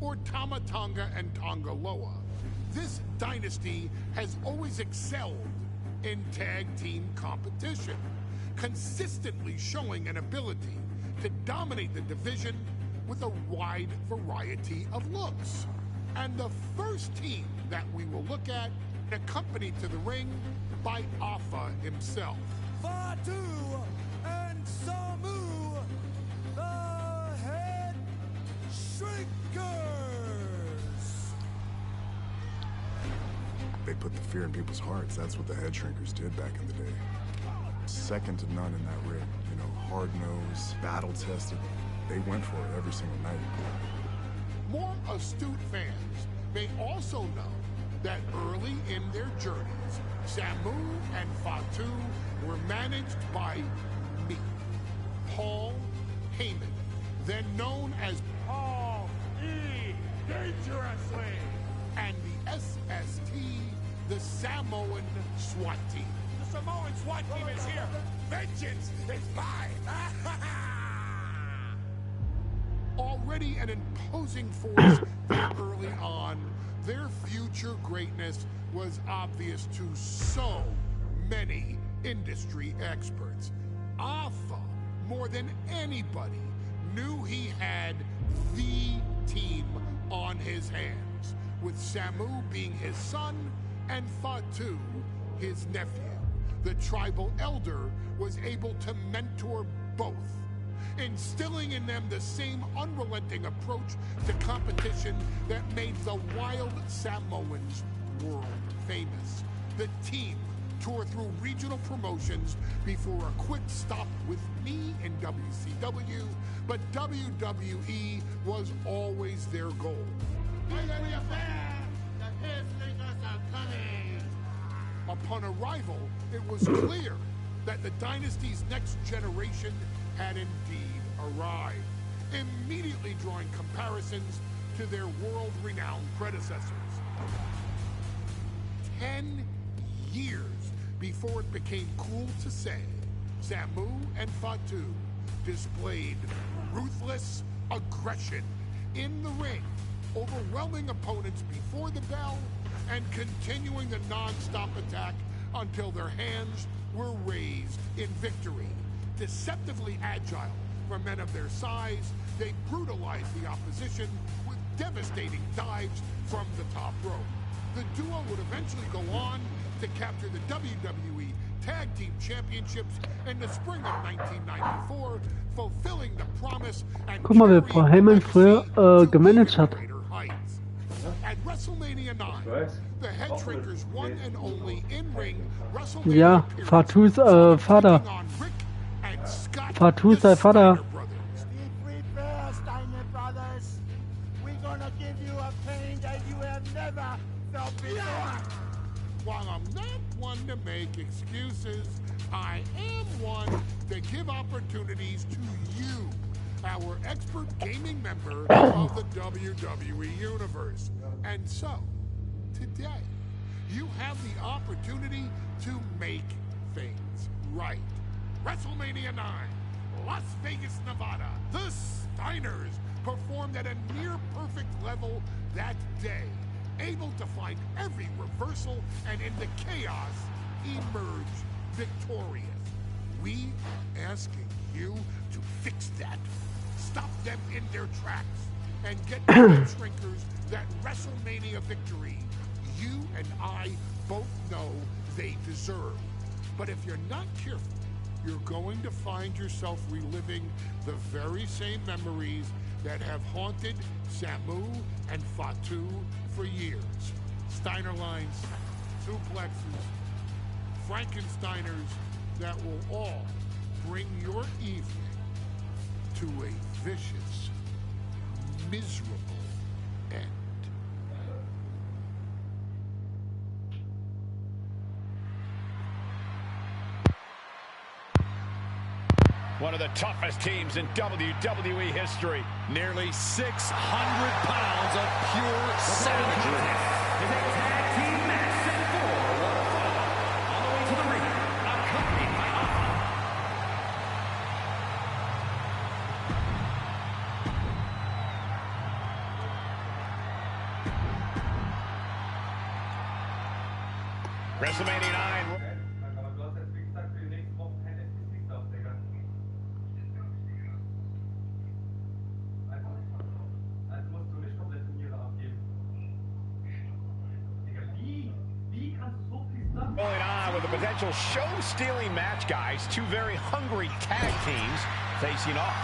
or Tama Tonga and Tongaloa, this dynasty has always excelled in tag team competition, consistently showing an ability to dominate the division with a wide variety of looks. And the first team that we will look at, accompanied to the ring by Alpha himself. Wwe2k and Samu, the Head Shrinkers. They put the fear in people's hearts. That's what the Head Shrinkers did back in the day. Second to none in that ring. You know, hard-nosed, battle-tested. They went for it every single night. More astute fans may also know that early in their journeys, Samu and Wwe2k were managed by me, Paul Heyman, then known as Paul E. Dangerously, and the SST, the Samoan SWAT team. The Samoan SWAT team is here. Vengeance is mine. Already an imposing force early on, their future greatness was obvious to so many industry experts. Alpha, more than anybody, knew he had the team on his hands, with Samu being his son and Wwe2k his nephew. The tribal elder was able to mentor both, instilling in them the same unrelenting approach to competition that made the wild Samoans world famous. The team toured through regional promotions before a quick stop with me in WCW, but WWE was always their goal. Upon arrival, it was clear that the dynasty's next generation had indeed arrived, immediately drawing comparisons to their world-renowned predecessors. 10 years before it became cool to say, Samu and Wwe2k displayed ruthless aggression in the ring, overwhelming opponents before the bell and continuing the non-stop attack until their hands were raised in victory. Deceptively agile for men of their size, they brutalized the opposition with devastating dives from the top rope. The duo would eventually go on to capture the WWE Tag Team Championships in the spring of 1994, fulfilling the promise and Guck mal, wer Paul Heyman früher gemanagt hat. At WrestleMania 9, the Head Shrinkers won and only in-ring Ja, WrestleMania Wwe2ks Vater. Wwe2ks sein Vater. While I'm not one to make excuses, I am one to give opportunities to you, our expert gaming member of the WWE Universe. And so, today, you have the opportunity to make things right. WrestleMania 9, Las Vegas, Nevada. The Steiners performed at a near-perfect level that day, able to find every reversal and in the chaos emerge victorious. We are asking you to fix that, stop them in their tracks, and get the Head Shrinkers that WrestleMania victory you and I both know they deserve. But if you're not careful, you're going to find yourself reliving the very same memories that have haunted Samu and Wwe2k for years. Steiner lines, suplexes, Frankensteiners that will all bring your evening to a vicious, miserable end. One of the toughest teams in WWE history. Nearly 600 pounds of pure savagery. Is a tag team match set for one fall. On the way to the ring, accompanied by Alpha. WrestleMania 9. Aber du hast jetzt, wie gesagt, für die nächsten Wochen kein SPC-Stuff, Digga. Also musst du nicht komplett Turniere abgeben. Digga, wie kannst du so viel Stuff... Going on with a potential show-stealing match, guys. Two very hungry tag teams facing off.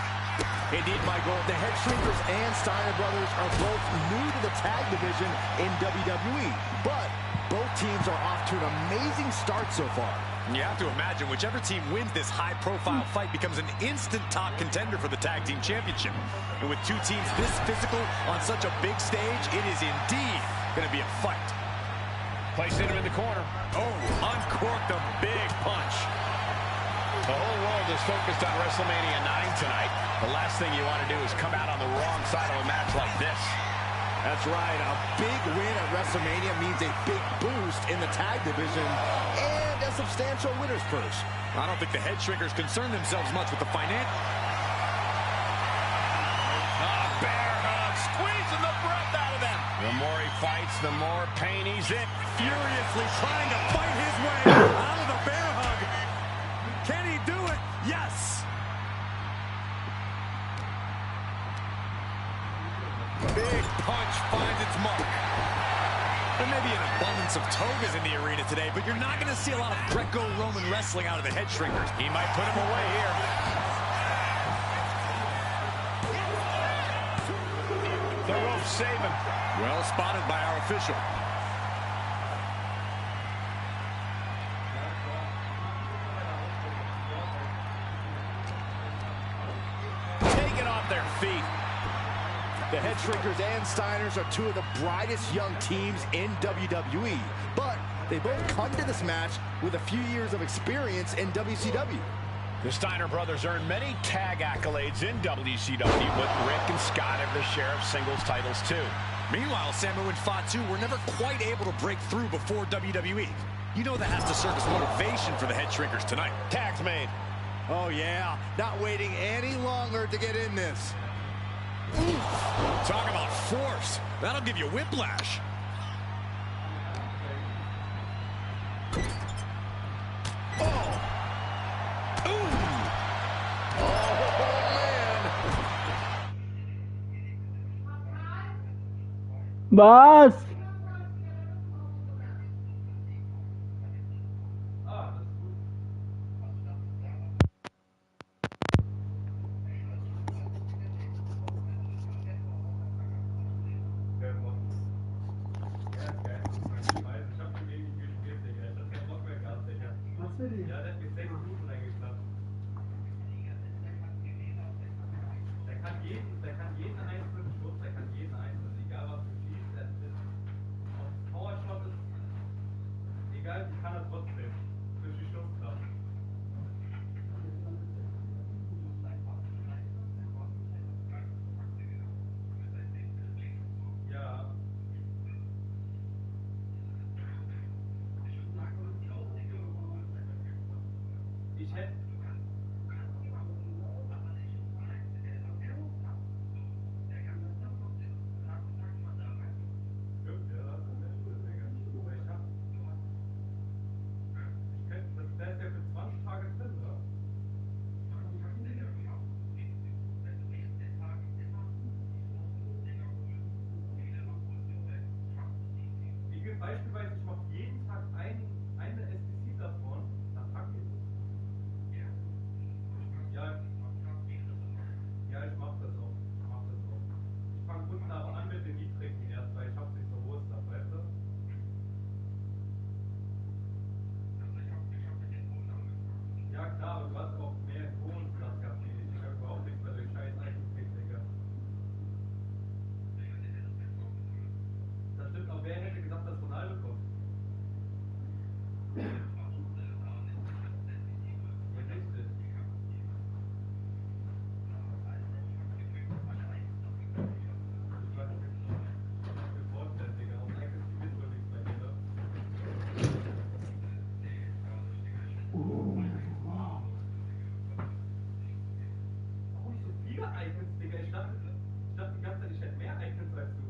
Indeed, Michael, the Head Shrinkers and Steiner Brothers are both new to the tag division in WWE, but both teams are off to an amazing start so far. You have to imagine whichever team wins this high-profile fight becomes an instant top contender for the tag team championship. And with two teams this physical on such a big stage, it is indeed going to be a fight. Placing him in the corner. Oh, uncorked a big punch. The whole world is focused on WrestleMania 9 tonight. The last thing you want to do is come out on the wrong side of a match like this. That's right. A big win at WrestleMania means a big boost in the tag division and a substantial winner's purse. I don't think the Head Shrinkers concern themselves much with the financial. Bear hug, squeezing the breath out of them. The more he fights, the more pain he's in. Furiously trying to fight his way out of the bear hug. Can he do it? Yes. Big punch finds its mark. There may be an abundance of togas in the arena today, but you're not going to see a lot of Greco-Roman wrestling out of the Head Shrinkers. He might put him away here. The rope saving. Well spotted by our official. Taken off their feet. The Head Shrinkers and Steiners are two of the brightest young teams in WWE, but they both come to this match with a few years of experience in WCW. The Steiner brothers earned many tag accolades in WCW, but Rick and Scott have their share of singles titles too. Meanwhile, Samu and Fatu were never quite able to break through before WWE. You know that has to serve as motivation for the Head Shrinkers tonight. Tags made. Oh yeah, not waiting any longer to get in this. Talk about force. That'll give you whiplash. Was? Ja, der hat mir 6 Minuten reingeklappt. Der kann jeden einzelnen Schuss, der kann jeden einzelnen, egal was du schießt, er ist auf Powershot ist, egal, die kann er trotzdem. Durch die Schusskraft. Ja. Ich hätte... Das ist ja für 20 Tage drin, oder? Wie beispielsweise, ich mache jeden Tag eine SPC davon, dann packe ich es. Ja, ich mach das auch. Ich fange unten aber an mit den niedrigen erst, weil ich habe nicht so hohes da, weißt du? Ja klar, aber du hast auch mehr hohen Platz gehabt, wie ich habe überhaupt nichts mehr durch scheiß Eingekriegt, Digga. Das stimmt, aber wer hätte gedacht, dass Ronaldo kommt? Ja, richtig. Icons, Digga. Ich dachte die ganze Zeit, ich hätte mehr Icons als du.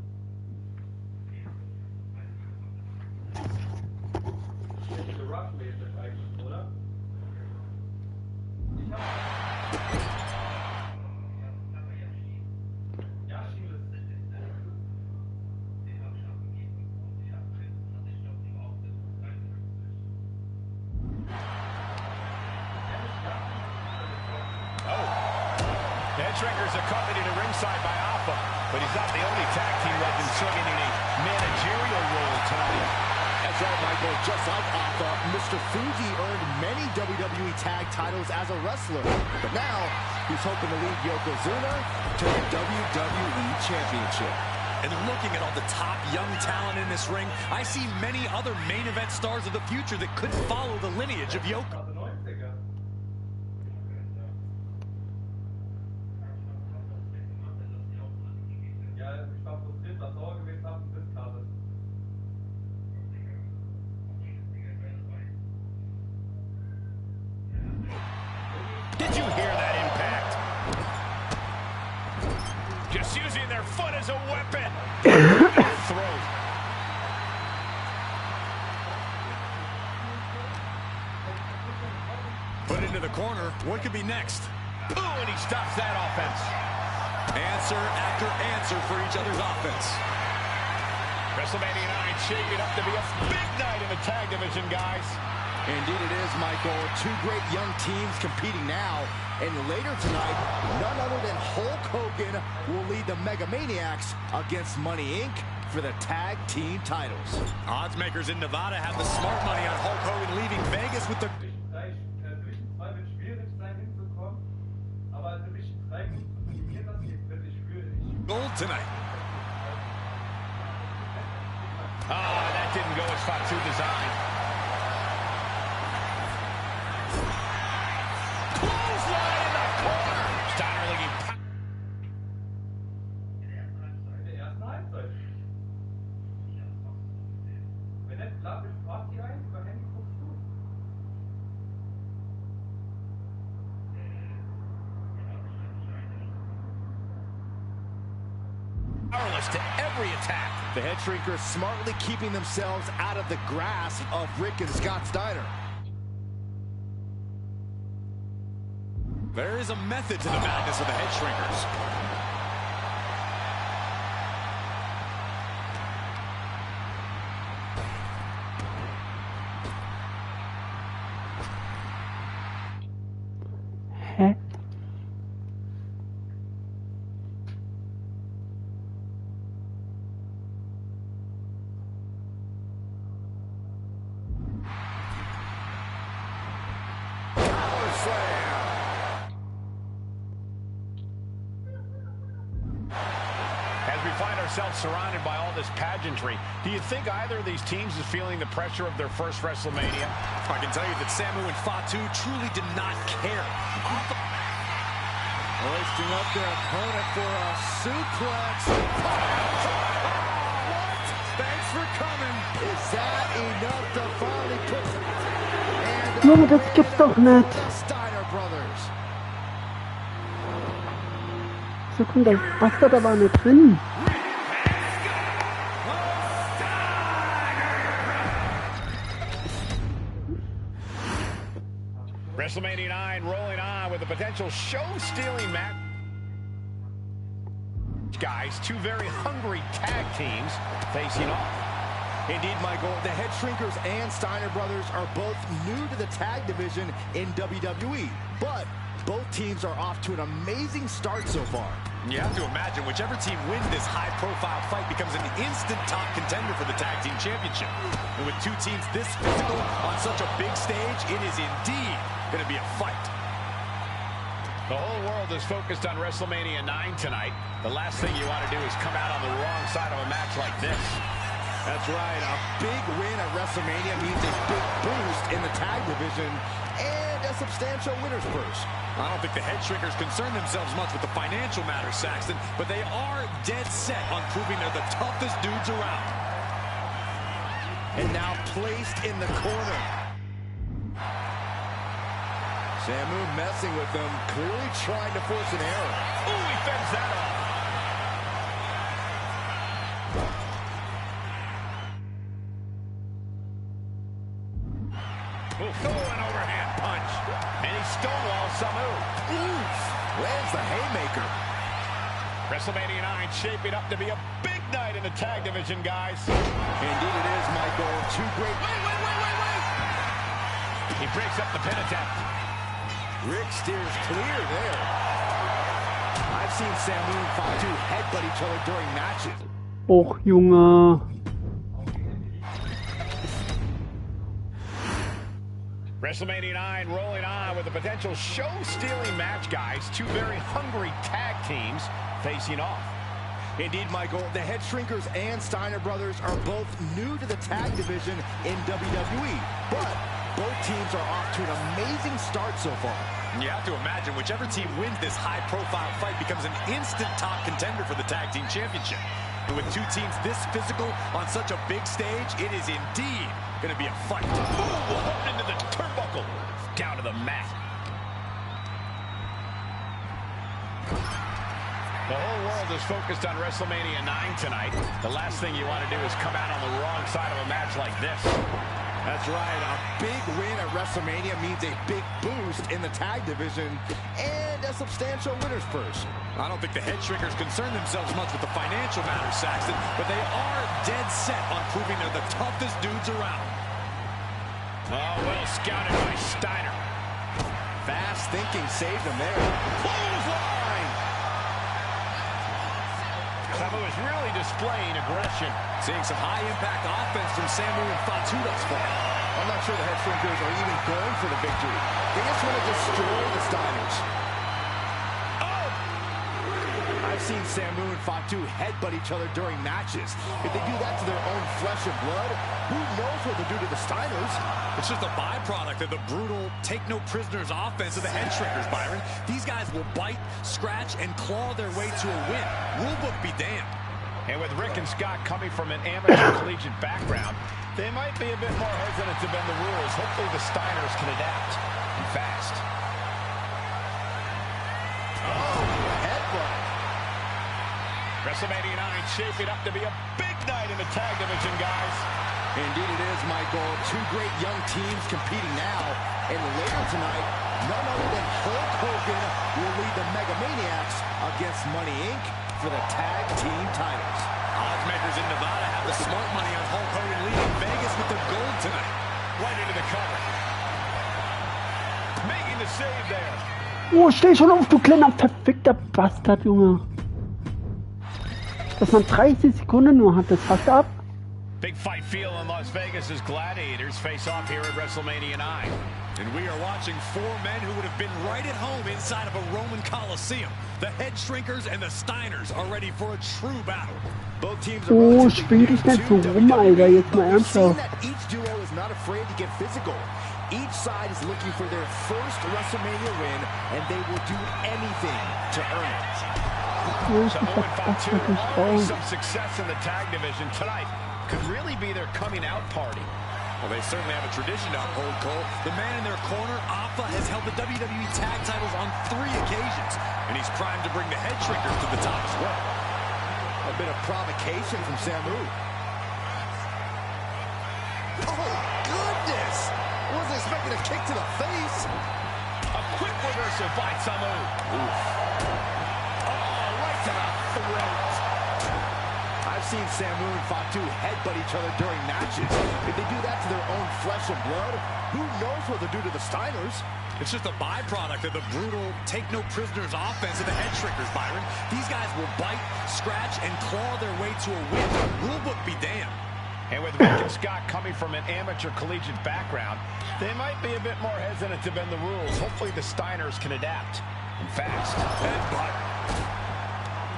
Headshrinker's accompanied to ringside by Alpha, but he's not the only tag team legend serving in a managerial role tonight. That's right, Michael. Just like Alpha, Mr. Fuji earned many WWE tag titles as a wrestler, but now he's hoping to lead Yokozuna to the WWE Championship. And looking at all the top young talent in this ring, I see many other main event stars of the future that could follow the lineage of Yoko. Did you hear that impact? Just using their foot as a weapon. Throat. Put into the corner. What could be next? Ooh, and he stops that offense. Answer after answer for each other's offense. WrestleMania 9 shaping up to be a big night in the tag division, guys. Indeed it is, Michael. Two great young teams competing now. And later tonight, none other than Hulk Hogan will lead the Mega Maniacs against Money Inc. for the tag team titles. Odds makers in Nevada have the smart money on Hulk Hogan leaving Vegas with the gold tonight. Oh, that didn't go as Fatu designed. Clothesline in the corner. Steiner looking. Powerless to every attack. The Headshrinkers smartly keeping themselves out of the grasp of Rick and Scott Steiner. There is a method to the madness of the Headshrinkers. Hä? Ourselves surrounded by all this pageantry. Do you think either of these teams is feeling the pressure of their first WrestleMania? I can tell you that Samu and Fatu truly did not care. Hoisting up their opponent for a suplex. What? Thanks for coming. Is that enough to finally put... And Junge, das gibt's doch nicht. the Steiner Brothers. Sekunde, das Bastard aber nicht drin. WrestleMania 9 rolling on with a potential show-stealing match. Guys, two very hungry tag teams facing off. Indeed, Michael, the Headshrinkers and Steiner Brothers are both new to the tag division in WWE, but both teams are off to an amazing start so far. You have to imagine whichever team wins this high-profile fight becomes an instant top contender for the tag team championship. And with two teams this physical on such a big stage, it is indeed going to be a fight. The whole world is focused on WrestleMania 9 tonight. The last thing you want to do is come out on the wrong side of a match like this. That's right. A big win at WrestleMania means a big boost in the tag division and a substantial winner's purse. I don't think the Headshrinkers concern themselves much with the financial matter, Saxton, but they are dead set on proving they're the toughest dudes around. And now placed in the corner. Samu messing with them, clearly trying to force an error. Ooh, he fends that off. Oh, an overhand punch. And he stonewalls Samu. Oof! Lands the haymaker. WrestleMania 9 shaping up to be a big night in the tag division, guys. Indeed it is, Michael. Two great... Wait! He breaks up the pin attempt. Rick steers clear there. I've seen Samu and Fatu headbutt each other during matches. Och, Junge. WrestleMania 9 rolling on with a potential show-stealing match, guys. Two very hungry tag teams facing off. Indeed, Michael, the Head Shrinkers and Steiner brothers are both new to the tag division in WWE, but both teams are off to an amazing start so far. You have to imagine whichever team wins this high-profile fight becomes an instant top contender for the tag team championship. And with two teams this physical on such a big stage, it is indeed going to be a fight. Ooh, hooked into the turnbuckle. Down to the mat. The whole world is focused on WrestleMania 9 tonight. The last thing you want to do is come out on the wrong side of a match like this. That's right. A big win at WrestleMania means a big boost in the tag division and a substantial winner's purse. I don't think the Head Shrinkers concern themselves much with the financial matters, Saxton, but they are dead set on proving they're the toughest dudes around. Oh, well scouted by Steiner. Fast thinking saved him there. Clothesline! Samu is really displaying aggression. Seeing some high-impact offense from Samu and Fatu thus far. I'm not sure the Head Shrinkers are even going for the victory. They just want to destroy the Steiners. Oh! I've seen Samu and Fatu headbutt each other during matches. If they do that to their own flesh and blood, who knows what they'll do to the Steiners? It's just a byproduct of the brutal take-no-prisoners offense of the Head Shrinkers, Byron. These guys will bite, scratch, and claw their way to a win. Rulebook be damned. And with Rick and Scott coming from an amateur collegiate background, they might be a bit more hesitant to bend the rules. Hopefully the Steiners can adapt. And fast. Oh, headbutt. WrestleMania 9 shaping up to be a big night in the tag division, guys. Indeed it is, Michael. Two great young teams competing now. And later tonight, none other than Hulk Hogan will lead the Megamaniacs against Money Inc. for the tag team titles. Oddsmakers in Nevada have the smart money on Hulk Hogan leading Vegas with the gold tonight. Right into the cover. Making the save there. Oh, steh schon auf, du kleiner verfickter Bastard, Junge. Dass man 30 Sekunden nur hat, das passt ab. Big fight feel in Las Vegas as Gladiators face off here at WrestleMania 9. And we are watching four men who would have been right at home inside of a Roman Coliseum. The Head Shrinkers and the Steiners are ready for a true battle. Both teams are Oh, spiel dich nicht so rum, Alter, jetzt mal ernsthaft. Each duo is not afraid to get physical. Each side is looking for their first WrestleMania win, and they will do anything to earn it. Samu and Fatu already some success in the tag division tonight. Could really be their coming out party. Well, they certainly have a tradition to uphold, Cole. The man in their corner, Alpha, has held the WWE tag titles on 3 occasions, and he's primed to bring the Head Shrinkers to the top as well. A bit of provocation from Samu. Oh, goodness! Wasn't expecting a kick to the face. A quick reversal by Samu. Oof. Oh, right to the throat. I've seen Samu and Fatu headbutt each other during matches. If they do that to their own flesh and blood, who knows what they'll do to the Steiners? It's just a byproduct of the brutal take-no-prisoners offense of the Head Shrinkers, Byron. These guys will bite, scratch, and claw their way to a win. Rulebook be damned. And with Rick and Scott coming from an amateur collegiate background, they might be a bit more hesitant to bend the rules. Hopefully the Steiners can adapt. And fast.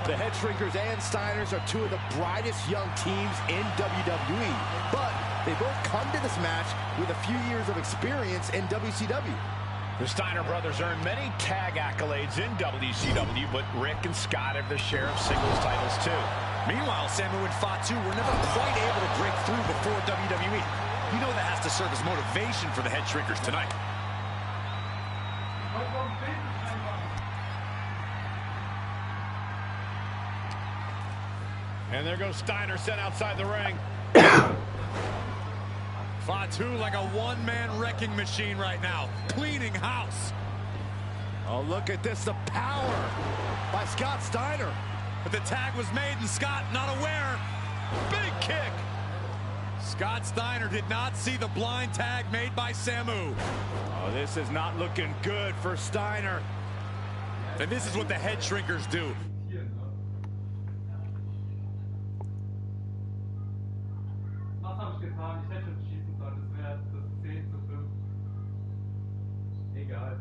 The Head Shrinkers and Steiners are two of the brightest young teams in WWE. But they both come to this match with a few years of experience in WCW. The Steiner brothers earned many tag accolades in WCW, but Rick and Scott have their share of singles titles too. Meanwhile, Samu and Fatu were never quite able to break through before WWE. You know that has to serve as motivation for the Head Shrinkers tonight. And there goes Steiner sent outside the ring. Fatu like a one-man wrecking machine right now, cleaning house. Oh, look at this, the power by Scott Steiner. But the tag was made and Scott not aware. Big kick. Scott Steiner did not see the blind tag made by Samu. Oh, this is not looking good for Steiner. And this is what the head shrinkers do. Was habe ich getan? Ich hätte schon schießen sollen. Das wäre das 10:5. Egal.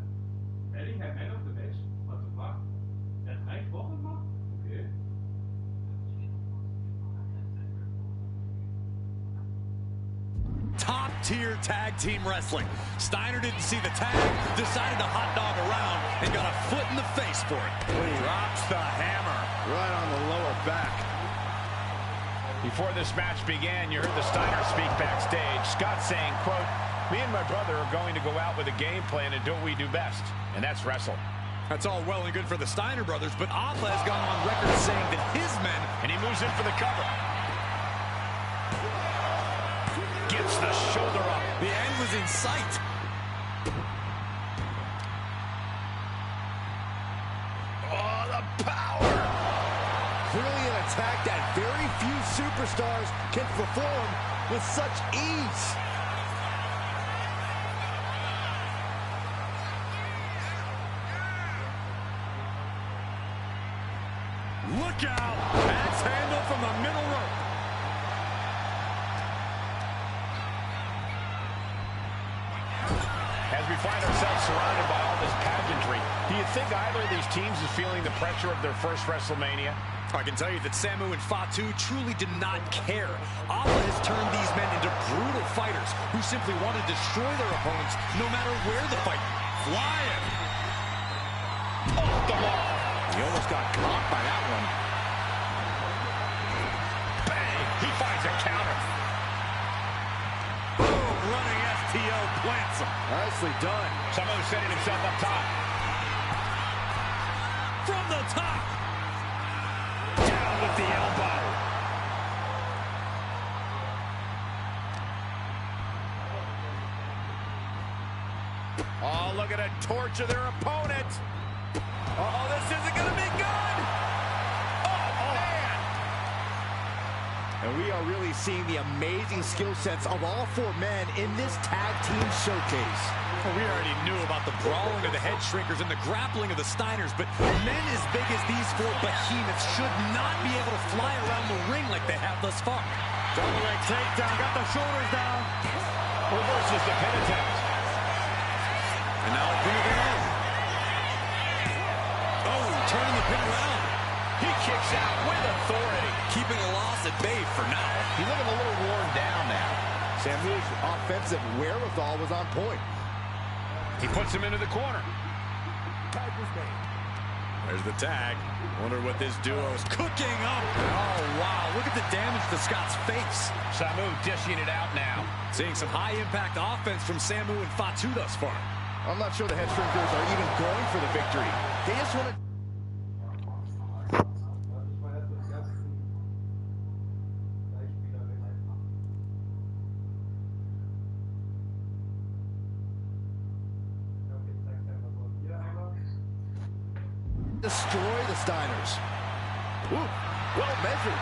Bellingham Man of the Match? What the fuck? Der hat 3 Tore gemacht? Okay. Top-tier tag team wrestling. Steiner didn't see the tag, decided to hot dog around, and got a foot in the face for it. Drops the hammer. Right on the lower back. Before this match began, you heard the Steiner speak backstage. Scott saying, quote, "Me and my brother are going to go out with a game plan and do what we do best, and that's wrestle." That's all well and good for the Steiner brothers, but Atla has gone on record saying that his men... And he moves in for the cover. Gets the shoulder up. The end was in sight. Oh, the power. Clearly an attack that very few superstars can perform with such ease. Look out! Axe handle from the middle rope. As we find ourselves surrounded by all this pageantry, do you think either of these teams is feeling the pressure of their first WrestleMania? I can tell you that Samu and Fatu truly did not care. Atla has turned these men into brutal fighters who simply want to destroy their opponents no matter where the fight. Flying! Off the mark. He almost got caught by that one. Bang! He finds a counter. Boom! Running STO plants him. Nicely done. Samu setting himself up top. From the top! Down with the elbow. Oh, look at it. Torture their opponent. Oh, this isn't going to be good. Oh, man. And we are really seeing the amazing skill sets of all four men in this tag team showcase. Well, we already knew about the brawling of the head shrinkers and the grappling of the Steiners, but men as big as these four behemoths should not be able to fly around the ring like they have thus far. Double leg takedown, got the shoulders down. Reverses the pin attempt. And now a pin again. Oh, turning the pin around. He kicks out with authority. Keeping the loss at bay for now. He's looking a little worn down now. Samu's offensive wherewithal was on point. He puts him into the corner. There's the tag. Wonder what this duo's cooking up. Oh, wow. Look at the damage to Scott's face. Samu dishing it out now. Seeing some high-impact offense from Samu and Fatu thus far. I'm not sure the head shrinkers are even going for the victory. They just want to... destroy the Steiners. Ooh, well measured.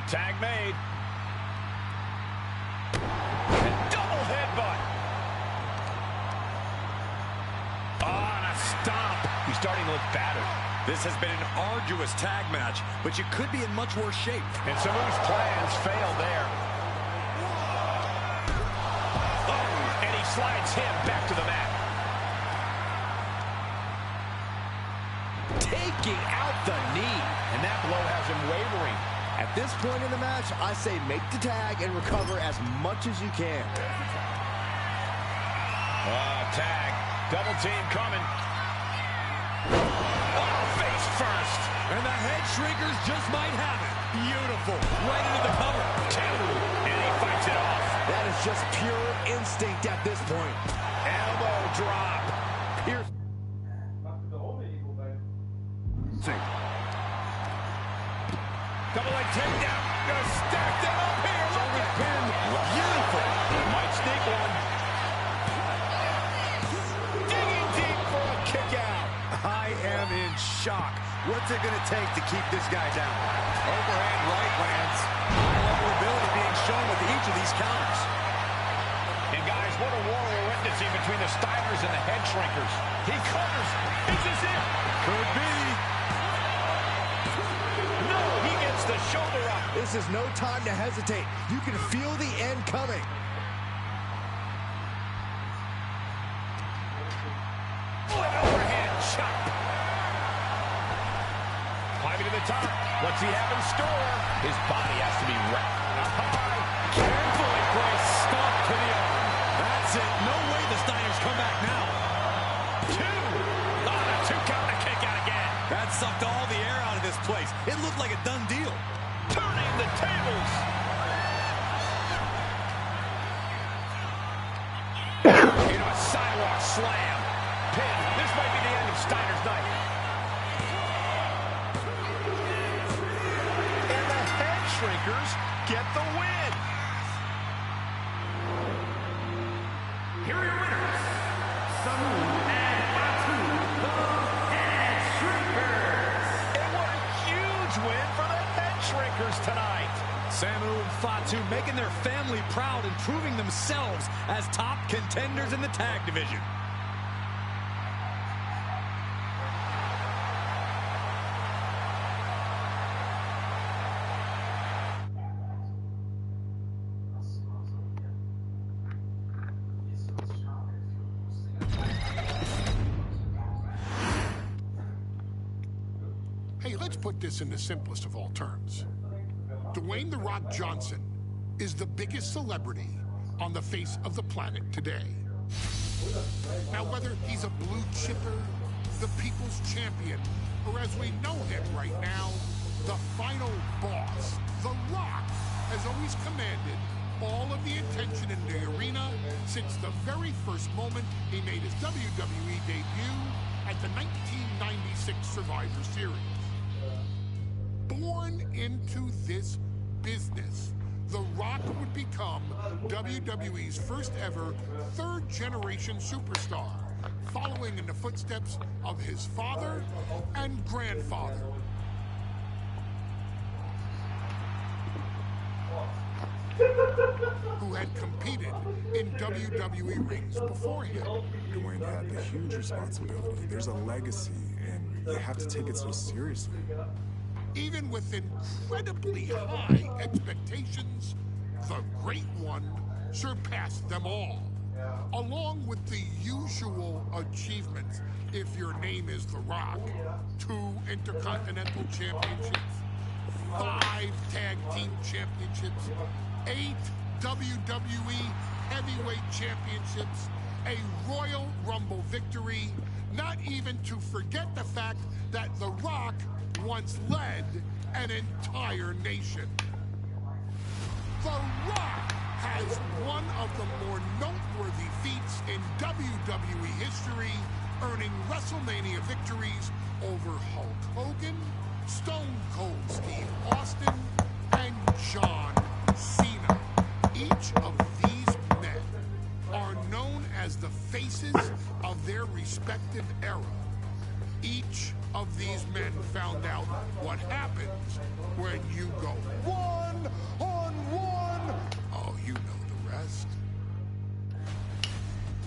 Tag made. And double headbutt. Oh, and a stomp. He's starting to look battered. This has been an arduous tag match, but you could be in much worse shape. And Samu's plans fail there. Oh, and he slides him back to the mat. Taking out the knee. And that blow has him wavering. At this point in the match, I say make the tag and recover as much as you can. Tag. Double team coming. Oh, face first. And the head shrinkers just might have it. Beautiful. Right into the cover. Two. And he fights it off. That is just pure instinct at this point. Elbow drop. Here's... Double leg takedown. Gonna stack that up here. Look at pin. Beautiful. Might sneak one. Digging deep for a kick out. I am in shock. What's it going to take to keep this guy down? Overhand right lands. High level ability being shown with each of these counters. And guys, what a war we're witnessing between the Steiners and the Head Shrinkers. He covers. Is this it? Could be. No, he gets the shoulder up. This is no time to hesitate. You can feel the end coming. Oh, an overhand chop. Climbing to the top. What's he have in store? His body has to be wrapped up high. Carefully placed stomp to the arm. That's it. No way the Steiners come back now. Two. Oh, the 2 count to kick out again. That sucked all the air out of this place. It looked like a done deal. Turning the tables. Into a sidewalk slam. Pin. This might be the end of Steiner's night. And the Head Shrinkers get the win. Here are your winners, Samu and Wwe2k, the Head Shrinkers. And what a huge win for the Head Shrinkers tonight. Samu and Wwe2k making their family proud and proving themselves as top contenders in the tag division. Hey, let's put this in the simplest of all terms. Dwayne "The Rock" Johnson is the biggest celebrity on the face of the planet today. Now, whether he's a blue chipper, the people's champion, or as we know him right now, the final boss, The Rock has always commanded all of the attention in the arena since the very first moment he made his WWE debut at the 1996 Survivor Series. Born into this business, The Rock would become WWE's first ever third-generation superstar, following in the footsteps of his father and grandfather. Who had competed in WWE rings before him. Dwayne had the huge responsibility. There's a legacy, and you have to take it so seriously. Even with incredibly high expectations, the Great One surpassed them all. Along with the usual achievements, if your name is The Rock: 2 Intercontinental Championships, 5 Tag Team Championships, 8 WWE Heavyweight Championships, a Royal Rumble victory, not even to forget the fact that The Rock once led an entire nation. The Rock has one of the more noteworthy feats in WWE history, earning WrestleMania victories over Hulk Hogan, Stone Cold Steve Austin, and John Cena. Each of these men are known as the faces of their respective era. Each of these men found out what happens when you go one-on-one. Oh, you know the rest.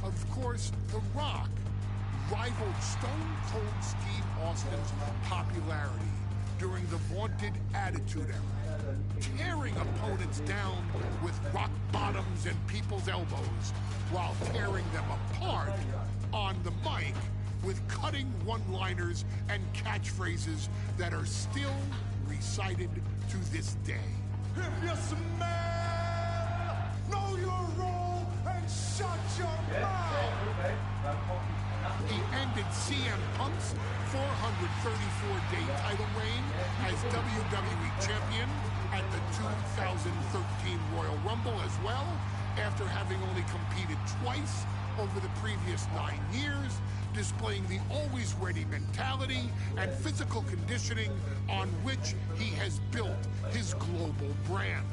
Of course, The Rock rivaled Stone Cold Steve Austin's popularity during the vaunted Attitude Era, tearing opponents down with rock bottoms and people's elbows, while tearing them apart on the mic with cutting one-liners and catchphrases that are still recited to this day. If you smell, know your role and shut your mouth. He ended CM Punk's 434-day title reign as WWE Champion at the 2013 Royal Rumble as well, after having only competed twice over the previous 9 years, displaying the always-ready mentality and physical conditioning on which he has built his global brand.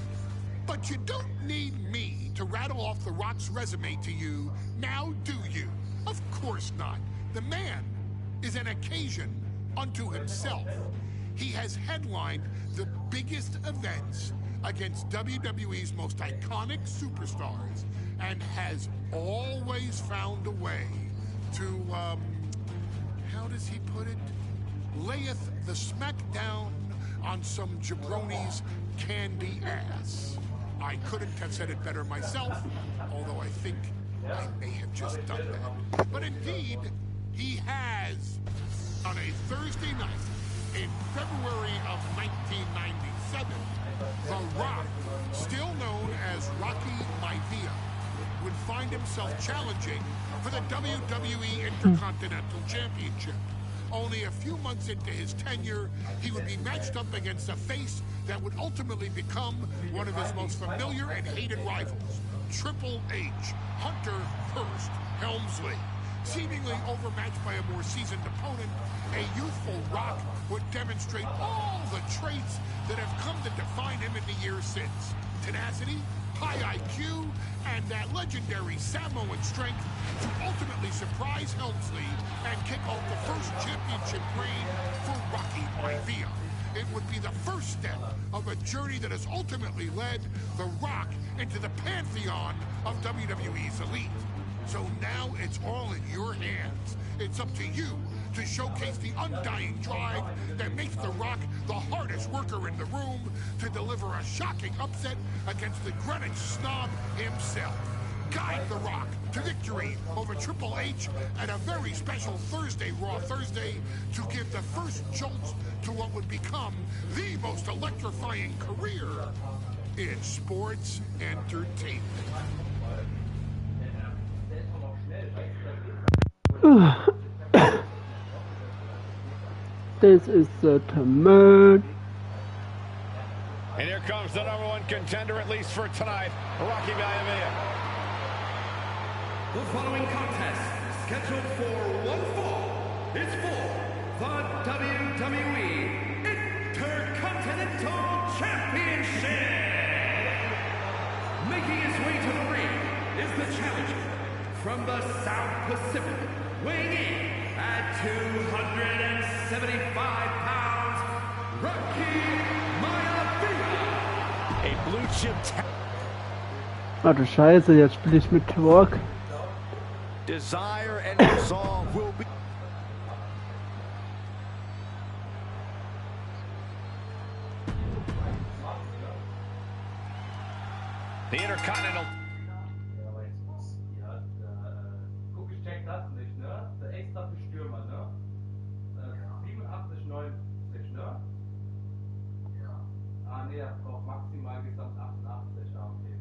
But you don't need me to rattle off The Rock's resume to you, now do you? Of course not. The man is an occasion unto himself. He has headlined the biggest events against WWE's most iconic superstars and has always found a way to, how does he put it? Layeth the smackdown on some jabroni's candy ass. I couldn't have said it better myself, although I think I may have just done that. But indeed, he has. On a Thursday night in February of 1997, The Rock, still known as Rocky Maivia, would find himself challenging for the WWE Intercontinental Championship. Only a few months into his tenure, he would be matched up against a face that would ultimately become one of his most familiar and hated rivals, Triple H, Hunter Hearst Helmsley. Seemingly overmatched by a more seasoned opponent, a youthful Rock would demonstrate all the traits that have come to define him in the years since. Tenacity, high IQ, and that legendary Samoan strength to ultimately surprise Helmsley and kick off the first championship reign for Rocky Maivia. It would be the first step of a journey that has ultimately led The Rock into the pantheon of WWE's elite. So now it's all in your hands. It's up to you to showcase the undying drive that makes The Rock the hardest worker in the room to deliver a shocking upset against the Greenwich snob himself. Guide The Rock to victory over Triple H at a very special Thursday, Raw Thursday, to give the first jolts to what would become the most electrifying career in sports entertainment. This is the man. And here comes the #1 contender, at least for tonight, Rocky Maivia. The following contest, scheduled for one fall, is for the WWE Intercontinental Championship. Making his way to the ring is the challenger from the South Pacific, weighing in at 275 pounds, Rocky Maivia. A blue chip Ach du Scheiße, jetzt spiele ich mit Rock. Desire and resolve will be... The Intercontinental. Ja, aber jetzt, ja, guck, ich check das nicht, ne? Der extra für Stürmer, ne? 87, 90, ne? Ja. Ah, ne, er braucht maximal gesamt 88, ah, okay.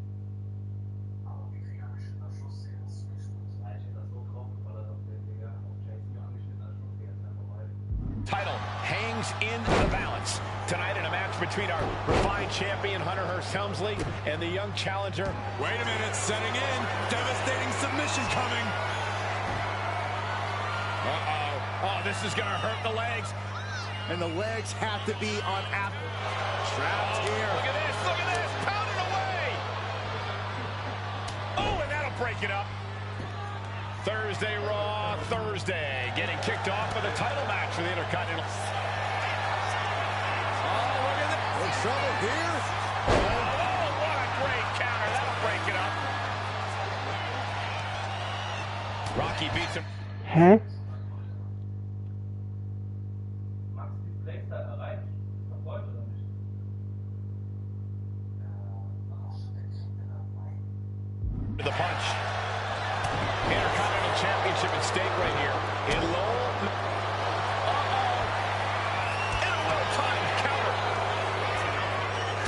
Aber wie viel angeschnittener Schuss sehen das nicht? Ja, ich hätte das so drauf geballert auf den Dinger. Auf Jason angeschnittener Schuss, der ist dann vorbei. Title hangs in the balance tonight in a match between our refined champion Hunter Hearst Helmsley and the young challenger. Wait a minute, setting in. Devastating submission coming. Oh, this is going to hurt the legs. And the legs have to be on trapped here. Look at this, look at this. Pound it away. Oh, and that'll break it up. Thursday Raw, Thursday. Getting kicked off with a title match for the Intercontinental. In trouble here. Oh, what a great counter. That'll break it up. Rocky beats him. Hä? Max die Playzeit erreicht? Verfolgt oder nicht? The punch. Intercontinental Championship at stake right here. In low. And a well-timed counter.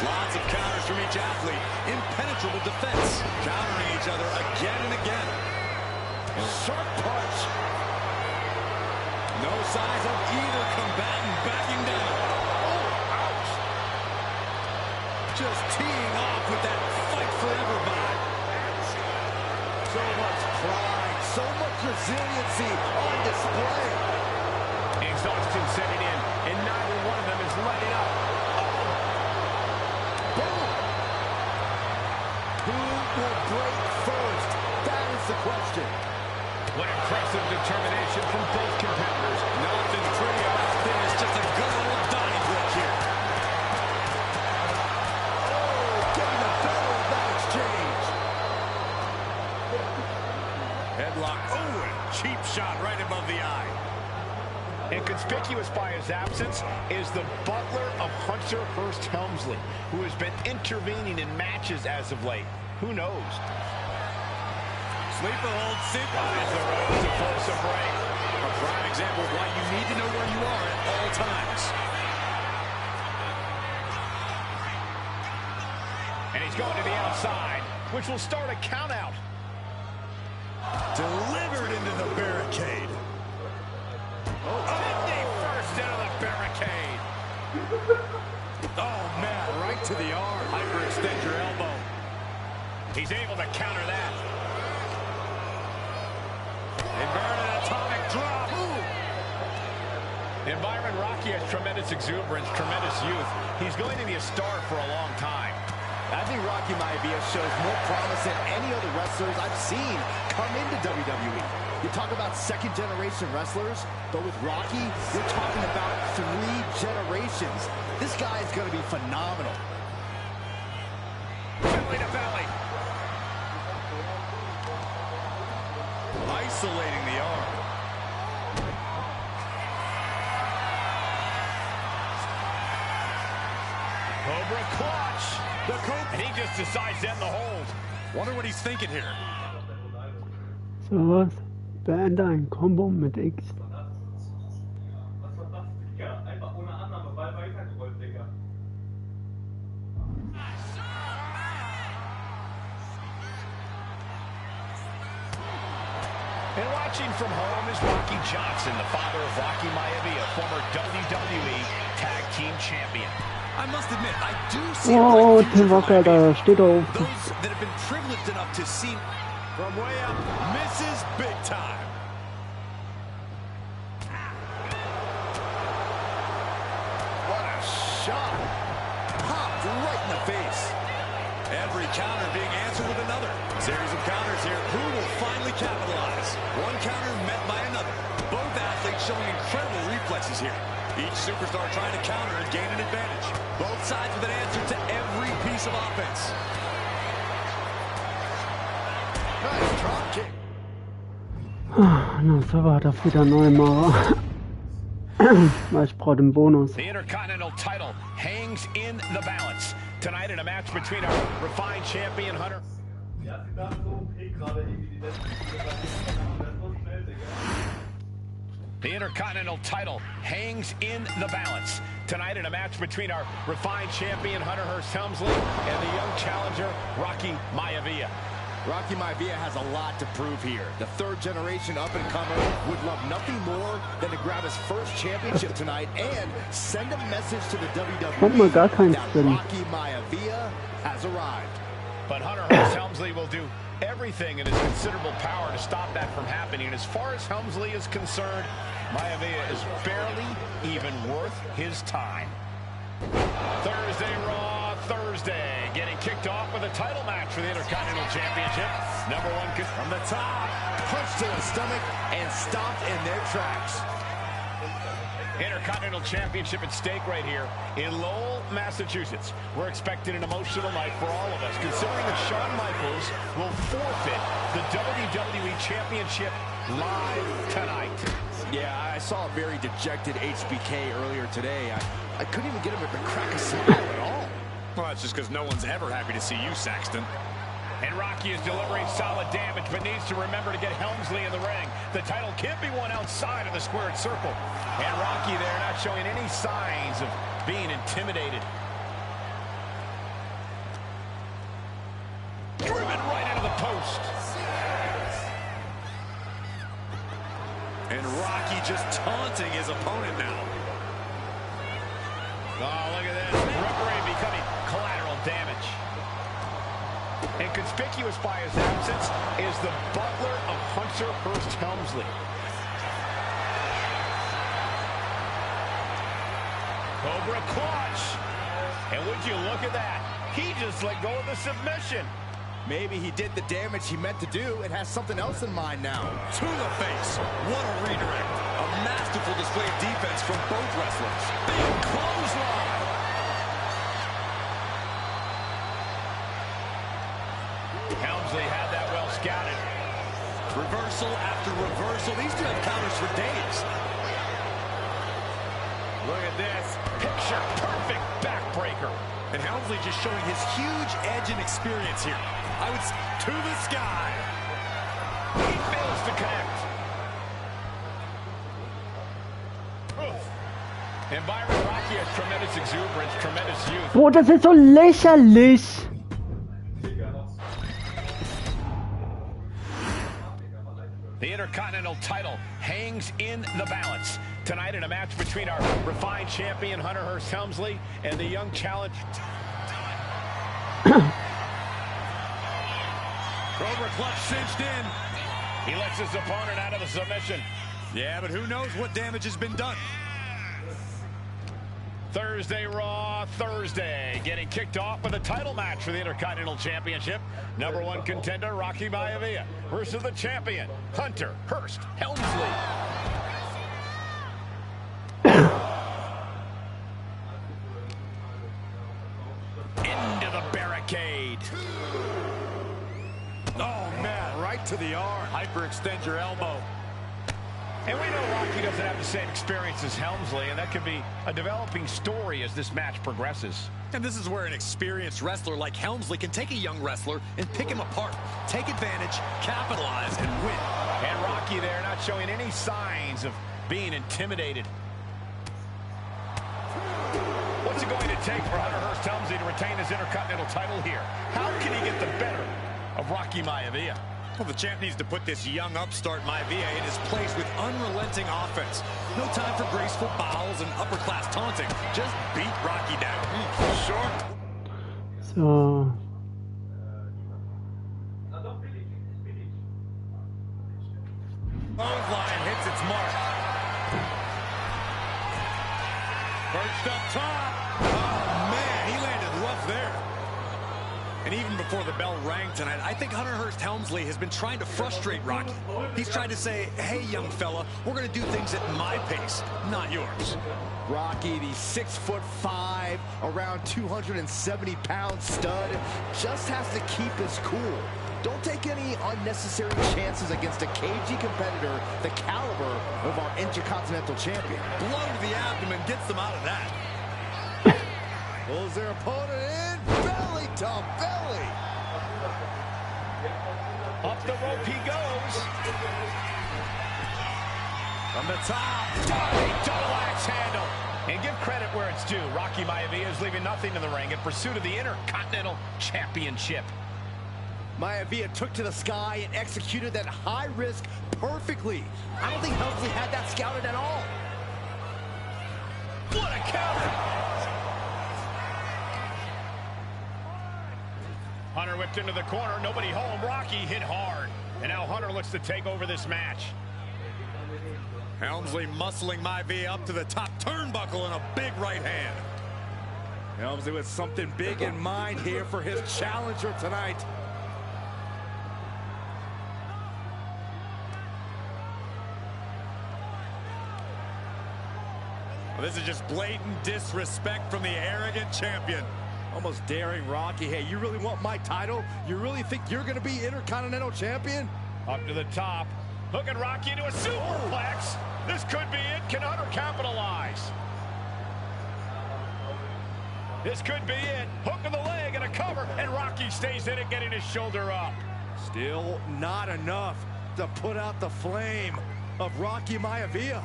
Lots of counters from each athlete. Impenetrable defense. Countering each other again and again. Sharp punch. No signs of either combatant backing down. Oh, ouch. Just teeing off with that fight forever vibe. So much pride, so much resiliency on display. Exhaustion setting in, and neither one of them is letting up. Boom! Who will break first? That is the question. What impressive determination from both competitors. Nothing pretty about this, just a good old Donnybrook here. Oh, cheap shot right above the eye. And conspicuous by his absence is the butler of Hunter Hearst Helmsley, who has been intervening in matches as of late. Who knows? Sleeper hold, super. Finds the road to force a break. A prime example of why you need to know where you are at all times. And he's going to the outside, which will start a count out. Delivered into the barricade. Oh, 51st into the barricade. Oh, man, right to the arm. Hyperextend your elbow. He's able to counter that. Inverted atomic drop. And Byron, Rocky has tremendous exuberance, tremendous youth. He's going to be a star for a long time. I think Rocky Maivia shows more promise than any other wrestlers I've seen come into WWE. You talk about second-generation wrestlers, but with Rocky, you're talking about 3 generations. This guy is going to be phenomenal. Belly to belly. Isolating the arm. Cobra clutch. And he just decides to end the hold. Wonder what he's thinking here. So was. Beende ein Combo mit X. Was war das, Digga? Einfach ohne Annahme, Ball weitergerollt, Digga. And watching from home is Rocky Johnson, the father of Rocky Maivia, former WWE Tag Team Champion. I must admit, I do see Oh, future Tim for Walker, da Maivia. steht er auf. Those that have been privileged enough to see from way up misses big time. What a shot. Popped right in the face. Every counter being answered with another. Series of counters here. Who will finally capitalize? One counter met by another. Both athletes showing incredible reflexes here. Each superstar trying to counter and gain an advantage. Both sides with an answer to every piece of offense. Nice drop kick. Na, so war das wieder Neumauer. Weil ich brauche den Bonus. The Intercontinental title hangs in the balance. Tonight in a match between our refined champion Hunter. Ja, sie dachten so, okay, gerade irgendwie die letzten Spiele bei mir, das ist so schnell, Digga. The Intercontinental title hangs in the balance. Tonight in a match between our refined champion Hunter Hearst Helmsley and the young challenger Rocky Maivia. Rocky Maivia has a lot to prove here. The 3rd-generation up-and-comer would love nothing more than to grab his first championship tonight and send a message to the Kommt mal gar WWE keins that drin. Rocky Maivia has arrived. But Hunter Hearst Helmsley will do everything in his considerable power to stop that from happening. And as far as Helmsley is concerned, Maivia is barely even worth his time. Thursday Raw, Thursday, getting kicked off with a title match for the Intercontinental Championship. Number 1 From the top, punch to the stomach, and stopped in their tracks. Intercontinental Championship at stake right here in Lowell, Massachusetts. We're expecting an emotional night for all of us, considering that Shawn Michaels will forfeit the WWE Championship live tonight. Yeah, I saw a very dejected HBK earlier today. I couldn't even get him to crack a smile at all. Well, that's just because no one's ever happy to see you, Saxton. And Rocky is delivering solid damage, but needs to remember to get Helmsley in the ring. The title can't be won outside of the squared circle. And Rocky there not showing any signs of being intimidated. Driven right into the post. And Rocky just taunting his opponent now. Oh, look at this. Referee becoming collateral damage. And conspicuous by his absence is the butler of Hunter Hearst Helmsley. Cobra clutch. And would you look at that? He just let go of the submission. Maybe he did the damage he meant to do and has something else in mind now. To the face. What a redirect. A masterful display of defense from both wrestlers. Big clothesline. Helmsley had that well scouted. Reversal after reversal. These two have counters for days. Look at this. Picture perfect backbreaker. And Helmsley just showing his huge edge and experience here. I would to the sky. He fails to connect. And Byron Rocky has tremendous exuberance, tremendous youth. Boah, das ist so lächerlich. The Intercontinental title hangs in the balance. Tonight in a match between our refined champion, Hunter Hearst Helmsley, and the young challenger. Cobra clutch cinched in. He lets his opponent out of the submission. Yeah, but who knows what damage has been done. Thursday Raw, Thursday, getting kicked off with a title match for the Intercontinental Championship. #1 contender, Rocky Maivia, versus the champion, Hunter Hearst Helmsley. Into the barricade. Oh, man, right to the arm. Hyperextend your elbow. And we know Rocky doesn't have the same experience as Helmsley, and that could be a developing story as this match progresses. And this is where an experienced wrestler like Helmsley can take a young wrestler and pick him apart, take advantage, capitalize, and win. And Rocky there not showing any signs of being intimidated. What's it going to take for Hunter Hearst Helmsley to retain his Intercontinental title here? How can he get the better of Rocky Maivia? Well, the champ needs to put this young upstart Maivia in his place with unrelenting offense. No time for graceful bows and upper-class taunting. Just beat Rocky down. Sure. So. Clothesline hits its mark. Perched up top. Oh, man, he landed rough there. And even before the bell rang tonight, I think Hunter Hearst Helmsley has been trying to frustrate Rocky. He's tried to say, hey, young fella, we're going to do things at my pace, not yours. Rocky, the 6'5", around 270-pound stud, just has to keep his cool. Don't take any unnecessary chances against a cagey competitor the caliber of our Intercontinental champion. Blow to the abdomen gets them out of that. Pulls their opponent in, belly to belly. Up the rope he goes. From the top. Double axe handle. And give credit where it's due. Rocky Maivia is leaving nothing in the ring in pursuit of the Intercontinental Championship. Maivia took to the sky and executed that high risk perfectly. I don't think Helmsley had that scouted at all. What a counter! Hunter whipped into the corner, nobody home. Rocky hit hard. And now Hunter looks to take over this match. Helmsley muscling Maivia up to the top turnbuckle in a big right hand. Helmsley with something big in mind here for his challenger tonight. Well, this is just blatant disrespect from the arrogant champion. Almost daring Rocky, hey, you really want my title? You really think you're going to be Intercontinental Champion? Up to the top, hooking Rocky into a superplex. This could be it. Can Hunter capitalize? This could be it. Hook of the leg and a cover, and Rocky stays in it, getting his shoulder up. Still not enough to put out the flame of Rocky Maivia.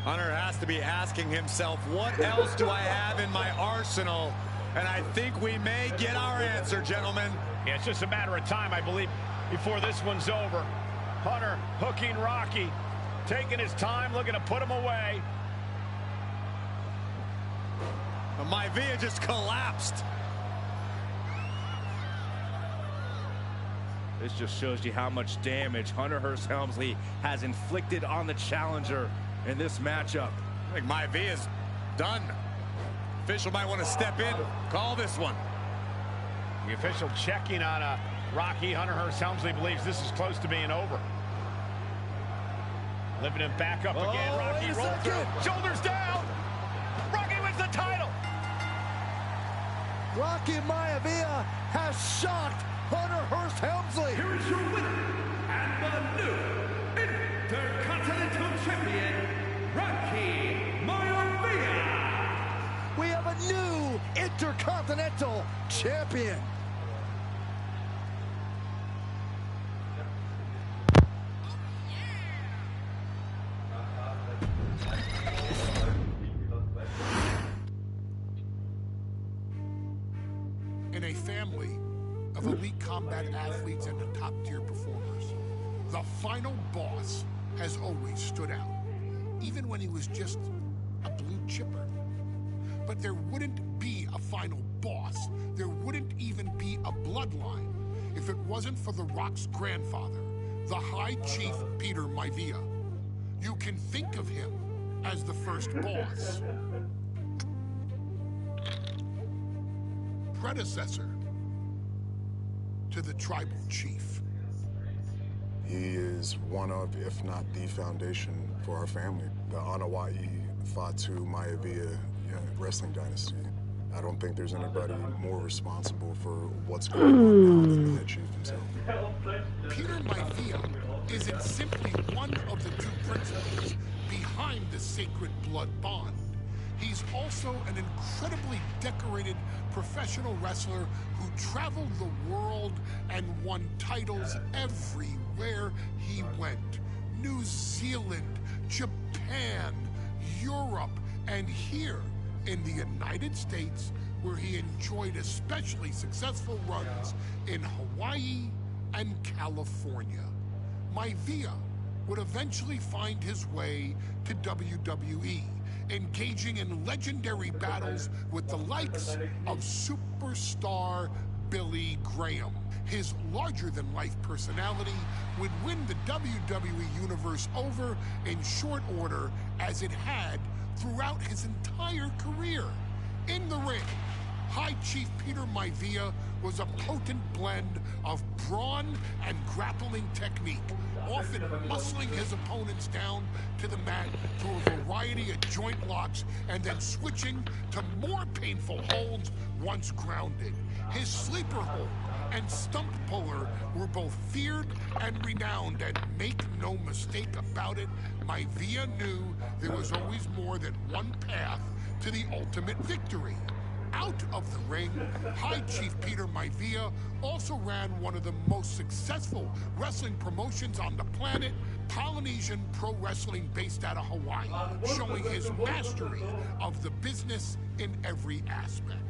Hunter has to be asking himself, what else do I have in my arsenal? And I think we may get our answer, gentlemen. Yeah, it's just a matter of time, I believe, before this one's over. Hunter hooking Rocky, taking his time, looking to put him away. Maivia just collapsed. This just shows you how much damage Hunter Hearst Helmsley has inflicted on the challenger in this matchup. I think Maivia's done. Official might want to step in, call this one. The official checking on Rocky. Hunter Hearst Helmsley believes this is close to being over. Lifting him back up again. Rocky rolls through. Shoulders down. Rocky wins the title. Rocky Maivia has shocked Hunter Hearst Helmsley. Here is your winner, and the new Intercontinental Champion, Rocky Maivia. We have a new Intercontinental Champion. In a family of elite combat athletes and top-tier performers, the final boss has always stood out, even when he was just a blue chipper. But there wouldn't be a final boss, there wouldn't even be a bloodline, if it wasn't for The Rock's grandfather, the High Chief Peter Maivia. You can think of him as the first boss. Predecessor to the tribal chief. He is one of, if not the foundation for our family. The Wwe2k25 wrestling dynasty. I don't think there's anybody more responsible for what's going on now than the head chief himself. Peter Maivia isn't simply one of the two principals behind the sacred blood bond. He's also an incredibly decorated professional wrestler who traveled the world and won titles everywhere he went. New Zealand, Japan, Europe, and here in the United States, where he enjoyed especially successful runs in Hawaii and California. Maivia would eventually find his way to WWE, engaging in legendary battles with the likes of superstar Billy Graham. His larger-than-life personality would win the WWE Universe over in short order, as it had throughout his entire career. In the ring, High Chief Peter Maivia was a potent blend of brawn and grappling technique, often muscling his opponents down to the mat through a variety of joint locks and then switching to more painful holds once grounded. His sleeper hold and stump puller were both feared and renowned, and make no mistake about it, Maivia knew there was always more than one path to the ultimate victory. Out of the ring, High Chief Peter Maivia also ran one of the most successful wrestling promotions on the planet, Polynesian Pro Wrestling, based out of Hawaii, showing his mastery of the business in every aspect.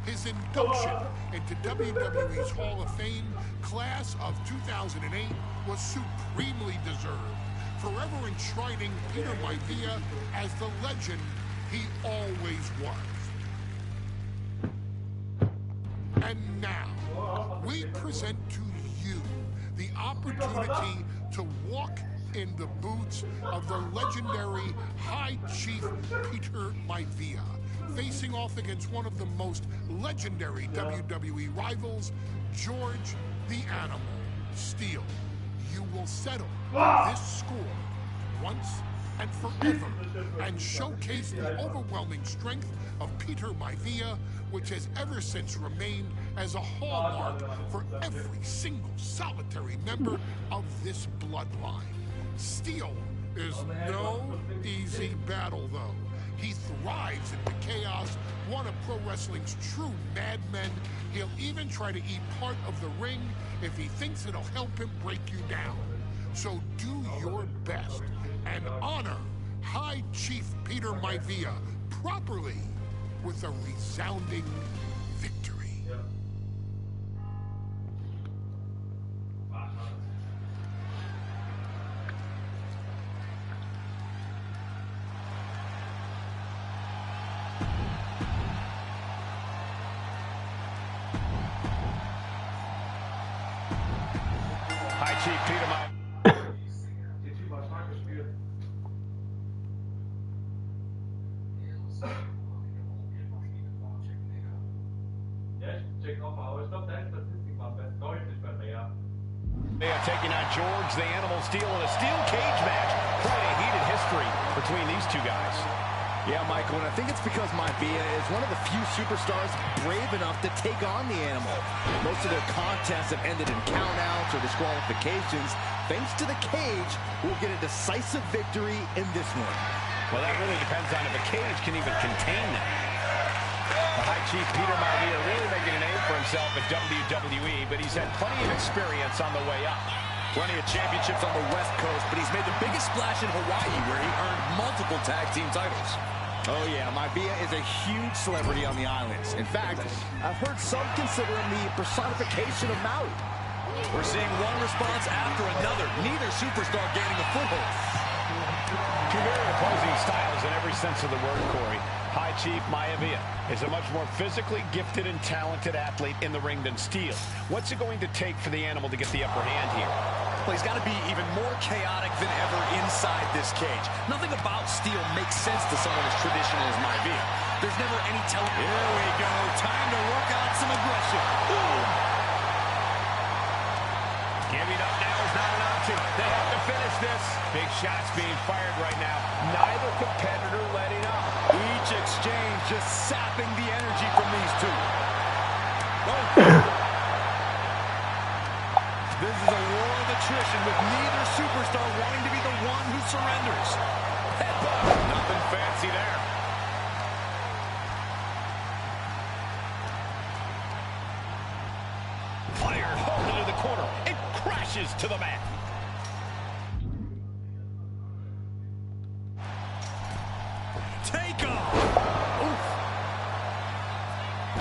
His induction into WWE's Hall of Fame class of 2008 was supremely deserved, forever enshrining Peter Maivia as the legend he always was. And now, we present to you the opportunity to walk in the boots of the legendary High Chief Peter Maivia, facing off against one of the most legendary WWE rivals, George the Animal Steele. You will settle this score once and forever, and showcase the overwhelming strength of Peter Maivia, which has ever since remained as a hallmark for every single solitary member of this bloodline. Steele is no easy battle, though. He thrives in the chaos, one of pro wrestling's true madmen. He'll even try to eat part of the ring if he thinks it'll help him break you down. So do your best and honor High Chief Peter Maivia properly with a resounding victory. High Chief Peter Maivia. Die Typ war stark gespielt. Ja, ich check auch mal, aber ich glaube, deine Statistik war deutlich besser, ja. They are taking on George the Animal Steele in a steel cage match. Quite a heated history between these two guys. Yeah, Michael, and I think it's because Maivia is one of the few superstars brave enough to take on the animal. Most of their contests have ended in countouts or disqualifications. Thanks to the cage, we'll get a decisive victory in this one. Well, that really depends on if a cage can even contain them. The High Chief Peter Maivia really making a name for himself at WWE, but he's had plenty of experience on the way up. Plenty of championships on the West Coast, but he's made the biggest splash in Hawaii, where he earned multiple tag team titles. Oh yeah, Maivia is a huge celebrity on the islands. In fact, I've heard some consider him the personification of Maui. We're seeing one response after another, neither superstar gaining a foothold. Two very opposing styles in every sense of the word, Corey. High Chief Maivia is a much more physically gifted and talented athlete in the ring than Steel. What's it going to take for the animal to get the upper hand here? Well, he's got to be even more chaotic than ever inside this cage. Nothing about Steel makes sense to someone as traditional as Maivia. There's never any telling. Here we go. Time to work out some aggression. Ooh. Giving up now is not an option. They have to finish this. Big shots being fired right now. Neither competitor letting up. Each exchange just sapping the energy from these two. Oh. This is a war of attrition with neither superstar wanting to be the one who surrenders. Headbutt. Nothing fancy there. Fired hard into the corner. It crashes to the mat. Take off. Oof.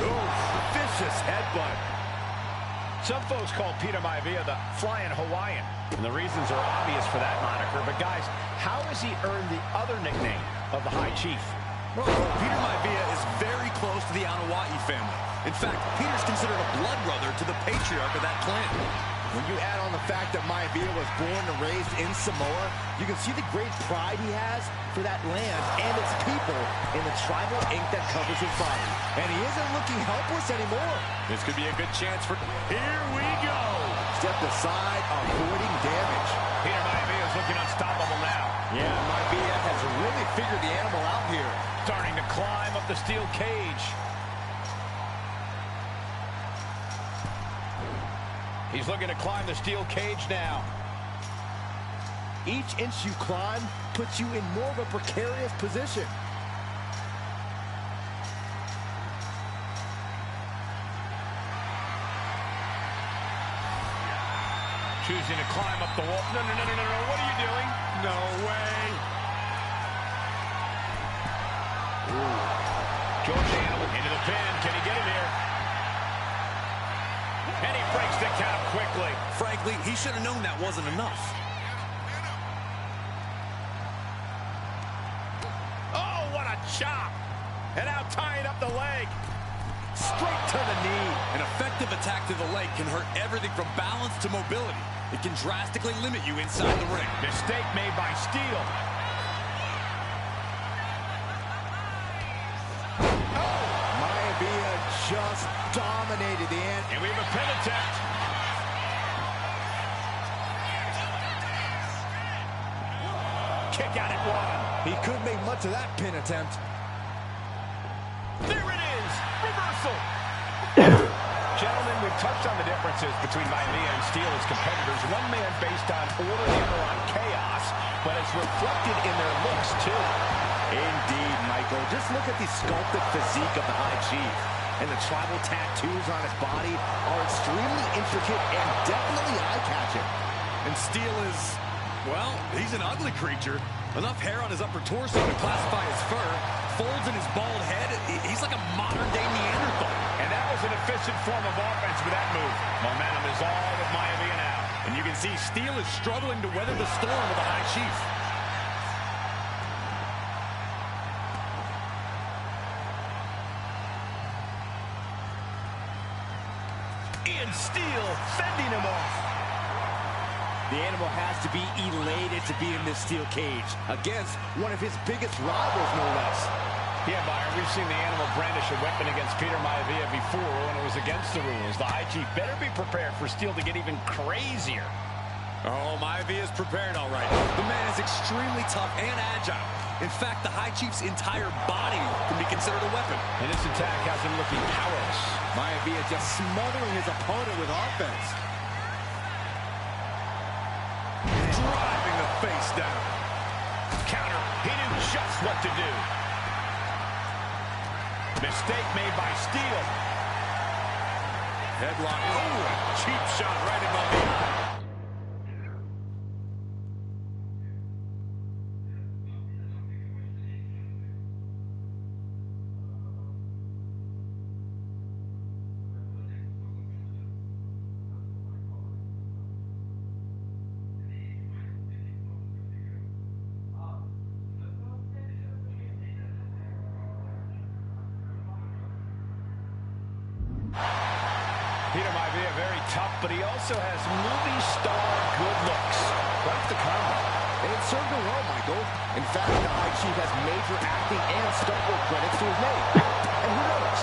Oof. Vicious headbutt. Some folks call Peter Maivia the Flying Hawaiian, and the reasons are obvious for that moniker. But guys, how has he earned the other nickname of the High Chief? Well, Peter Maivia is very close to the Anawa'i family. In fact, Peter's considered a blood brother to the patriarch of that clan. When you add on the fact that Maivia was born and raised in Samoa, you can see the great pride he has for that land and its people in the tribal ink that covers his body. And he isn't looking helpless anymore. This could be a good chance for... Here we go! Stepped aside, avoiding damage. Peter Maivia is looking unstoppable now. Yeah, Maivia has really figured the animal out here. Starting to climb up the steel cage. He's looking to climb the steel cage now. Each inch you climb puts you in more of a precarious position. Choosing to climb up the wall. No. What are you doing? No way! Ooh. George Animal into the pin. Can he get it here? And he breaks the count quickly. Frankly, he should have known that wasn't enough. Oh, what a chop! And now tying up the leg. Straight to the knee. An effective attack to the leg can hurt everything from balance to mobility. It can drastically limit you inside the ring. Mistake made by Steel. Maivia just dominated the end. And we have a pin attempt. Kick out at one. He couldn't make much of that pin attempt. There it is. Reversal. Gentlemen, we've touched on the differences between Maivia and Steel as competitors. One man based on order, the other on chaos, but it's reflected in their looks, too. Indeed, Michael. Just look at the sculpted physique of the High Chief. And the tribal tattoos on his body are extremely intricate and definitely eye-catching. And Steel is, well, he's an ugly creature. Enough hair on his upper torso to classify as fur. Folds in his bald head. He's like a modern-day Neanderthal. And that was an efficient form of offense with that move. Momentum is all with Maivia now. And you can see Steel is struggling to weather the storm of the High Chief. And Steel fending him off. The animal has to be elated to be in this steel cage against one of his biggest rivals, no less. Yeah, Byron, we've seen the animal brandish a weapon against Peter Maivia before when it was against the rules. The High Chief better be prepared for Steel to get even crazier. Oh, Maivia is prepared all right. The man is extremely tough and agile. In fact, the High Chief's entire body can be considered a weapon. And this attack has him looking powerless. Maivia just smothering his opponent with offense. Driving the face down. Counter. He knew just what to do. Mistake made by Steele. Headlock. Oh, cheap shot right above the eye. Peter Maivia, very tough, but he also has movie star good looks. Quite the combo. And it served him well, Michael. In fact, the High Chief has major acting and stunt work credits to his name. And who knows?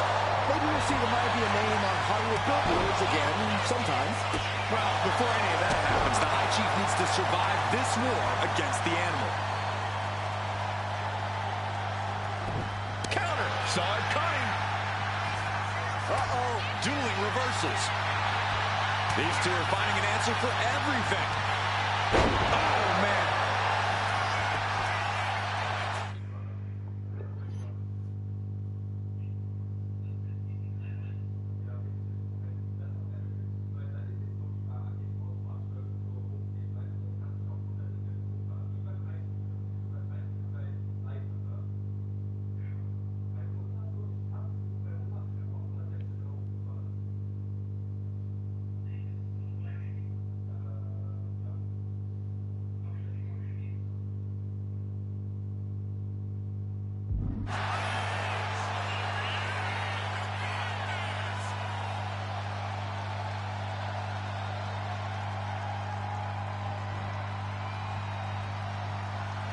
Maybe we'll see the Maivia name on Hollywood billboards again sometimes. Well, before any of that happens, the High Chief needs to survive this war against the animal. Counter. Saw it coming. Uh-oh. Dueling reversals. These two are finding an answer for everything. Oh, man.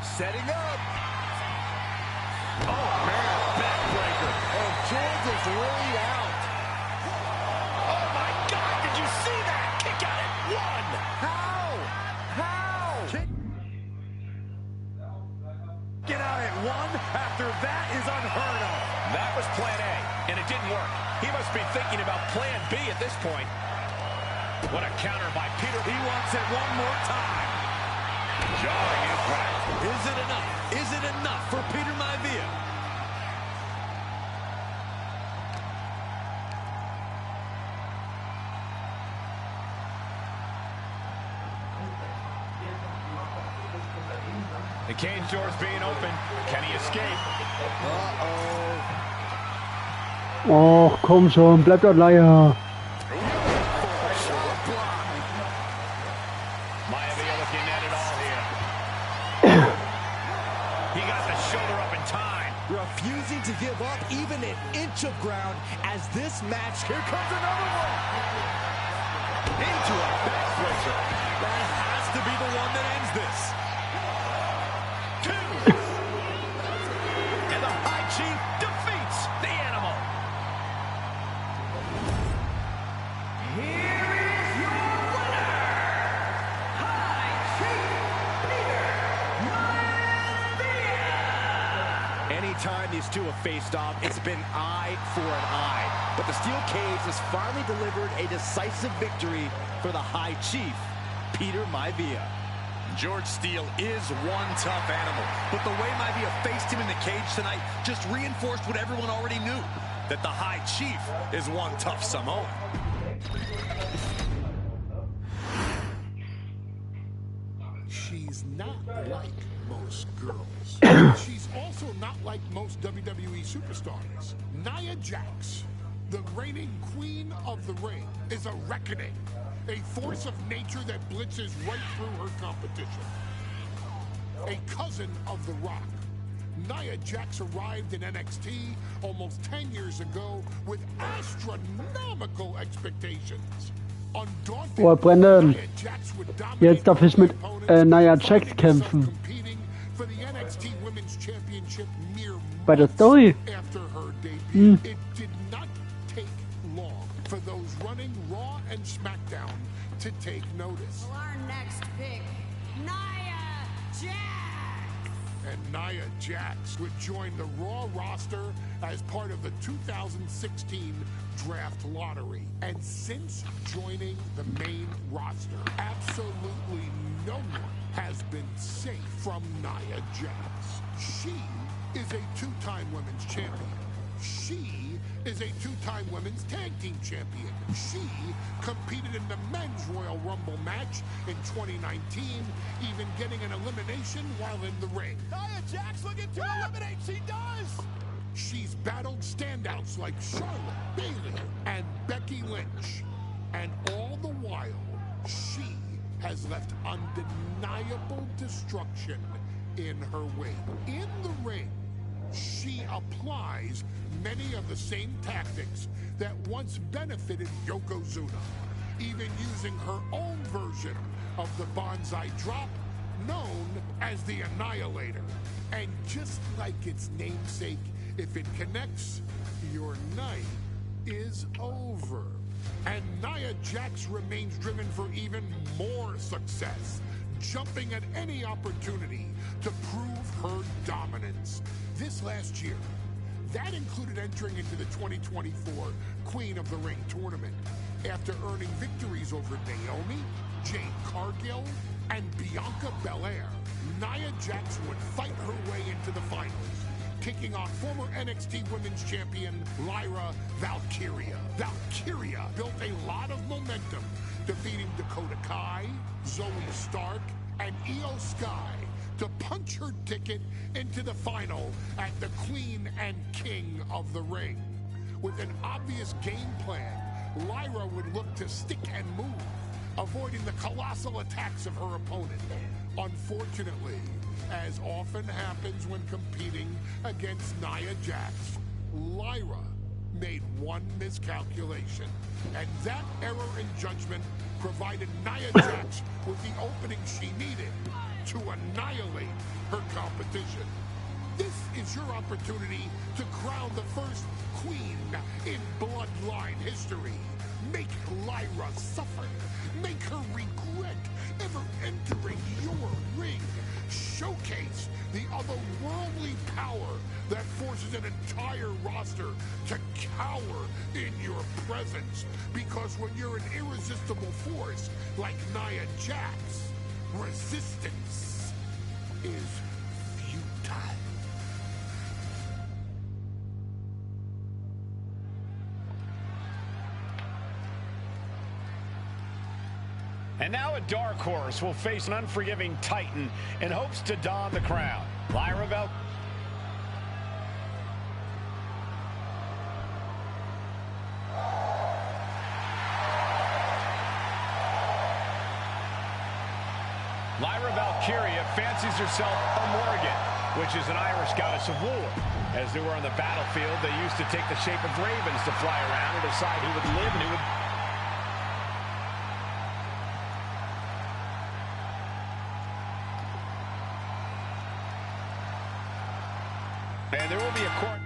Setting up. Oh, man, backbreaker. And George is laid out. Oh, my God, did you see that? Kick out at one. How? Get out at one after that is unheard of. That was plan A, and it didn't work. He must be thinking about plan B at this point. What a counter by Peter. He wants it one more time. Jarring impact. Is it enough? Is it enough for Peter Maivia? The cage door's being open. Can he escape? Och, komm schon, bleib dort Leier. Maivia looking at it all here. He got the shoulder up in time. Refusing to give up even an inch of ground as this match. Here comes another one. Into a backbreaker. That has to be the one that ends this. Two. And the High Chief defeats the animal. Here is your winner, High Chief Peter Maivia. Anytime these two have faced off, it's been eye for an eye. But the steel cage has finally delivered a decisive victory for the High Chief, Peter Maivia. George Steele is one tough animal, but the way Maivia faced him in the cage tonight just reinforced what everyone already knew, that the High Chief is one tough Samoan. She's not like most girls. She's also not like most WWE superstars. Nia Jax, the reigning queen of the ring, is a reckoning. A force of nature that blitzes right through her competition. A cousin of The Rock. Nia Jax arrived in NXT almost 10 years ago with astronomical expectations. Undaunted, Oh, Brendan, Nia Jax would dominate jetzt darf ich mit Nia Jax finding kämpfen. herself competing for the NXT Women's Championship mere Bei der months Story. after her debut. It did not take long for those running Raw and SmackDown to take notice. Well, our next and Nia Jax would join the Raw roster as part of the 2016 draft lottery. And since joining the main roster, absolutely no one has been safe from Nia Jax. She is a two-time women's champion. She is a two-time women's tag team champion. She competed in the men's Royal Rumble match in 2019, even getting an elimination while in the ring. Nia Jax looking to eliminate. She does. She's battled standouts like Charlotte, Bayley, and Becky Lynch. And all the while, she has left undeniable destruction in her wake. In the ring, she applies many of the same tactics that once benefited Yokozuna, even using her own version of the bonsai drop, known as the Annihilator. And just like its namesake, if it connects, your night is over. And Nia Jax remains driven for even more success, jumping at any opportunity to prove her dominance. This last year, that included entering into the 2024 Queen of the Ring tournament after earning victories over Naomi, Jade Cargill, and Bianca Belair. Nia Jax would fight her way into the finals, taking on former NXT Women's Champion Lyra Valkyria. Valkyria built a lot of momentum, defeating Dakota Kai, Zoe Stark, and Io Sky to punch her ticket into the final at the Queen and King of the Ring. With an obvious game plan, Lyra would look to stick and move, avoiding the colossal attacks of her opponent. Unfortunately, as often happens when competing against Nia Jax, Lyra made one miscalculation, and that error in judgment provided Nia Jax with the opening she needed to annihilate her competition. This is your opportunity to crown the first queen in Bloodline history. Make Lyra suffer. Make her regret ever entering your ring. Showcase the otherworldly power that forces an entire roster to cower in your presence. Because when you're an irresistible force like Nia Jax, resistance is futile. And now a dark horse will face an unforgiving titan in hopes to don the crown. Lyra Valkyria. Lyra Valkyria fancies herself a Morgan, which is an Irish goddess of war. As they were on the battlefield, they used to take the shape of ravens to fly around and decide who would live and who would... And there will be a court.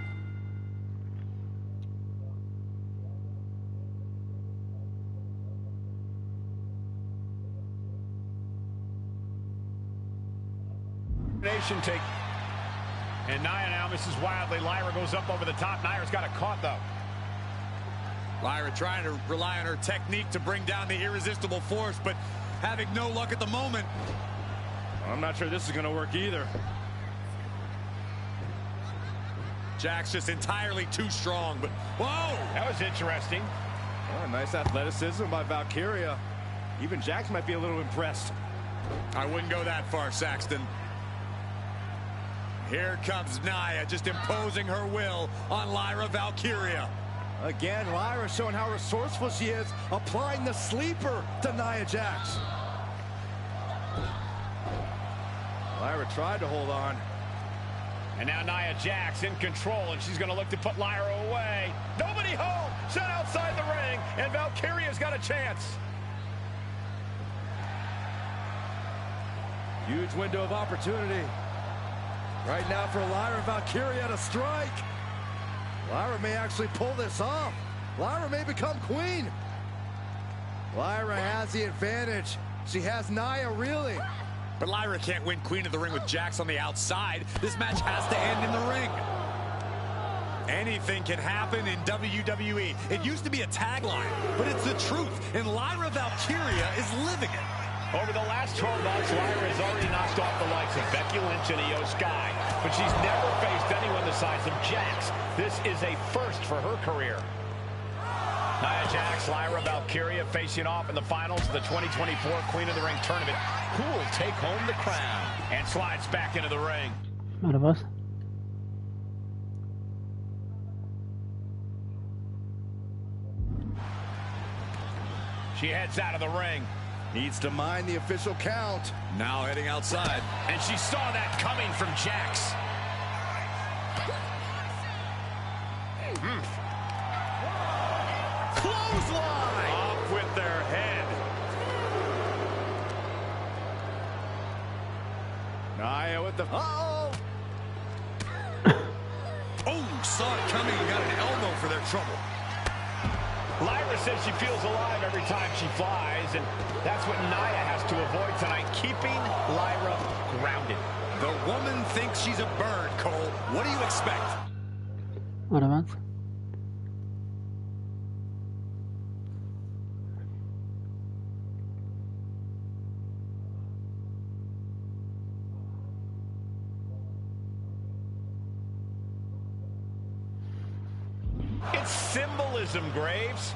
Nation take. And Nia now misses wildly. Lyra goes up over the top. Nia's got it caught, though. Lyra trying to rely on her technique to bring down the irresistible force, but having no luck at the moment. I'm not sure this is going to work either. Jax just entirely too strong, but whoa! That was interesting. Oh, nice athleticism by Valkyria. Even Jax might be a little impressed. I wouldn't go that far, Saxton. Here comes Nia, just imposing her will on Lyra Valkyria. Again, Lyra showing how resourceful she is, applying the sleeper to Nia Jax. Lyra tried to hold on. And now Nia Jax in control, and she's going to look to put Lyra away. Nobody home, set outside the ring, and Valkyria's got a chance. Huge window of opportunity. Right now for Lyra Valkyria to strike. Lyra may actually pull this off. Lyra may become queen. Lyra has the advantage. She has Nia reeling. But Lyra can't win Queen of the Ring with Jax on the outside. This match has to end in the ring. Anything can happen in WWE. It used to be a tagline, but it's the truth, and Lyra Valkyria is living it. Over the last 12 months, Lyra has already knocked off the likes of Becky Lynch and Io Sky, but she's never faced anyone the size of Jax. This is a first for her career. Nia Jax, Lyra Valkyria facing off in the finals of the 2024 Queen of the Ring tournament. Who will take home the crown? And slides back into the ring. Oder was? She heads out of the ring. Needs to mind the official count. Now heading outside. And she saw that coming from Jax. Clothesline! Off with their head. Nia with the... Uh-oh! Oh, saw it coming and got an elbow for their trouble. Lyra says she feels alive every time she flies, and that's what Nia has to avoid tonight, keeping Lyra grounded. The woman thinks she's a bird, Cole. What do you expect? Oder was? It's symbolism, Graves.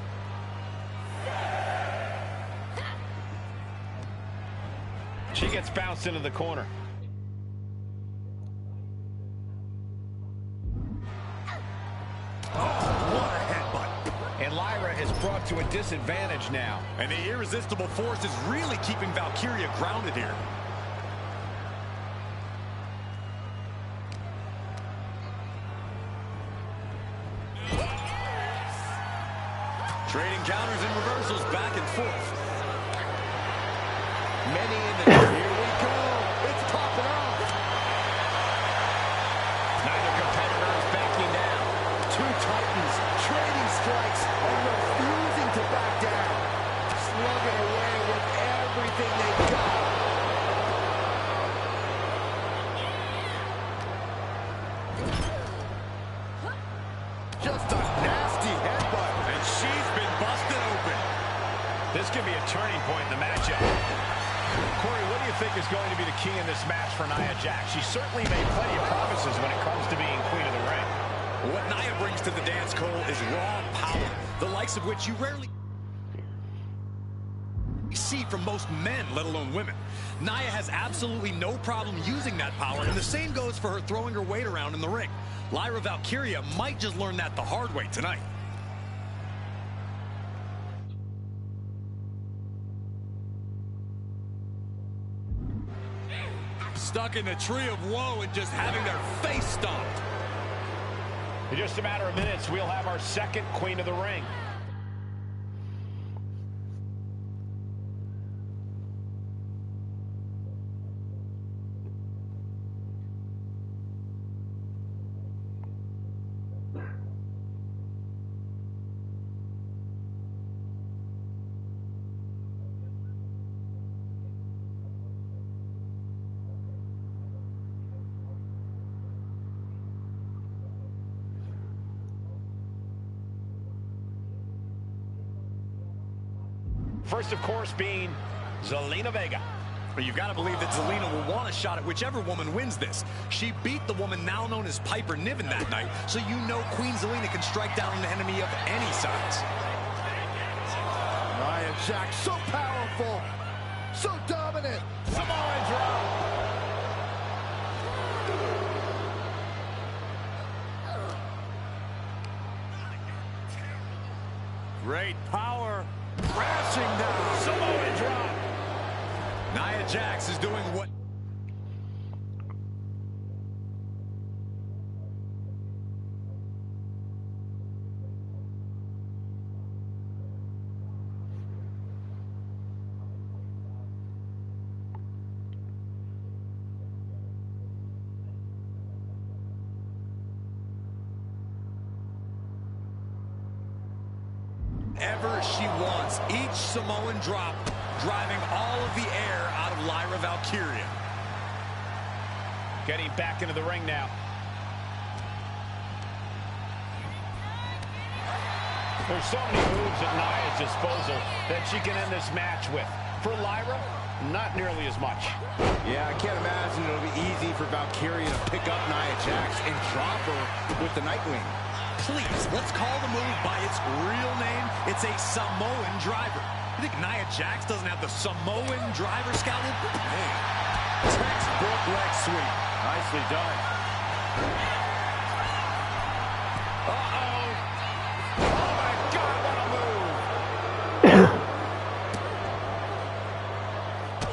She gets bounced into the corner. What a headbutt. And Lyra is brought to a disadvantage now. And the irresistible force is really keeping Valkyria grounded here. Trading counters and reversals back and forth. Many in the... Here we go. It's popping off. Neither competitor is backing down. Two titans trading strikes and refusing to back down. Slugging away with everything they've got. Just a nasty headbutt. And she's been busted open. This could be a turning point in the matchup. Corey, what do you think is going to be the key in this match for Nia Jax? She certainly made plenty of promises when it comes to being Queen of the Ring. What Nia brings to the dance, Cole, is raw power, the likes of which you rarely see from most men, let alone women. Nia has absolutely no problem using that power, and the same goes for her throwing her weight around in the ring. Lyra Valkyria might just learn that the hard way tonight. Stuck in the tree of woe and just having their face stomped. In just a matter of minutes, we'll have our second Queen of the Ring. First, of course, being Zelina Vega. But you've got to believe that Zelina will want a shot at whichever woman wins this. She beat the woman now known as Piper Niven that night, so you know Queen Zelina can strike down an enemy of any size. Nia Jax, so powerful, so dominant. Samoan drop. Great power. Crashing down. Samoan drop. Nia Jax is doing what... ever she wants. Each Samoan drop driving all of the air out of Lyra Valkyria. Getting back into the ring now. There's so many moves at Nia's disposal that she can end this match with. For Lyra, not nearly as much. Yeah, I can't imagine it'll be easy for Valkyria to pick up Nia Jax and drop her with the Nightwing. Please, let's call the move by its real name. It's a Samoan driver. You think Nia Jax doesn't have the Samoan driver scouted? Man, textbook leg sweep. Nicely done. Uh-oh. Oh, my God, what a move.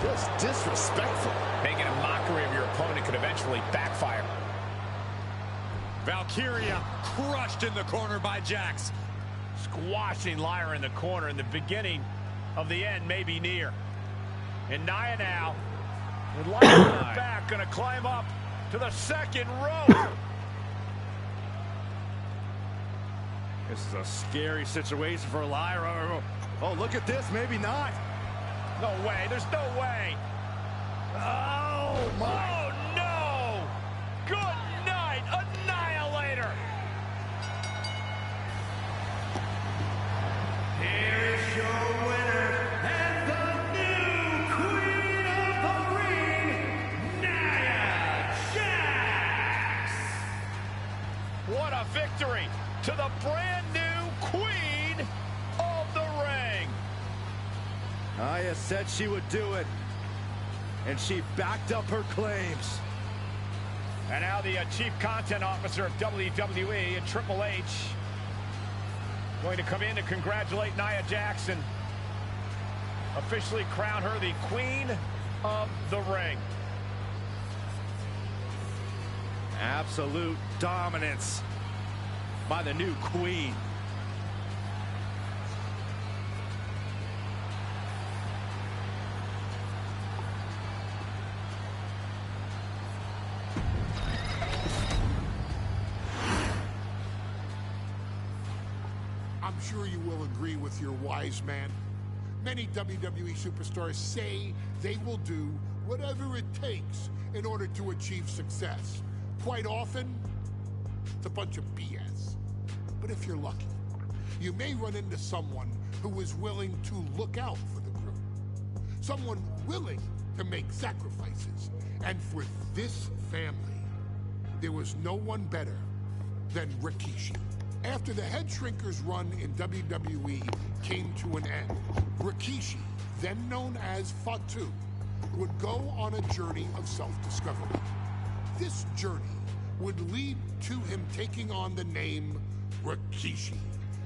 Just disrespectful. Making a mockery of your opponent could eventually backfire. Valkyria crushed in the corner by Jax. Squashing Lyra in the corner, and the beginning of the end may be near. And Nia now, with Lyra back, gonna climb up to the second rope. This is a scary situation for Lyra. Oh, look at this. Maybe not. No way. There's no way. Oh, my. Oh, no. Good night, Annihilator. Here is your winner and the new Queen of the Ring, Nia Jax. What a victory to the brand new Queen of the Ring. Nia said she would do it, and she backed up her claims. And now the Chief Content Officer of WWE and Triple H going to come in to congratulate Nia Jax and officially crown her the Queen of the Ring. Absolute dominance by the new Queen. I'm sure you will agree with your wise man. Many WWE superstars say they will do whatever it takes in order to achieve success. Quite often, it's a bunch of BS. But if you're lucky, you may run into someone who is willing to look out for the group. Someone willing to make sacrifices. And for this family, there was no one better than Rikishi. After the Head Shrinkers run in WWE came to an end, Rikishi, then known as Wwe2k25, would go on a journey of self-discovery. This journey would lead to him taking on the name Rikishi,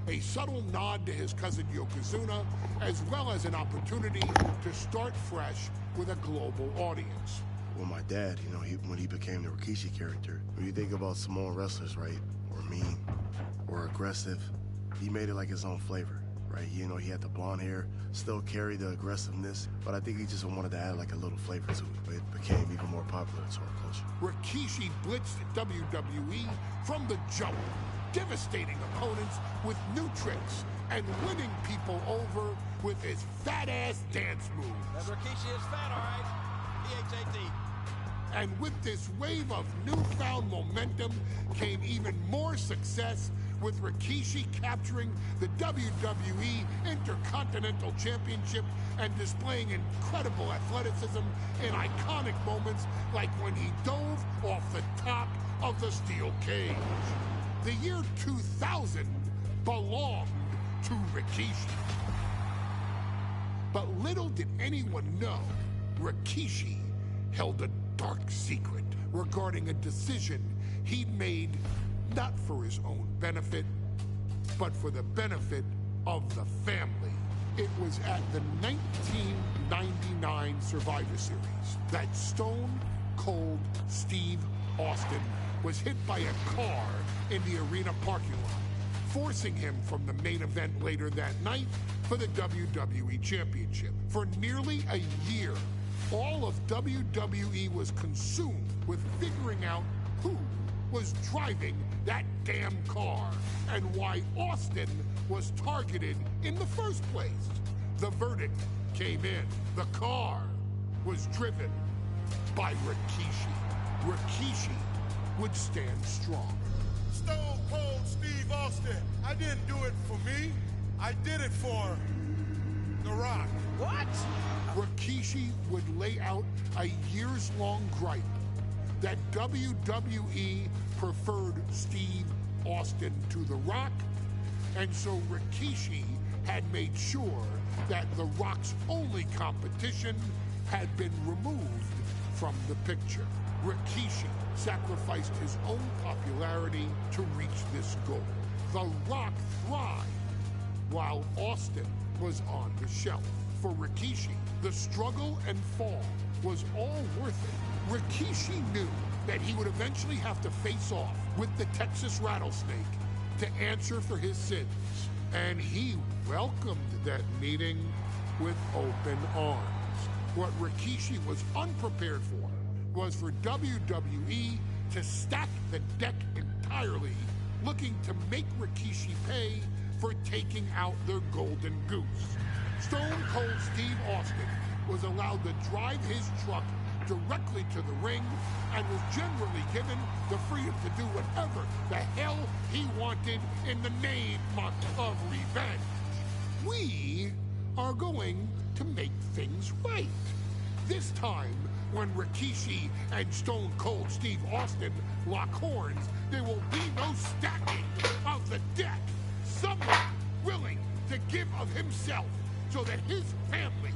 a subtle nod to his cousin Yokozuna, as well as an opportunity to start fresh with a global audience. Well, my dad, you know, when he became the Rikishi character, when you think about Samoan wrestlers, right, or mean, or aggressive, he made it like his own flavor, right? You know, he had the blonde hair, still carried the aggressiveness, but I think he just wanted to add like a little flavor to it. But it became even more popular to our culture. Rikishi blitzed WWE from the jump, devastating opponents with new tricks and winning people over with his fat-ass dance moves. Rikishi is fat, all right. PHAT. And with this wave of newfound momentum came even more success, with Rikishi capturing the WWE Intercontinental Championship and displaying incredible athleticism in iconic moments like when he dove off the top of the steel cage. The year 2000 belonged to Rikishi. But little did anyone know, Rikishi held a dark secret regarding a decision he'd made not for his own benefit, but for the benefit of the family. It was at the 1999 Survivor Series that Stone Cold Steve Austin was hit by a car in the arena parking lot, forcing him from the main event later that night for the WWE Championship. For nearly a year, all of WWE was consumed with figuring out who was driving that damn car and why Austin was targeted in the first place. The verdict came in. The car was driven by Rikishi. Rikishi would stand strong. Stone Cold Steve Austin. I didn't do it for me. I did it for The Rock. What? Rikishi would lay out a years-long gripe that WWE preferred Steve Austin to The Rock, and so Rikishi had made sure that The Rock's only competition had been removed from the picture. Rikishi sacrificed his own popularity to reach this goal. The Rock thrived while Austin was on the shelf. For Rikishi, the struggle and fall was all worth it. Rikishi knew that he would eventually have to face off with the Texas Rattlesnake to answer for his sins, and he welcomed that meeting with open arms. What Rikishi was unprepared for was for WWE to stack the deck entirely, looking to make Rikishi pay for taking out their golden goose. Stone Cold Steve Austin was allowed to drive his truck directly to the ring and was generally given the freedom to do whatever the hell he wanted in the name of revenge. We are going to make things right. This time, when Rikishi and Stone Cold Steve Austin lock horns, there will be no stacking of the deck. Someone willing to give of himself so that his family,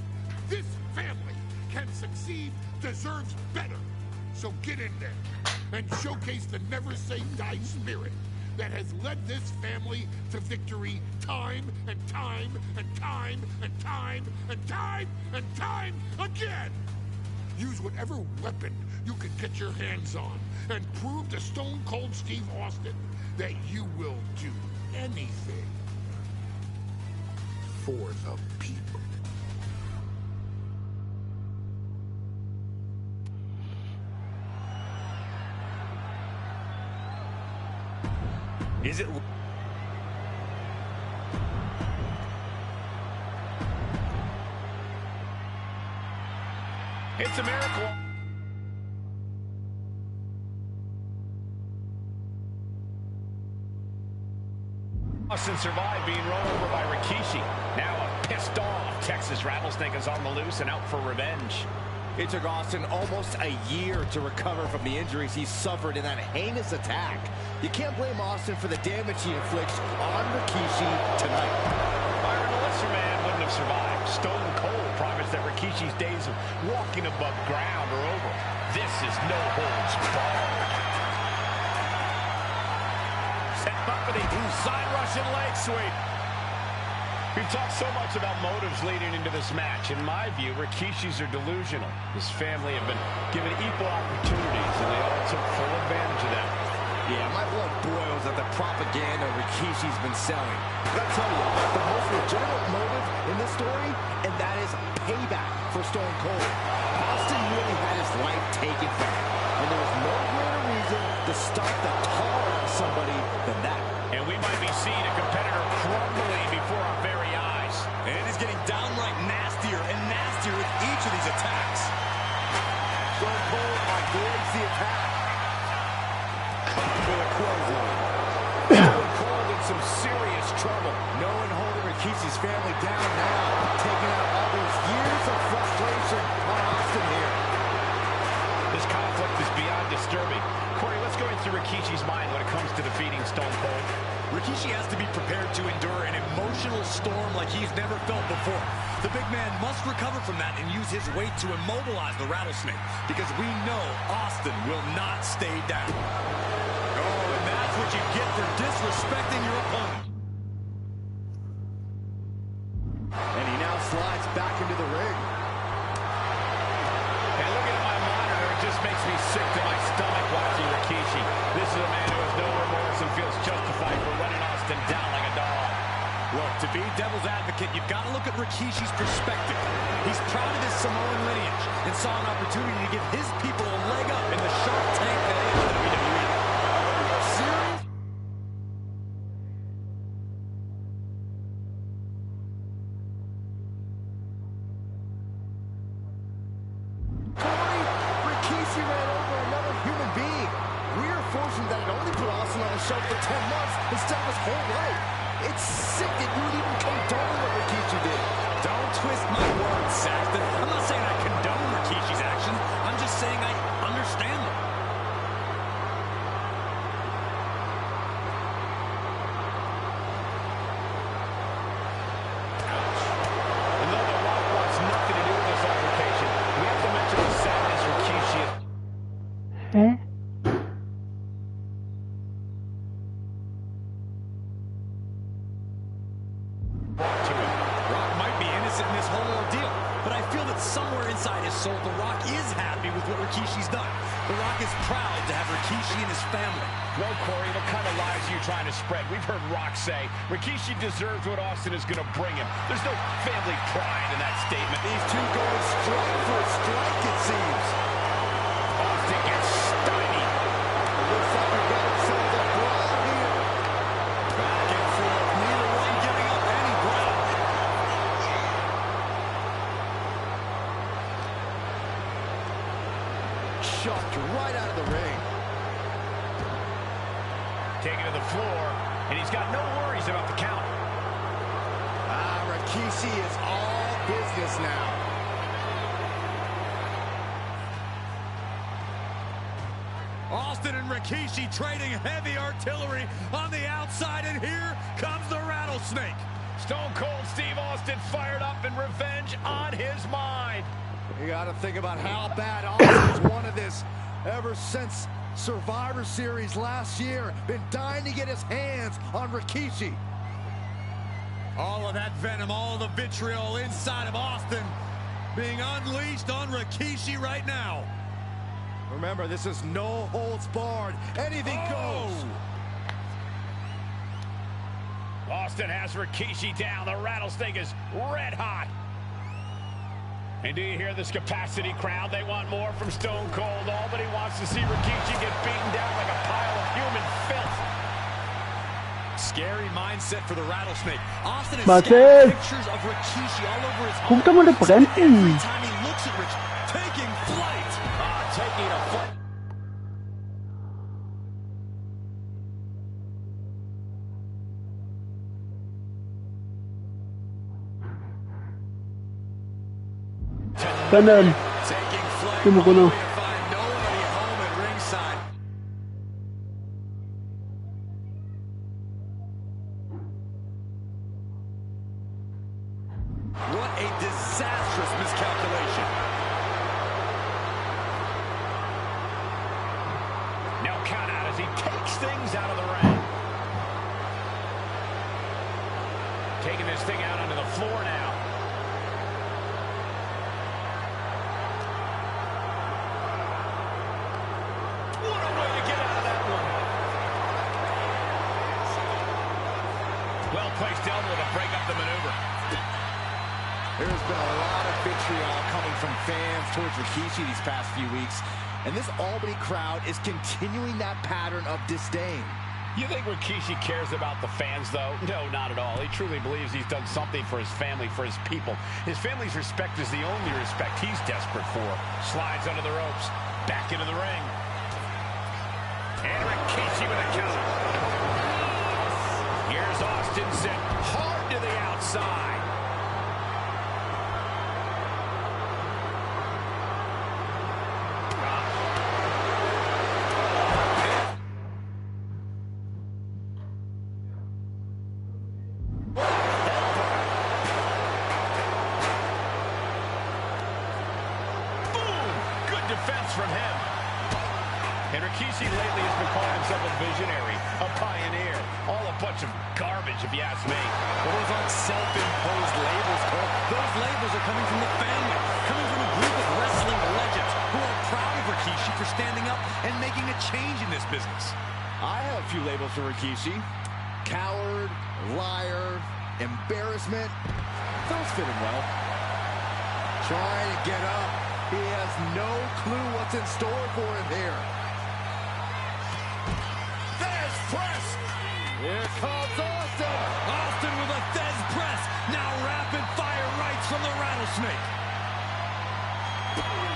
this family, can succeed, deserves better. So get in there and showcase the never say die spirit that has led this family to victory time and time and time and time and time and time again. Use whatever weapon you can get your hands on and prove to Stone Cold Steve Austin that you will do anything for the people. Is it? It's a miracle. Austin survived being run over by Rikishi. Now a pissed off Texas Rattlesnake is on the loose and out for revenge. It took Austin almost a year to recover from the injuries he suffered in that heinous attack. You can't blame Austin for the damage he inflicts on Rikishi tonight. Byron, a lesser man wouldn't have survived. Stone Cold promised that Rikishi's days of walking above ground are over. This is no holds barred. Set up for the side Russian leg sweep. We've talked so much about motives leading into this match. In my view, Rikishis are delusional. His family have been given equal opportunities, and they all took full advantage of that. Yeah, my blood boils at the propaganda Rikishi's been selling. But I'll tell you, the most legitimate motive in this story, and that is payback for Stone Cold. Austin really had his life taken from him, and there was no greater reason to start the tar out of somebody than that. And we might be seeing a competitor crumbling before our very eyes. And it is getting downright nastier and nastier with each of these attacks. Stone Cold avoids the attack with a clothesline. Stone Cold in some serious trouble. No one holding Rikishi's family down now, taking out all those years of frustration on Austin here. This conflict is beyond disturbing. Corey, let's go into Rikishi's mind when it comes to defeating Stone Cold. Rikishi has to be prepared to endure an emotional storm like he's never felt before. The big man must recover from that and use his weight to immobilize the Rattlesnake, because we know Austin will not stay down. Oh, and that's what you get for disrespecting your opponent. And he now slides back into the ring. And looking at my monitor, it just makes me sick to my stomach watching Rikishi. This is a man who has no remorse and feels justified for running Austin down like a dog. Look, to be devil's advocate, you've got to look at Rikishi's perspective. He's proud of his Samoan lineage and saw an opportunity to give his people a leg up in the Shark Tank that is WWE. Serious? show for 10 months instead of his whole life. It's sick that you would even condone what Rikishi did. Don't twist my words, Saxton. I'm not saying I condone Rikishi's actions. I'm just saying I understand them. Somewhere inside his soul, The Rock is happy with what Rikishi's done. The Rock is proud to have Rikishi in his family. Well, Corey, what kind of lies are you trying to spread? We've heard Rock say Rikishi deserves what Austin is going to bring him. There's no family pride in that statement. These two going strike for a strike, it seems. Austin gets stymied. Looks like we got ourselves a brawl here. Back and forth, neither one giving up any ground. Chucked right out of the ring. Taken to the floor, and he's got no worries about the count. Rikishi is all business now. Austin and Rikishi trading heavy artillery on the outside, and here comes the rattlesnake. Stone Cold Steve Austin fired up and revenge on his mind. You got to think about how bad Austin's wanted this ever since Survivor Series last year. Been dying to get his hands on Rikishi. All of that venom, all of the vitriol inside of Austin being unleashed on Rikishi right now. Remember, this is no holds barred. Anything goes. Austin has Rikishi down. The rattlesnake is red hot. And do you hear this capacity crowd? They want more from Stone Cold. Nobody wants to see Rikishi get beaten down like a pile of human filth. Scary mindset for the rattlesnake. Austin has Marcel, pictures of Rikishi all over his guck doch mal, der brennt every ihn. time he looks at Rich, taking flight. Taking a flight. Venom. Taking flight. Geh mal runter. Find nobody home at ringside. What a disastrous miscalculation. No count out as he takes things out of the ring. Taking this thing out onto the floor now. What a way to get out of that one. Well-placed elbow to break up the maneuver. There's been a lot of vitriol coming from fans towards Rikishi these past few weeks, and this Albany crowd is continuing that pattern of disdain. You think Rikishi cares about the fans, though? No, not at all. He truly believes he's done something for his family, for his people. His family's respect is the only respect he's desperate for. Slides under the ropes, back into the ring. And Rikishi with a counter. Here's Austin sent hard to the outside. Defense from him. And Rikishi lately has been calling himself a visionary, a pioneer. All a bunch of garbage, if you ask me. Well, those aren't self-imposed labels, Cole. Those labels are coming from the family, coming from a group of wrestling legends who are proud of Rikishi for standing up and making a change in this business. I have a few labels for Rikishi. Coward, liar, embarrassment. Those fit him well. Trying to get up. He has no clue what's in store for him here. There's press. Here comes Austin. Austin with a Thez press. Now rapid fire rights from the rattlesnake.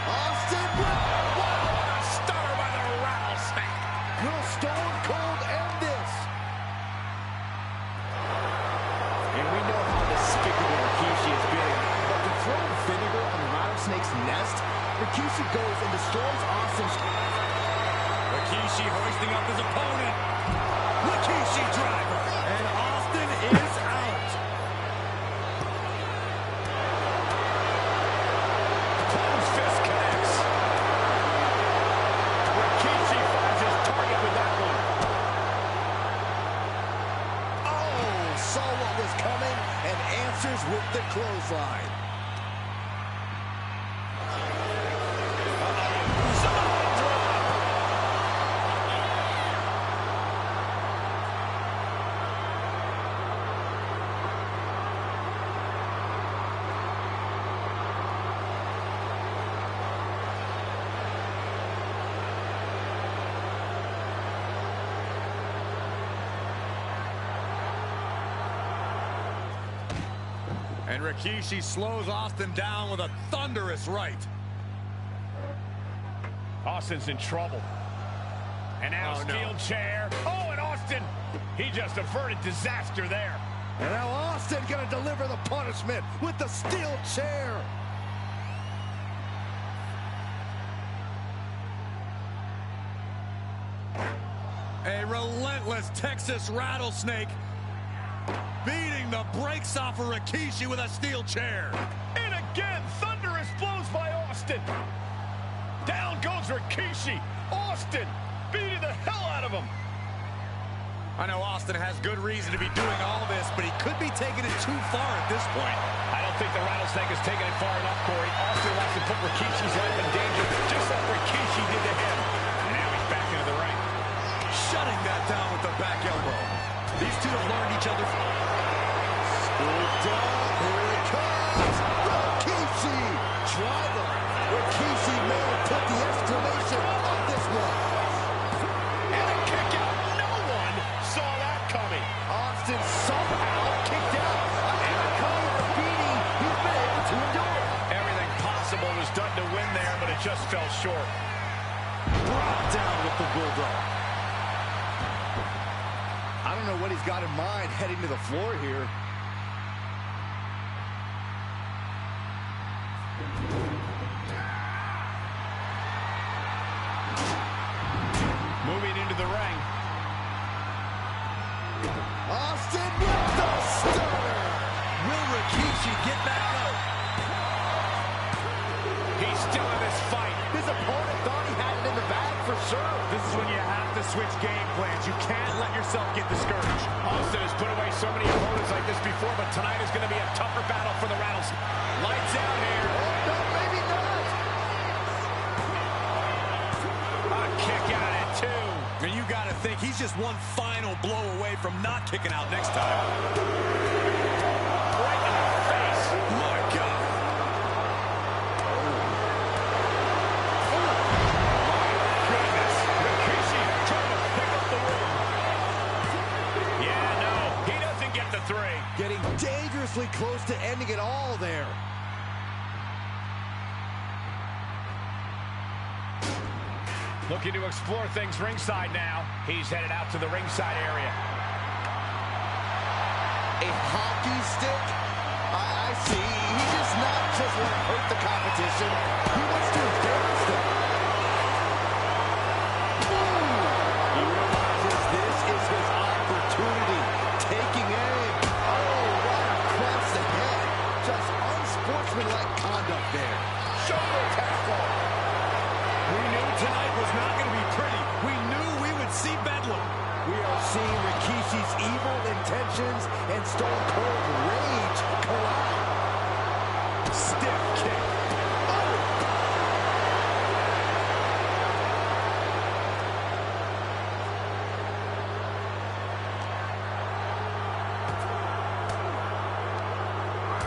Austin, Wow, what a stunner by the rattlesnake. will Stone Cold end this? Rikishi goes and destroys Austin's... Rikishi hoisting up his opponent. Rikishi driver. And Austin is out. Close fist connects. Rikishi finds his target with that one. Oh, saw what was coming and answers with the clothesline. And Rikishi slows Austin down with a thunderous right. Austin's in trouble. And now steel chair. Oh, and Austin, he just averted disaster there. And now Austin gonna deliver the punishment with the steel chair. A relentless Texas rattlesnake beating the brakes off of Rikishi with a steel chair. And again, thunderous blows by Austin. Down goes Rikishi. Austin beating the hell out of him. I know Austin has good reason to be doing all this, but he could be taking it too far at this point. I don't think the rattlesnake has taken it far enough, Corey. Austin wants to put Rikishi's life in danger, just like Rikishi did to him. And now he's back into the ring. Shutting that down with the back elbow. These two have learned each other. Scooped up, here it comes. Rikishi, driver. Rikishi may have put the exclamation on this one. And a kick out. No one saw that coming. Austin somehow kicked out. And recovering the beating he's been able to endure. Everything possible was done to win there, but it just fell short. Brought down with the bulldog. I don't know what he's got in mind heading to the floor here. Moving into the ring. Austin with the stunner. Will Rikishi get back up? He's still in this fight. His opponent thought he had it in the bag for sure. This is when you have to switch game plans. You can't let yourself get discouraged. Austin has put away so many opponents like this before, but tonight is going to be a tougher battle for the Rattlesnake. Lights out here. Oh, no, maybe not. A kick out at two. And you got to think he's just one final blow away from not kicking out next time. Right in the face. My God. Goodness. Rikishi trying to pick up the win. Yeah, no, he doesn't get the three. Getting dangerously close to ending it all there. Looking to explore things ringside now. He's headed out to the ringside area. A hockey stick? I see. He does not just want to hurt the competition. He wants to embarrass them. He realizes this is his opportunity. Taking aim. Oh, right across the head. Just unsportsmanlike conduct there. Shoulder tackle. We knew tonight was not going to be pretty. We knew we would see bedlam. We are seeing Rikishi's evil intentions and Stone Cold rage collide. Stiff kick. Oh!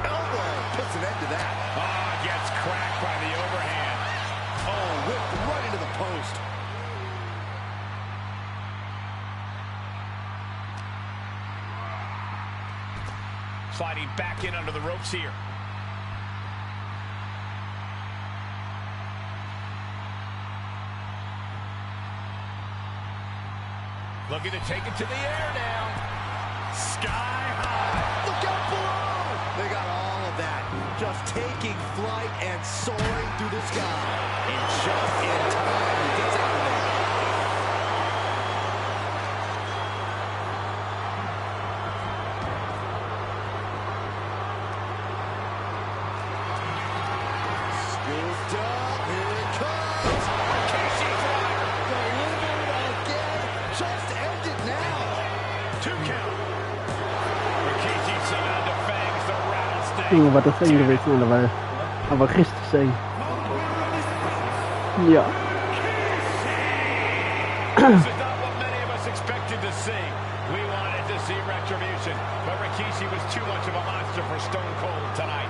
Elbow puts an end to that. Ah, gets cracked by the overhand. Oh, whipped right into the post. Sliding back in under the ropes here. Looking to take it to the air now. Sky high. Look out below! They got all of that. just taking flight and soaring through the sky. And just in time, he gets out of there. Scooped up, here it comes. Rikishi driver, delivered again. Just ended now. 2 count. Rikishi somehow defangs the rattlesnake. Junge, war das eng gewesen, Alter, aber richtig eng. Ja. This is not what many of us expected to see. We wanted to see retribution, but Rikishi was too much of a monster for Stone Cold tonight.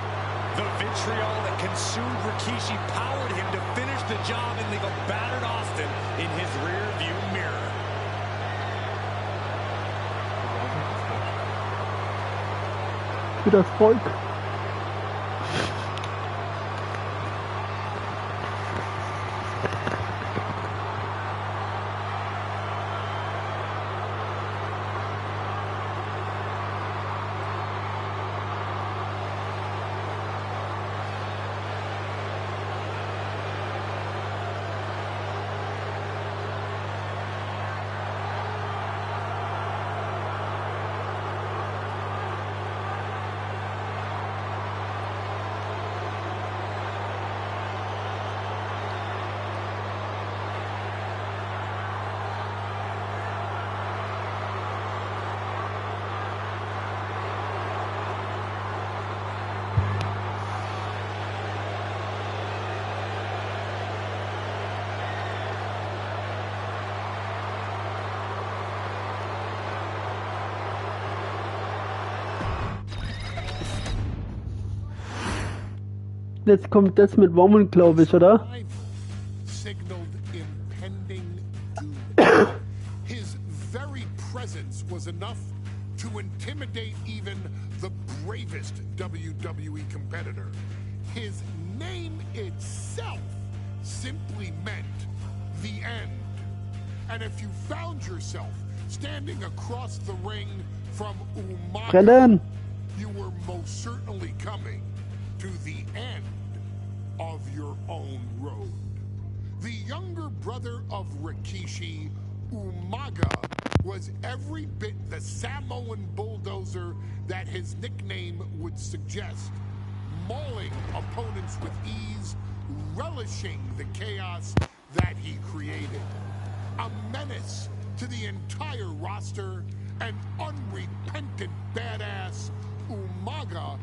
The vitriol that consumed Rikishi powered him to finish the job and leave a battered Austin in his rear-view mirror. Für das Volk. Jetzt kommt das mit Woman, glaube ich, oder? Signaled impending doom. His very presence was enough to intimidate even the bravest WWE competitor. His name itself simply meant the end. And if you found yourself standing across the ring from Umaga, you were most certainly coming to the end of your own road. The younger brother of Rikishi, Umaga, was every bit the Samoan bulldozer that his nickname would suggest, mauling opponents with ease, relishing the chaos that he created. A menace to the entire roster, an unrepentant badass, Umaga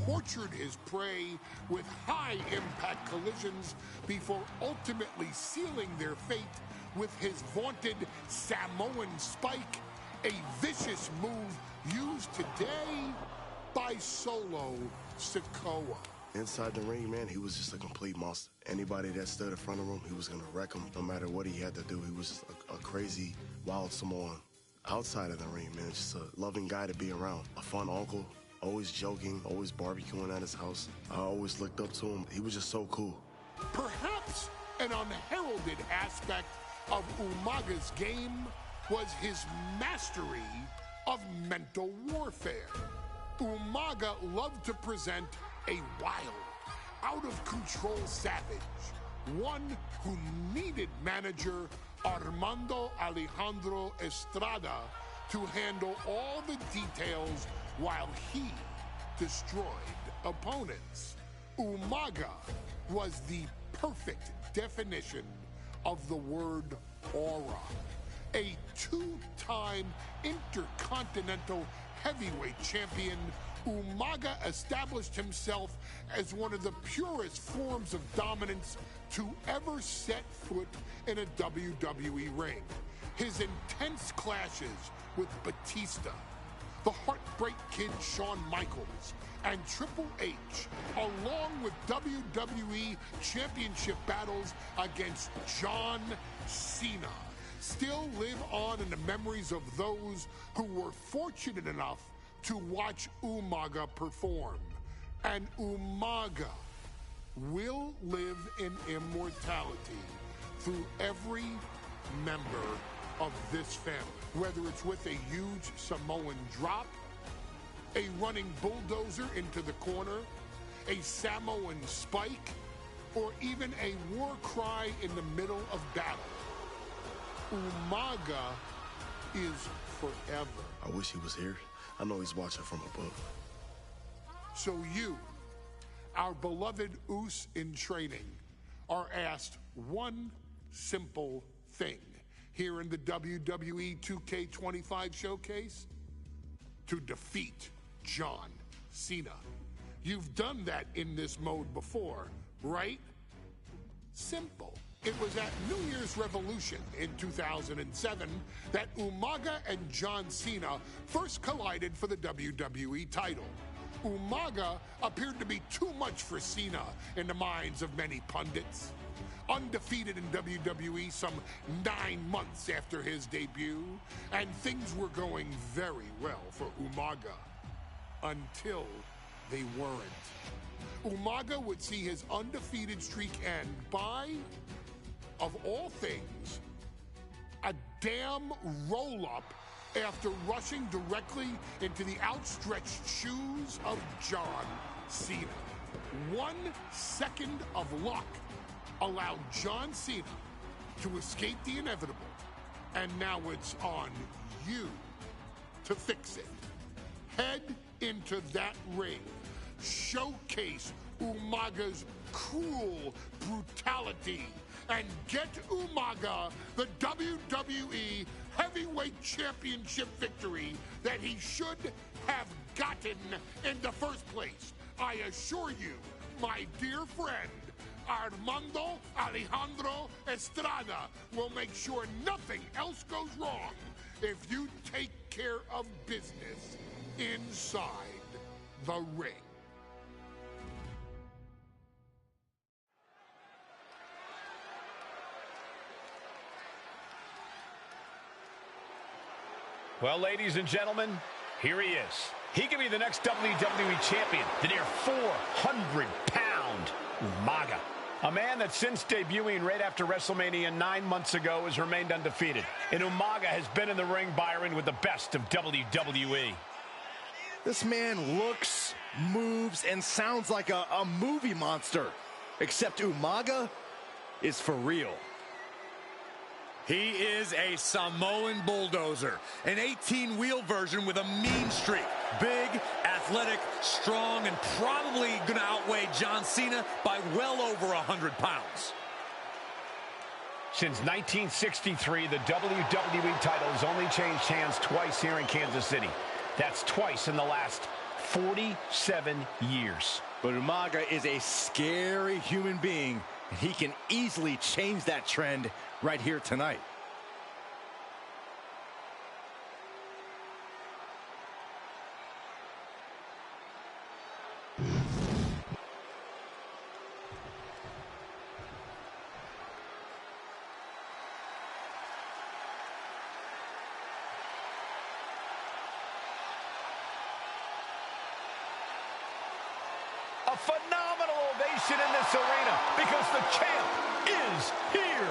tortured his prey with high-impact collisions before ultimately sealing their fate with his vaunted Samoan spike, a vicious move used today by Solo Sikoa. Inside the ring, man, he was just a complete monster. Anybody that stood in front of him, he was going to wreck him no matter what he had to do. He was just a crazy, wild Samoan. Outside of the ring, man, just a loving guy to be around. A fun uncle. Always joking, always barbecuing at his house. I always looked up to him. He was just so cool. Perhaps an unheralded aspect of Umaga's game was his mastery of mental warfare. Umaga loved to present a wild, out-of-control savage, one who needed manager Armando Alejandro Estrada to handle all the details while he destroyed opponents. Umaga was the perfect definition of the word aura. A two-time intercontinental heavyweight champion, Umaga established himself as one of the purest forms of dominance to ever set foot in a WWE ring. His intense clashes with Batista, the Heartbreak Kid Shawn Michaels, and Triple H, along with WWE Championship battles against John Cena, still live on in the memories of those who were fortunate enough to watch Umaga perform. And Umaga will live in immortality through every member of this family, whether it's with a huge Samoan drop, a running bulldozer into the corner, a Samoan spike, or even a war cry in the middle of battle. Umaga is forever. I wish he was here. I know he's watching from above. So you, our beloved Us in training, are asked one simple thing here in the WWE 2K25 showcase: to defeat John Cena. You've done that in this mode before, right? Simple. It was at New Year's Revolution in 2007 that Umaga and John Cena first collided for the WWE title. Umaga appeared to be too much for Cena in the minds of many pundits. Undefeated in WWE some 9 months after his debut, and things were going very well for Umaga. Until they weren't. Umaga would see his undefeated streak end by, of all things, a damn roll-up after rushing directly into the outstretched shoes of John Cena. 1 second of luck allowed John Cena to escape the inevitable, and now it's on you to fix it. Head into that ring. Showcase Umaga's cruel brutality and get Umaga the WWE Heavyweight Championship victory that he should have gotten in the first place. I assure you, my dear friend, Armando Alejandro Estrada will make sure nothing else goes wrong if you take care of business inside the ring. Well, ladies and gentlemen, here he is. He could be the next WWE champion, the near 400-pound Umaga. A man that since debuting right after WrestleMania 9 months ago has remained undefeated. And Umaga has been in the ring, Byron, with the best of WWE. This man looks, moves, and sounds like a movie monster. Except Umaga is for real. He is a Samoan bulldozer, an 18-wheel version with a mean streak. Big, athletic, strong, and probably going to outweigh John Cena by well over 100 pounds. Since 1963, the WWE title has only changed hands twice here in Kansas City. That's twice in the last 47 years. But Umaga is a scary human being. He can easily change that trend right here tonight. A phenomenal ovation in this arena because the champ is here.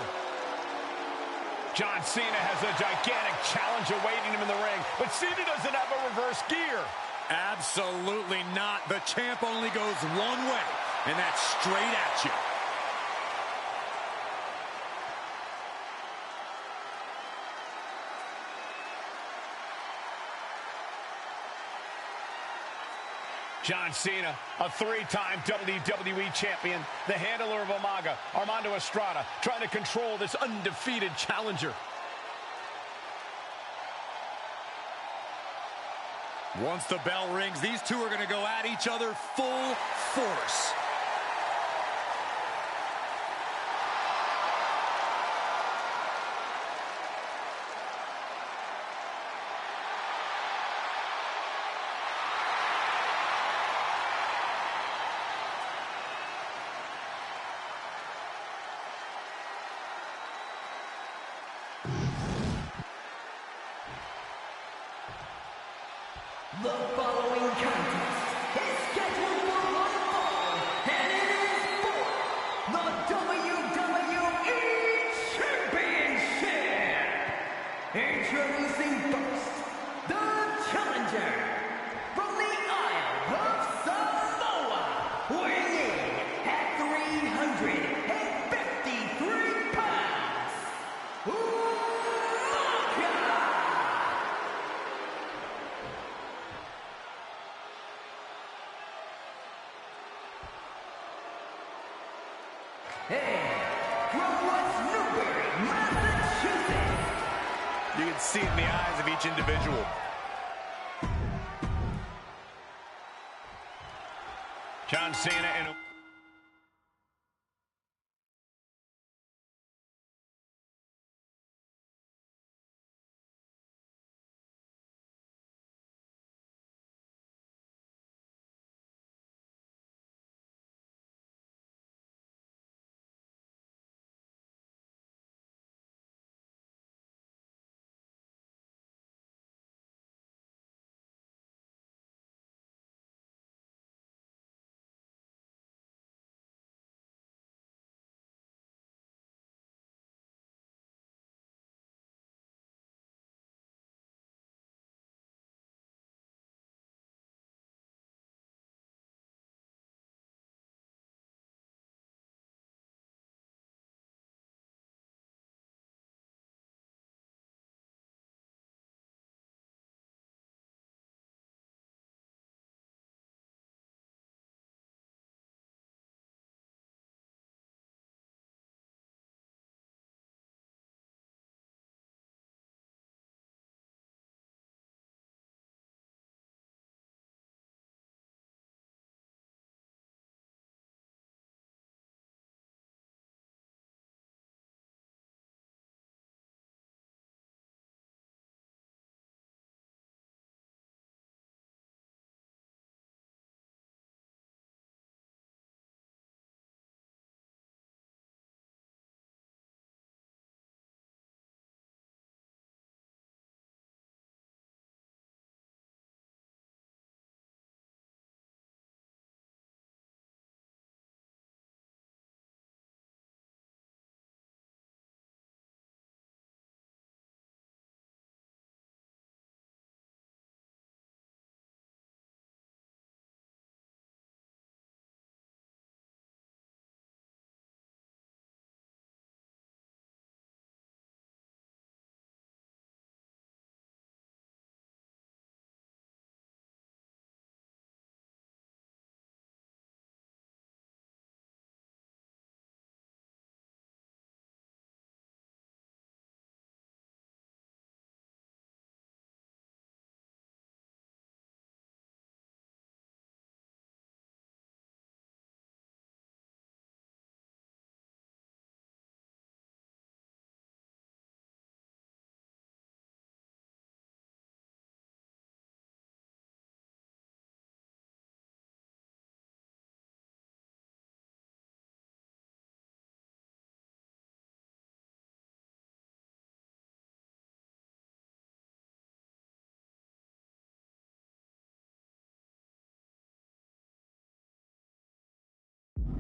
John Cena has a gigantic challenge awaiting him in the ring, but Cena doesn't have a reverse gear. Absolutely not. The champ only goes one way, and that's straight at you. John Cena, a 3-time WWE champion, the handler of Umaga, Armando Estrada, trying to control this undefeated challenger. Once the bell rings, these two are going to go at each other full force. The following contest is scheduled for one fall, and it is for the WWE Championship. Introducing first, the challenger from the Isle of Samoa, can see it in the eyes of each individual. John Cena and...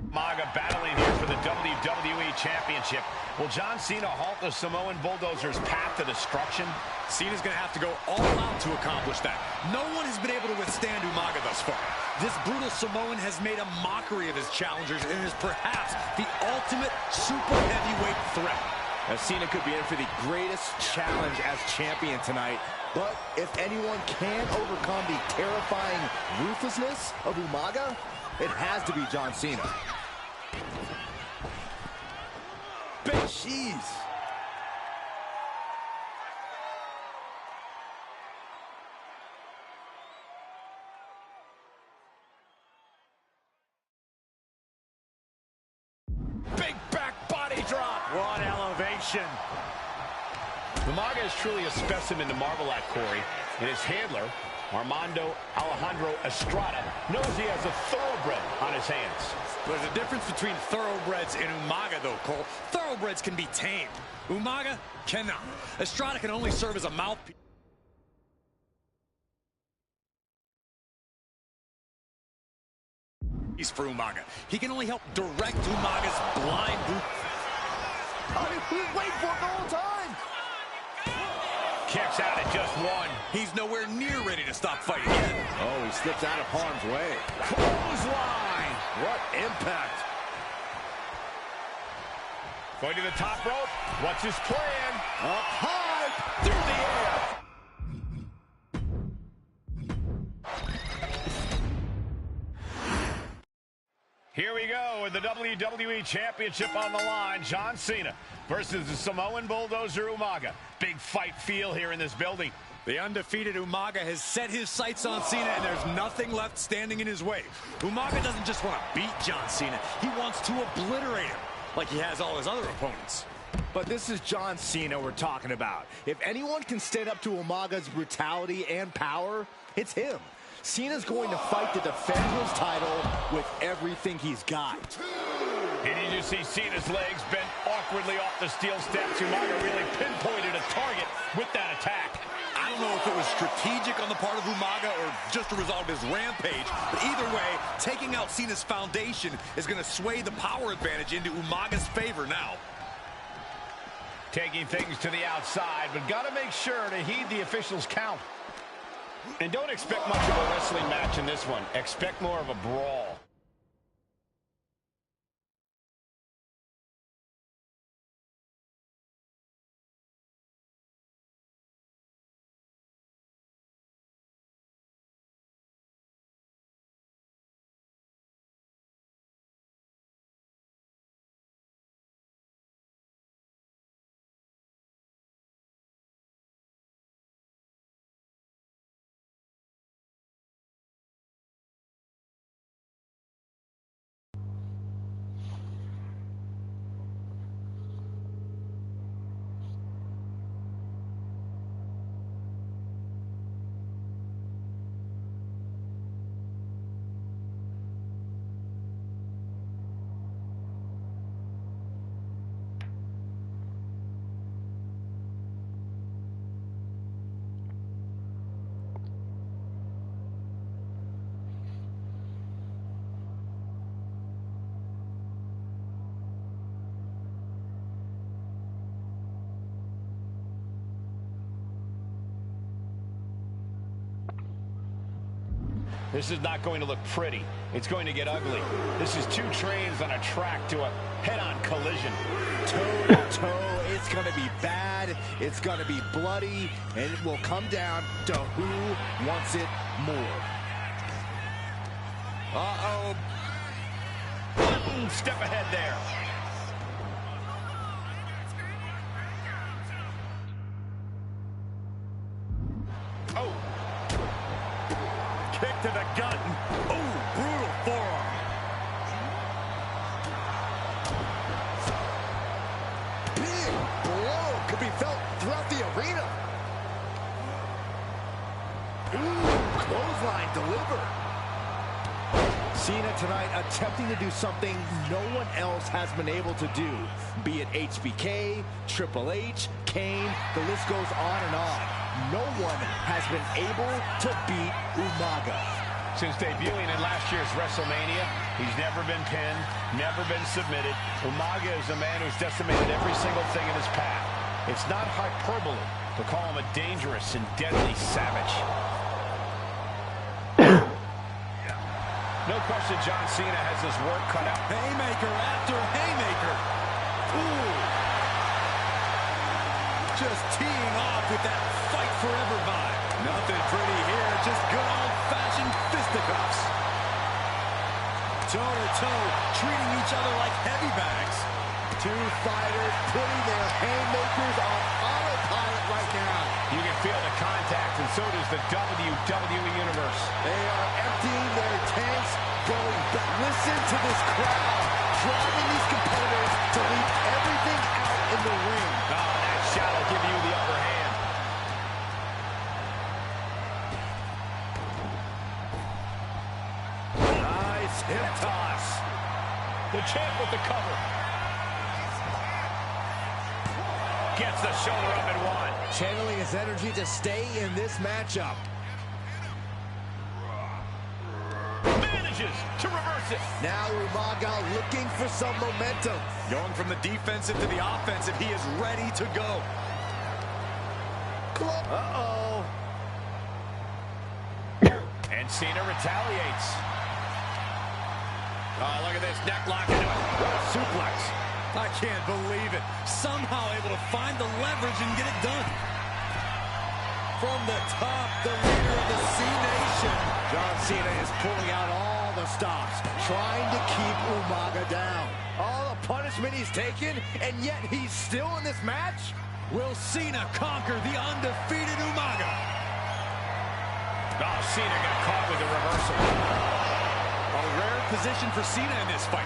Umaga battling here for the WWE Championship. Will John Cena halt the Samoan Bulldozer's path to destruction? Cena's going to have to go all out to accomplish that. No one has been able to withstand Umaga thus far. This brutal Samoan has made a mockery of his challengers and is perhaps the ultimate super heavyweight threat. Now, Cena could be in for the greatest challenge as champion tonight. But if anyone can overcome the terrifying ruthlessness of Umaga, it has to be John Cena. Big cheese. Big back body drop. What elevation. Umaga is truly a specimen to marvel at, Corey. And his handler, Armando Alejandro Estrada, knows he has a thoroughbred on his hands. There's a difference between thoroughbreds and Umaga, though, Cole. Thoroughbreds can be tamed. Umaga cannot. Estrada can only serve as a mouthpiece. For Umaga. He can only help direct Umaga's blind boot. I mean, we wait for it the whole time. Kicks out at just one. He's nowhere near ready to stop fighting yet. Oh, he slips out of harm's way. Clothesline. What impact. Going to the top rope. What's his plan? Up high. Through the air. Here we go with the WWE Championship on the line. John Cena versus the Samoan bulldozer Umaga. Big fight feel here in this building. The undefeated Umaga has set his sights on Cena, and there's nothing left standing in his way. Umaga doesn't just want to beat John Cena. He wants to obliterate him like he has all his other opponents. But this is John Cena we're talking about. If anyone can stand up to Umaga's brutality and power, it's him. Cena's going to fight to defend his title with everything he's got. And you just see Cena's legs bent awkwardly off the steel steps. Umaga really pinpointed a target with that attack. I don't know if it was strategic on the part of Umaga or just a result of his rampage, but either way, taking out Cena's foundation is going to sway the power advantage into Umaga's favor now. Taking things to the outside, but got to make sure to heed the officials' count. And don't expect much of a wrestling match in this one. Expect more of a brawl. This is not going to look pretty. It's going to get ugly. This is two trains on a track to a head-on collision. Toe-to-toe, it's going to be bad, it's going to be bloody, and it will come down to who wants it more. Uh-oh. Step ahead there. Oh. Kick to the gut. Oh, brutal forearm. Big blow could be felt throughout the arena. Ooh, clothesline delivered. Cena tonight attempting to do something no one else has been able to do. Be it HBK, Triple H, Kane, the list goes on and on. No one has been able to beat Umaga. Since debuting in last year's WrestleMania, he's never been pinned, never been submitted. Umaga is a man who's decimated every single thing in his path. It's not hyperbole to call him a dangerous and deadly savage. No question John Cena has his work cut out. Haymaker after haymaker. Ooh. Just teeing off with that fight forever vibe. Nothing pretty here, just good old-fashioned fisticuffs. Toe-to-toe, treating each other like heavy bags. Two fighters putting their haymakers on autopilot right now. You can feel the contact, and so does the WWE Universe. They are emptying their tanks, going back. Listen to this crowd, driving these competitors to leave everything out in the ring. Oh, that shot will give you the upper hand. Nice hip toss. The champ with the cover. Gets the shoulder up and one. Channeling his energy to stay in this matchup. Manages to reverse it. Now Umaga looking for some momentum. Going from the defensive to the offensive, he is ready to go. Uh-oh. And Cena retaliates. Oh, look at this neck lock into it. What a suplex. I can't believe it. Somehow able to find the leverage and get it done. From the top, the leader of the C Nation. John Cena is pulling out all the stops, trying to keep Umaga down. All the punishment he's taken, and yet he's still in this match? Will Cena conquer the undefeated Umaga? Oh, Cena got caught with the reversal. A rare position for Cena in this fight.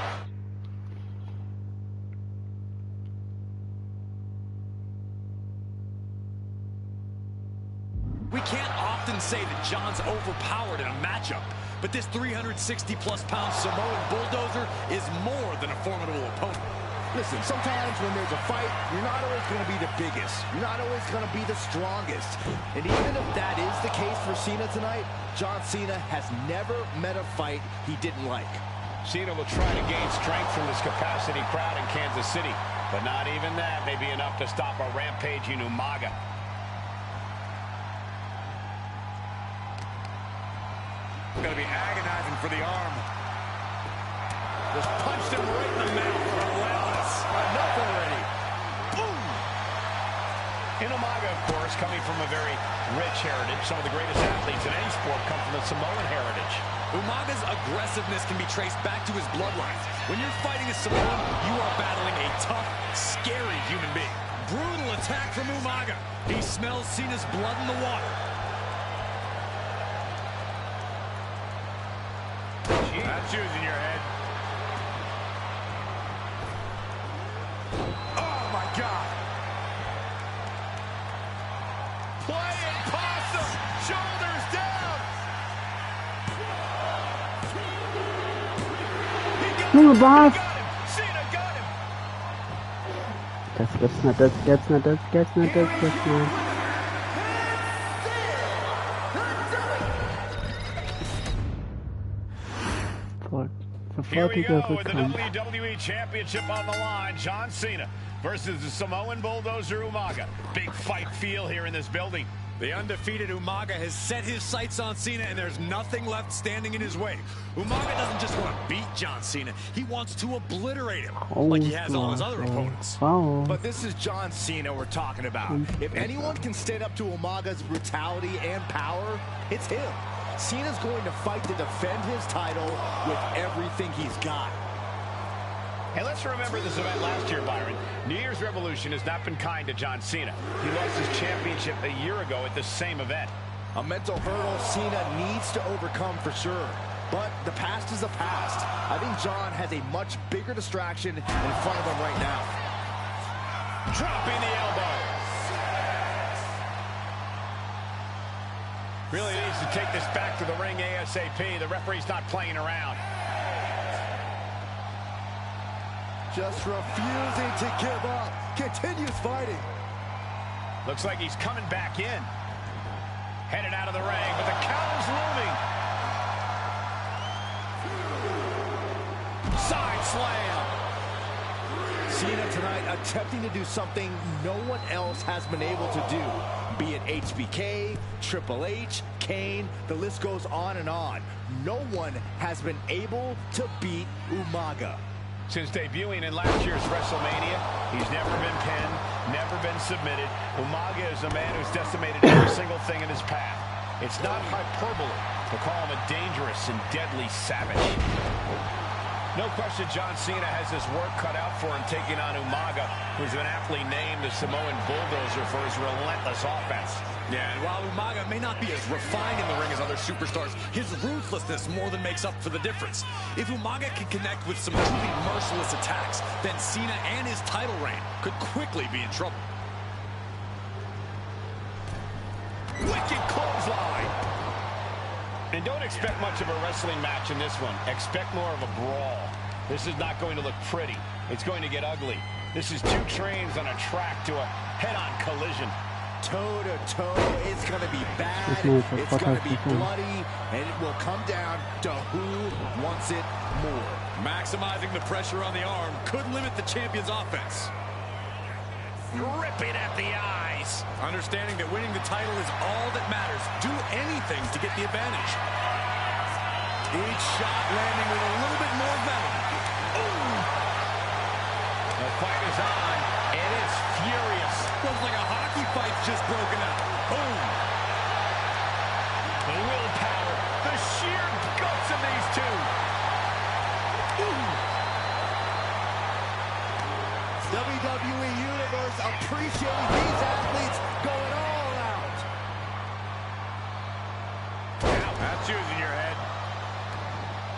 We can't often say that John's overpowered in a matchup, but this 360-plus pound Samoan bulldozer is more than a formidable opponent. Listen, sometimes when there's a fight, you're not always going to be the biggest. You're not always going to be the strongest. And even if that is the case for Cena tonight, John Cena has never met a fight he didn't like. Cena will try to gain strength from this capacity crowd in Kansas City, but not even that may be enough to stop a rampaging Umaga. Going to be agonizing for the arm. Just punched him right in the mouth. Relentless. Enough already. Boom! Umaga, of course, coming from a very rich heritage. Some of the greatest athletes in any sport come from the Samoan heritage. Umaga's aggressiveness can be traced back to his bloodline. When you're fighting a Samoan, you are battling a tough, scary human being. Brutal attack from Umaga. He smells Cena's blood in the water. That's using your head. Oh, my God. Playing possum. Shoulders down. Junge, was? Cena got him. Das gibt's nicht, das gibt's nicht, das gibt's nicht, das gibt's nicht. Here we go with the WWE Championship on the line. John Cena versus the Samoan bulldozer Umaga. Big fight feel here in this building. The undefeated Umaga has set his sights on Cena, and there's nothing left standing in his way. Umaga doesn't just want to beat John Cena. He wants to obliterate him, like he has all his other opponents. But this is John Cena we're talking about. If anyone can stand up to Umaga's brutality and power, it's him. Cena's going to fight to defend his title with everything he's got. And let's remember this event last year, Byron. New Year's Revolution has not been kind to John Cena. He lost his championship a year ago at the same event. A mental hurdle Cena needs to overcome for sure. But the past is the past. I think John has a much bigger distraction in front of him right now. Dropping the elbow. Really needs to take this back to the ring ASAP. The referee's not playing around. Just refusing to give up. Continues fighting. Looks like he's coming back in. Headed out of the ring, but the counter's looming. Side slam. Cena tonight attempting to do something no one else has been able to do. Be it HBK, Triple H, Kane, the list goes on and on. No one has been able to beat Umaga. Since debuting in last year's WrestleMania, he's never been pinned, never been submitted. Umaga is a man who's decimated every single thing in his path. It's not hyperbole to call him a dangerous and deadly savage. No question John Cena has his work cut out for him taking on Umaga, who's been aptly named the Samoan bulldozer for his relentless offense. Yeah, and while Umaga may not be as refined in the ring as other superstars, his ruthlessness more than makes up for the difference. If Umaga can connect with some truly merciless attacks, then Cena and his title reign could quickly be in trouble. Wicked clothesline. And don't expect much of a wrestling match in this one. Expect more of a brawl. This is not going to look pretty. It's going to get ugly. This is two trains on a track to a head-on collision. Toe-to-toe, it's going to be bad, it's going to be bloody, and it will come down to who wants it more. Maximizing the pressure on the arm could limit the champion's offense. Ripping at the eyes. Understanding that winning the title is all that matters. Do anything to get the advantage. Each shot landing with a little bit more venom. Ooh. The fight is on, and it's furious. Looks like a hockey fight's just broken out. Boom. The willpower, the sheer scopes of these two. WWE Universe appreciating these athletes going all out. Now, that's using your head.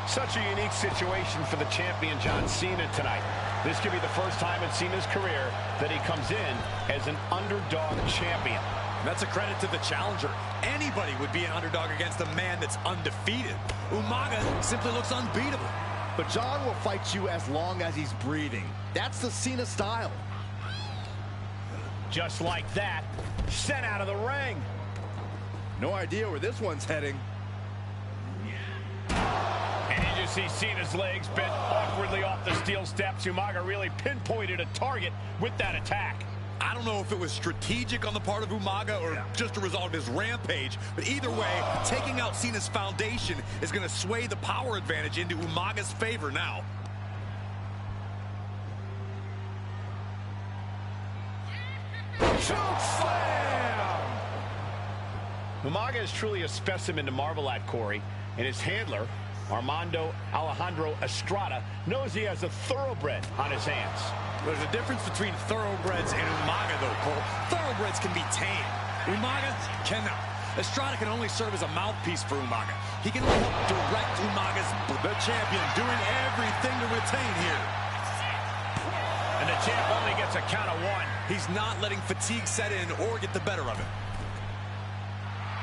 Such a unique situation for the champion John Cena tonight. This could be the first time in Cena's career that he comes in as an underdog champion. That's a credit to the challenger. Anybody would be an underdog against a man that's undefeated. Umaga simply looks unbeatable. But John will fight you as long as he's breathing. That's the Cena style. Just like that, sent out of the ring. No idea where this one's heading. And you just see Cena's legs bent awkwardly off the steel steps. Umaga really pinpointed a target with that attack. I don't know if it was strategic on the part of Umaga or just a result of his rampage, but either way, taking out Cena's foundation is going to sway the power advantage into Umaga's favor now. Choke slam! Umaga is truly a specimen to marvel at, Corey, and his handler, Armando Alejandro Estrada, knows he has a thoroughbred on his hands. There's a difference between thoroughbreds and Umaga, though, Cole. Thoroughbreds can be tamed. Umaga cannot. Estrada can only serve as a mouthpiece for Umaga. He can only help direct Umaga's... The champion doing everything to retain here. And the champ only gets a count of one. He's not letting fatigue set in or get the better of him.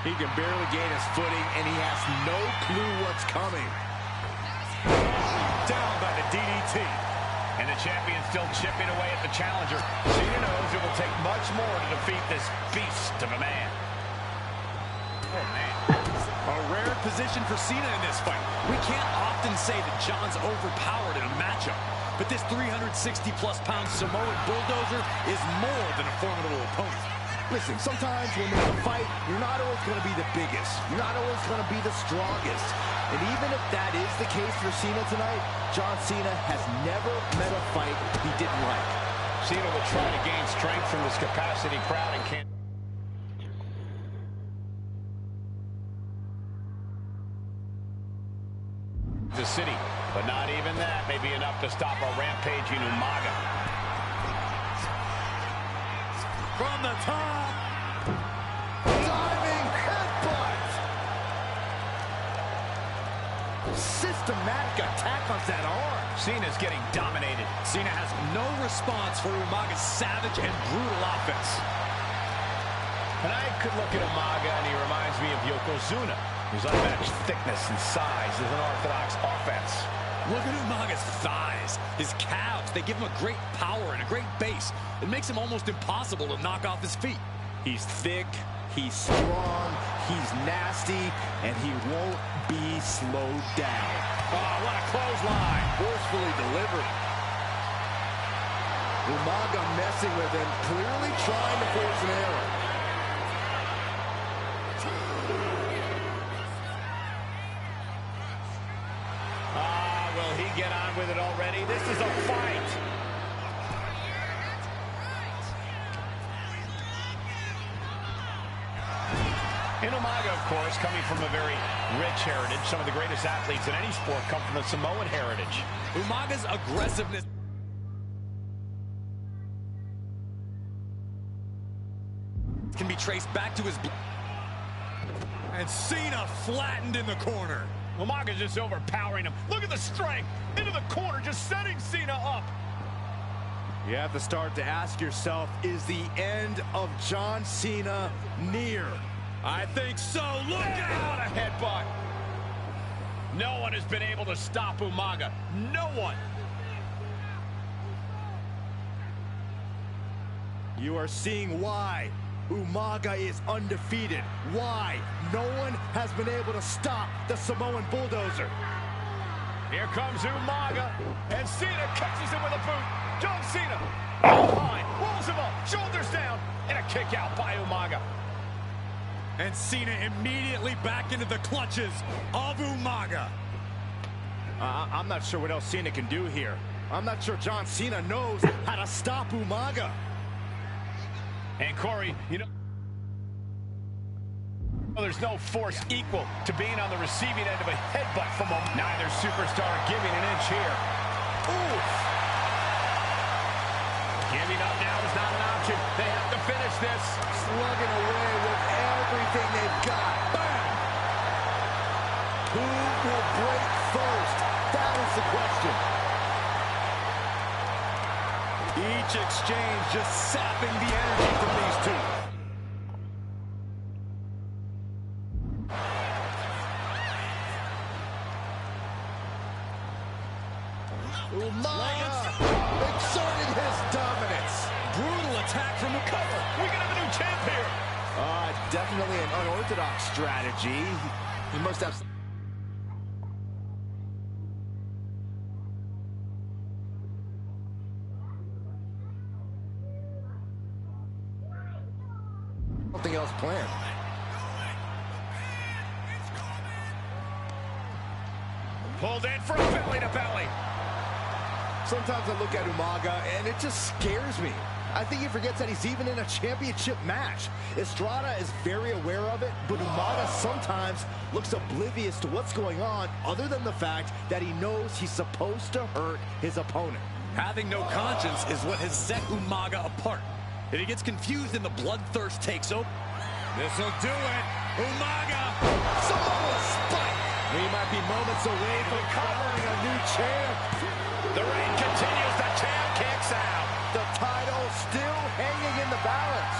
He can barely gain his footing, and he has no clue what's coming. Down by the DDT. And the champion still chipping away at the challenger. Cena knows it will take much more to defeat this beast of a man. Oh, man. A rare position for Cena in this fight. We can't often say that John's overpowered in a matchup, but this 360-plus pound Samoan bulldozer is more than a formidable opponent. Listen, sometimes when there's a fight, you're not always going to be the biggest. You're not always going to be the strongest. And even if that is the case for Cena tonight, John Cena has never met a fight he didn't like. Cena will try to gain strength from this capacity crowd and can't. The city, but not even that may be enough to stop a rampaging Umaga. From the top. Diving headbutt. Systematic attack on that arm. Cena's getting dominated. Cena has no response for Umaga's savage and brutal offense. And I could look at Umaga and he reminds me of Yokozuna, whose unmatched thickness and size is an orthodox offense. Look at Umaga's thighs, his calves. They give him a great power and a great base. It makes him almost impossible to knock off his feet. He's thick, he's strong, he's nasty, and he won't be slowed down. Oh, what a clothesline. Forcefully delivered. Umaga messing with him, clearly trying to force an error. Will he get on with it already? This is a fight. And Umaga, of course, coming from a very rich heritage. Some of the greatest athletes in any sport come from the Samoan heritage. Umaga's aggressiveness can be traced back to his... And Cena flattened in the corner. Umaga's just overpowering him. Look at the strength. Into the corner, just setting Cena up. You have to start to ask yourself, is the end of John Cena near? I think so. Look out! What a headbutt. No one has been able to stop Umaga. No one. You are seeing why Umaga is undefeated. Why no one has been able to stop the Samoan bulldozer. Here comes Umaga, and Cena catches him with a boot. John Cena, behind, rolls him up, shoulders down, and a kick out by Umaga. And Cena immediately back into the clutches of Umaga. I'm not sure what else Cena can do here. I'm not sure John Cena knows how to stop Umaga. And Corey, you know... Well, there's no force equal to being on the receiving end of a headbutt from neither superstar giving an inch here. Oof. Giving up now is not an option. They have to finish this. Slugging away with everything they've got. Bam! Who will break first? That is the question. Each exchange just sapping the energy from these two. Umaga exerting his dominance. Brutal attack from the cover. We can have a new champ here. Definitely an unorthodox strategy. He must have something else planned. Pulled in for a belly-to-belly. Sometimes I look at Umaga and it just scares me. I think he forgets that he's even in a championship match. Estrada is very aware of it, but Umaga sometimes looks oblivious to what's going on, other than the fact that he knows he's supposed to hurt his opponent. Having no conscience is what has set Umaga apart. If he gets confused and the bloodthirst takes over, This'll do it. Umaga. Samoa Spike. We might be moments away from crowning a new champ. The reign continues. The champ kicks out. The title still hanging in the balance.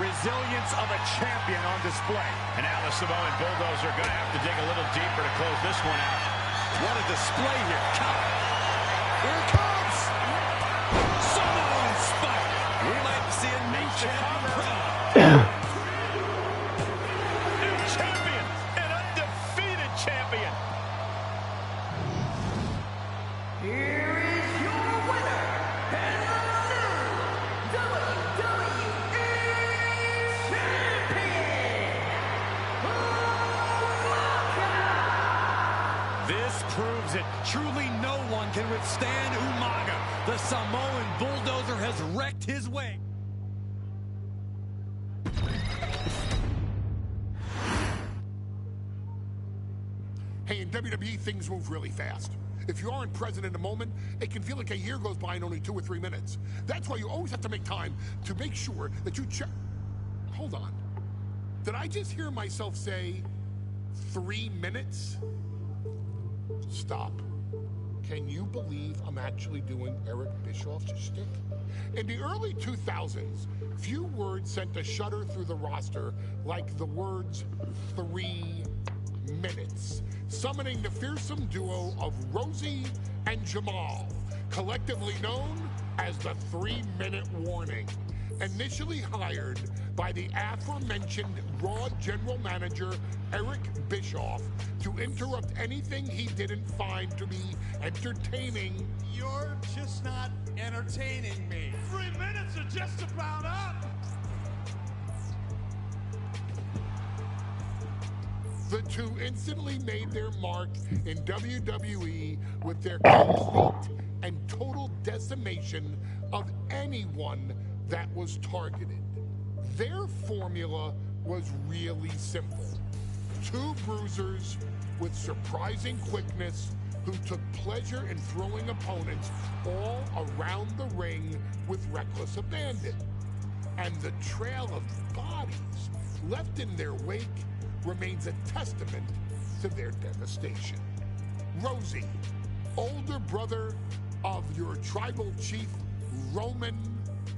Resilience of a champion on display. And now the Samoan Bulldozer are going to have to dig a little deeper to close this one out. what a display here. Count. Here it comes. Samoan Spike. We might see a new champion crowned. New champion. An undefeated champion. Here is your winner, and the new WWE Champion, Wwe2k25. This proves it. Truly no one can withstand Umaga. The Samoan Bulldozer has wrecked his way. Hey, in WWE, things move really fast. If you aren't present in the moment, it can feel like a year goes by in only 2 or 3 minutes. That's why you always have to make time to make sure that you check. Hold on. Did I just hear myself say 3 minutes? Stop. Can you believe I'm actually doing Eric Bischoff's shtick? In the early 2000s, few words sent a shudder through the roster like the words 3 minutes, summoning the fearsome duo of Rosie and Jamal, collectively known as the 3-minute warning. Initially hired by the aforementioned Raw general manager Eric Bischoff to interrupt anything he didn't find to be entertaining. You're just not entertaining me. 3 minutes are just about up. The two instantly made their mark in WWE with their complete and total decimation of anyone that was targeted. Their formula was really simple. 2 bruisers with surprising quickness who took pleasure in throwing opponents all around the ring with reckless abandon. And the trail of bodies left in their wake remains a testament to their devastation. Rosie, older brother of your tribal chief Roman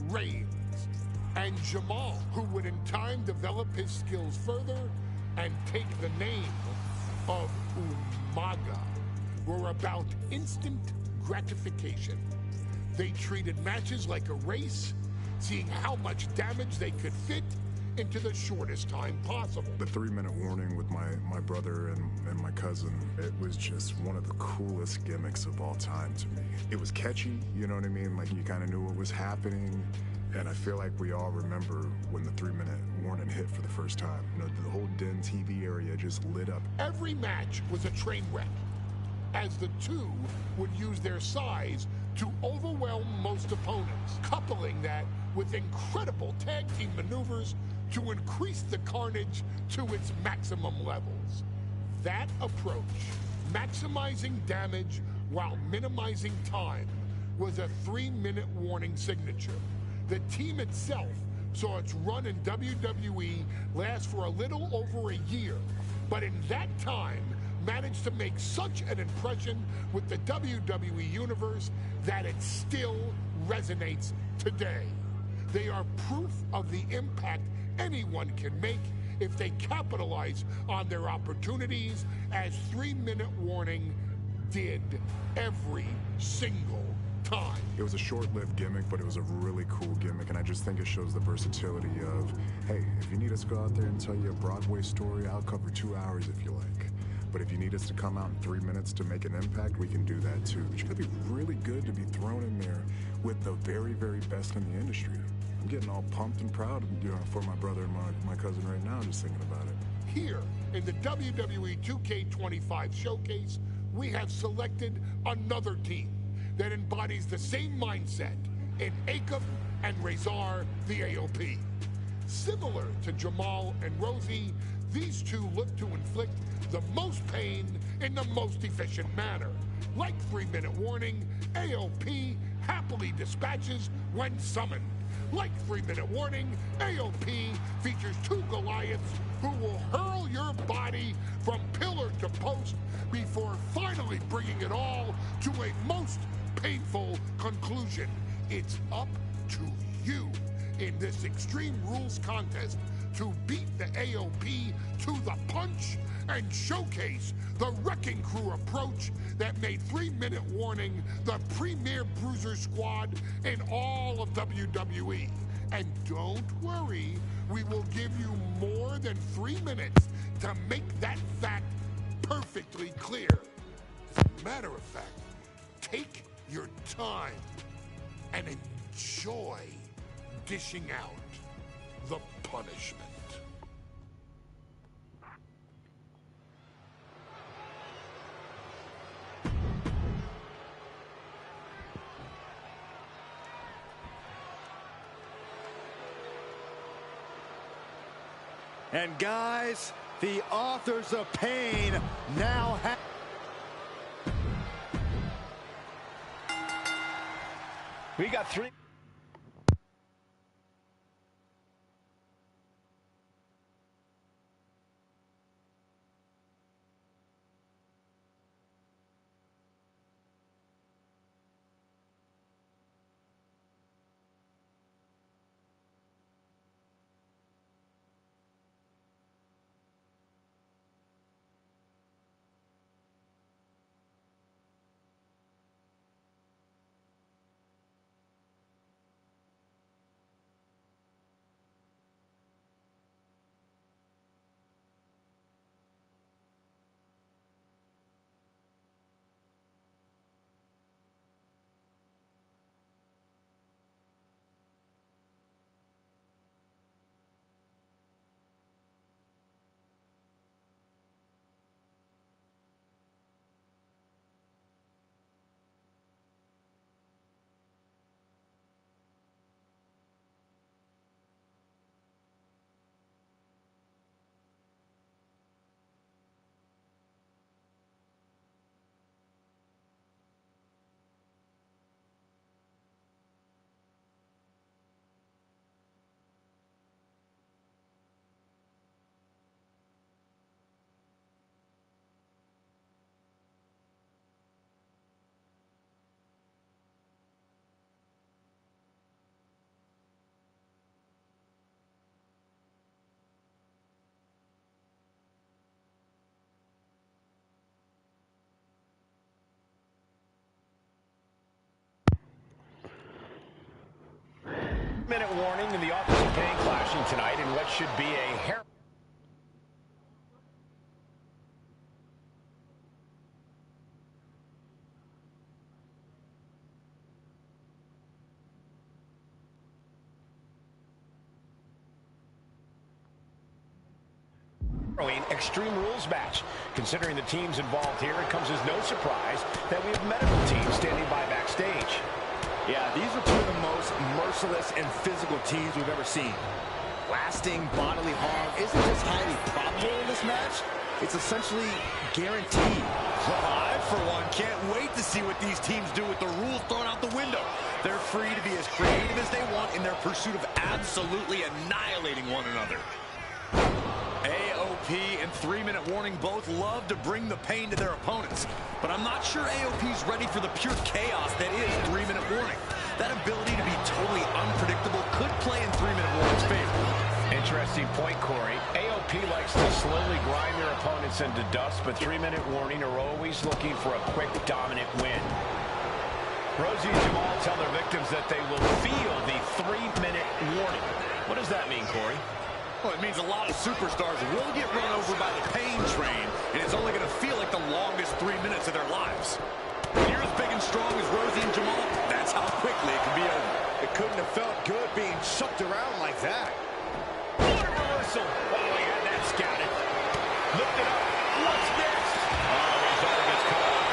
Reigns, and Jamal, who would in time develop his skills further and take the name of Umaga, were about instant gratification. They treated matches like a race, seeing how much damage they could fit into the shortest time possible. The 3-minute warning with my brother and my cousin, it was just one of the coolest gimmicks of all time to me. It was catchy, you know what I mean? Like, you kind of knew what was happening. And I feel like we all remember when the 3-minute warning hit for the first time. You know, the whole Den TV area just lit up. Every match was a train wreck, as the two would use their size to overwhelm most opponents, coupling that with incredible tag team maneuvers to increase the carnage to its maximum levels. That approach, maximizing damage while minimizing time, was a 3-minute warning signature. The team itself saw its run in WWE last for a little over a year, but in that time managed to make such an impression with the WWE Universe that it still resonates today. They are proof of the impact anyone can make if they capitalize on their opportunities, as 3-minute warning did every single time. It was a short-lived gimmick, but it was a really cool gimmick, and I just think it shows the versatility of, hey, if you need us to go out there and tell you a Broadway story, I'll cover 2 hours if you like. But if you need us to come out in 3 minutes to make an impact, we can do that too. But you gotta be really good to be thrown in there with the very, very best in the industry. I'm getting all pumped and proud, for my brother and my cousin right now, just thinking about it. Here in the Wwe2k25 showcase, we have selected another team that embodies the same mindset in Akam and Razor the AOP. Similar to Jamal and Rosie, these two look to inflict the most pain in the most efficient manner. Like 3-minute warning, AOP happily dispatches when summoned. Like 3-minute warning, AOP features 2 Goliaths who will hurl your body from pillar to post before finally bringing it all to a most painful conclusion. It's up to you in this Extreme Rules contest to beat the AOP to the punch and showcase the Wrecking Crew approach that made 3-minute warning the premier bruiser squad in all of WWE. And don't worry, we will give you more than 3 minutes to make that fact perfectly clear. As a matter of fact, take your time and enjoy dishing out the punishment. And guys, the authors of pain now have... We got 3. Minute warning in the Office of Pain clashing tonight in what should be a harrowing Extreme Rules match. Considering the teams involved here, it comes as no surprise that we have medical teams standing by backstage. Yeah, these are two of the most merciless and physical teams we've ever seen. lasting bodily harm isn't just highly probable in this match, it's essentially guaranteed. I, for one, can't wait to see what these teams do with the rules thrown out the window. They're free to be as creative as they want in their pursuit of absolutely annihilating one another. AOP and 3-minute warning both love to bring the pain to their opponents, but I'm not sure AOP's ready for the pure chaos that is 3-minute warning. That ability to be totally unpredictable could play in 3-minute warning's favor. Interesting point, Corey. AOP likes to slowly grind their opponents into dust, but 3-minute warning are always looking for a quick, dominant win. Rosie and Jamal tell their victims that they will feel the 3-minute warning. What does that mean, Corey? Well, it means a lot of superstars will get run over by the pain train, and it's only going to feel like the longest 3 minutes of their lives. When you're as big and strong as Rosie and Jamal, that's how quickly it can be over. It couldn't have felt good being chucked around like that. What a reversal. Oh, he had that scouted. Lift it up. What's next? Oh, he's already cut off.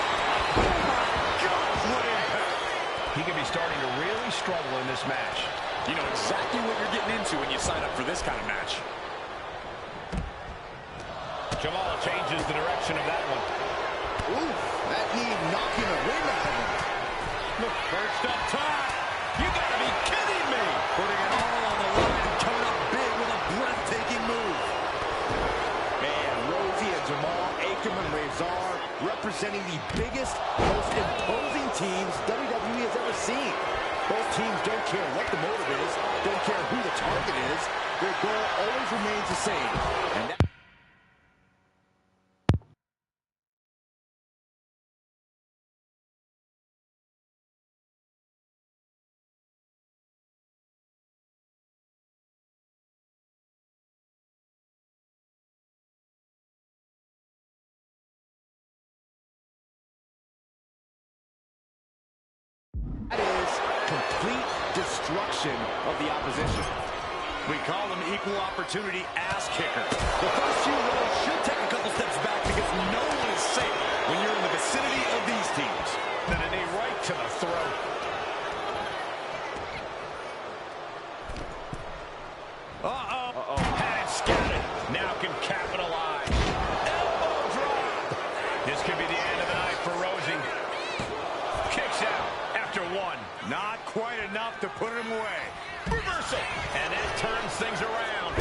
Oh, my gosh, what impact. He could be starting to really struggle in this match. You know exactly what you're getting into when you sign up for this kind of match. Jamal changes the direction of that one. Ooh, that knee knocking the wind out of him. Look, first up top. You gotta be kidding me. Putting it all on the line and coming up big with a breathtaking move. Man, Rosie and Jamal, Akam and Rezar representing the biggest, most imposing teams WWE has ever seen. Both teams don't care what the motive is, don't care who the target is. Their goal always remains the same. And that is complete destruction of the opposition. We call them equal opportunity ass kicker. The first few rows should take a couple steps back because no one is safe when you're in the vicinity of these teams. Then a knee right to the throat. Uh-oh. Had it scouted. Now can capitalize. Elbow drop. This could be the end of the night for Rosie. Kicks out after one. Not quite enough to put him away. Reversal. And that turns things around.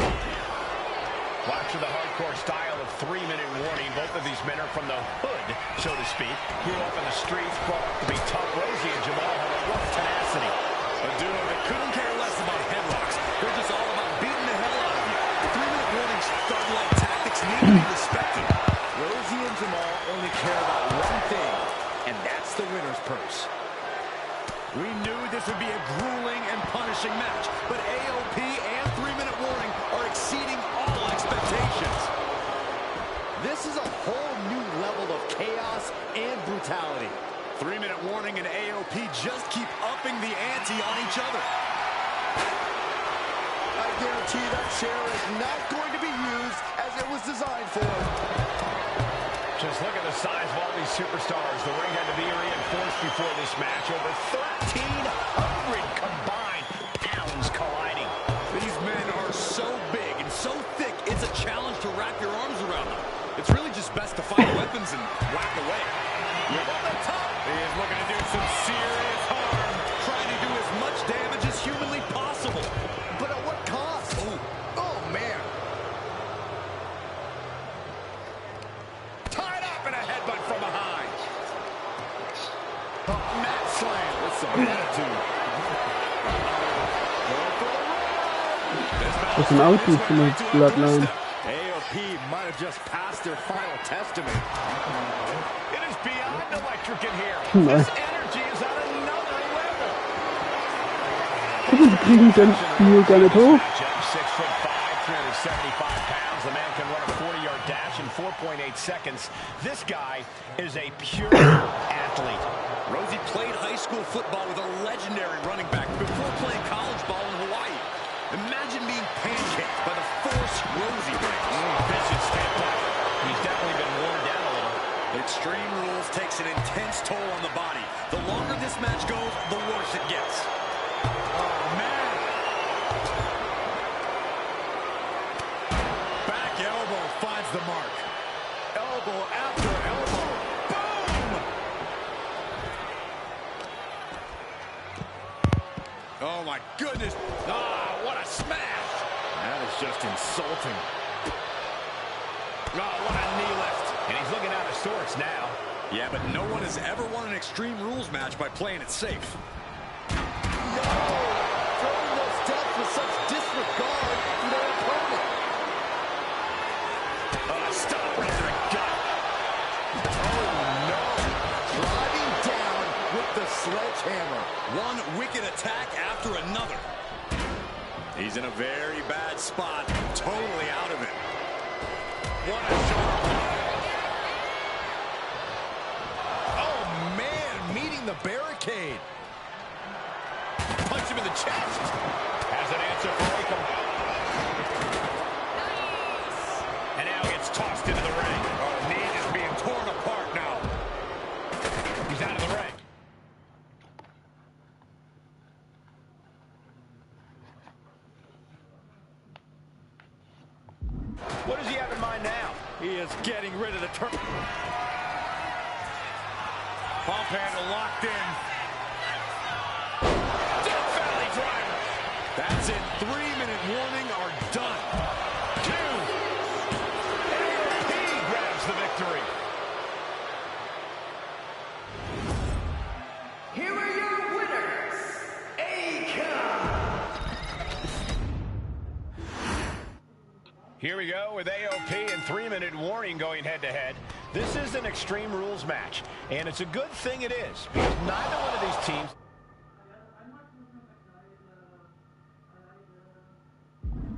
Watch the hardcore style of 3-minute warning. Both of these men are from the hood, so to speak. Grew up in the streets, brought up to be tough. Rosie and Jamal have a rough tenacity. A duo that couldn't care less about headlocks. They're just all about beating the hell out of you. The 3-minute warning's thug-like tactics need to be respected. Rosie and Jamal only care about one thing, and that's the winner's purse. We knew this would be a grueling and punishing match, but AOP and 3-minute warning are exceeding all expectations. This is a whole new level of chaos and brutality. 3-minute warning and AOP just keep upping the ante on each other. I guarantee that chair is not going to be used as it was designed for. Just look at the size of all these superstars. The ring had to be reinforced before this match. Over 1,300 combined pounds colliding. These men are so big and so thick, it's a challenge to wrap your arms around them. It's really just best to find weapons and whack away. With on the top. He is looking to do some serious harm. Trying to do as much damage as humanly possible. But at what cost? Oh, man. Tied up and a headbutt from behind. Mat slam with some attitude. Das ist ein Auto von der Bloodline. AOP might have just passed their final testament. It is beyond electric in here. Nice. This energy is at another level. Guck mal, die kriegen den Spiel gar nicht hoch. 6'5", 375 pounds. The man can run a 40-yard dash in 4.8 seconds. This guy is a pure athlete. Rosie played high school football with a legendary running back before playing college ball in Hawaii. Imagine being pancaked by the force Rosie brings. Vicious standpoint. He's definitely been worn down a little. Extreme Rules takes an intense toll on the body. The longer this match goes, the worse it gets. Oh, man. the mark. Elbow after elbow. Boom! Oh, my goodness. Ah, what a smash. That is just insulting. Oh, what a knee lift. And he's looking out of sorts now. Yeah, but no one has ever won an Extreme Rules match by playing it safe. No! Throwing those steps with such disregard for their opponent. Stop right to the gut. Oh, no. Driving down with the sledgehammer. One wicked attack after another. He's in a very bad spot, totally out of it. What a shoulder. Oh, man, meeting the barricade. Punch him in the chest. Has an answer for Wwe2k. And now gets tossed into the ring. Oh, knee is being torn apart now. He's out of the ring. What does he have in mind now? He is getting rid of the turn. Pump handle locked in. Death Valley driver. That's it. 3-minute warning are done. 2. AOP grabs the victory. Here are your winners, Wwe2k. Here we go with AOP and 3-minute warning going head-to-head. This is an Extreme Rules match, and it's a good thing it is, because neither one of these teams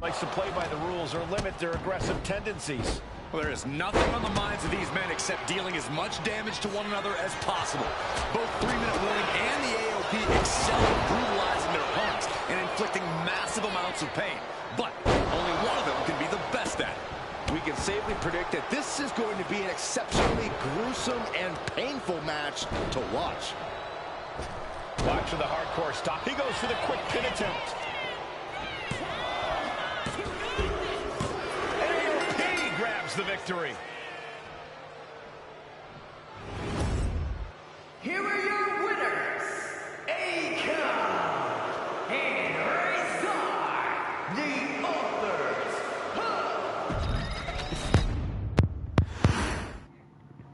likes to play by the rules or limit their aggressive tendencies. Well, there is nothing on the minds of these men except dealing as much damage to one another as possible. Both 3-minute warning and the AOP excel at brutalizing their opponents and inflicting massive amounts of pain. But only one of them can be the best at it. We can safely predict that this is going to be an exceptionally gruesome and painful match to watch. Watch for the hardcore stop. He goes for the quick pin attempt. AOP grabs the victory. Here are your winners, Wwe2k and Razor, the authors.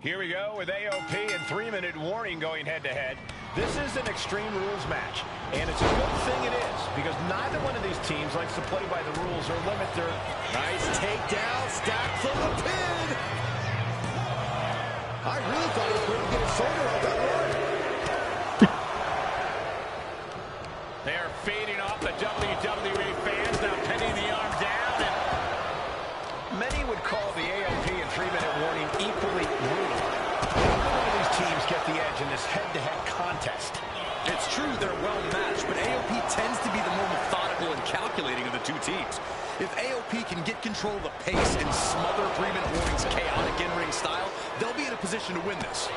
Here we go with AOP and 3-minute warning going head-to-head. This is an Extreme Rules match, and it's a good thing it is, because neither one of these teams likes to play by the rules or limit their... Nice takedown, stack from the pin. I really thought he was going to get his shoulder off that one. They are fading off the WWE fans, now pinning the arm down, and many would call the AOP and 3-minute warning equally brutal. Neither one of these teams get the edge in this head-to-head contest. It's true they're well matched, but AOP tends to be the more methodical and calculating of the two teams. If AOP can get control of the pace and smother 3-minute warning's chaotic in-ring style, they'll be in a position to win this.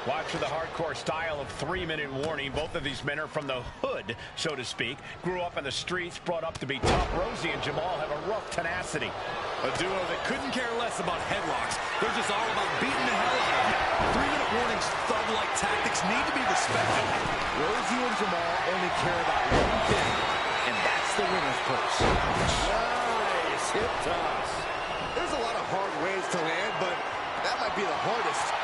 Watch for the hardcore style of 3-minute warning. Both of these men are from the hood, so to speak. Grew up in the streets, brought up to be tough. Rosie and Jamal have a rough tenacity. A duo that couldn't care less about headlocks. They're just all about beating the hell out of you. 3-minute warning's thug-like tactics need to be respected. Rosie and Jamal only care about one thing, and that's the winner's purse. Nice hip toss. There's a lot of hard ways to land, but that might be the hardest.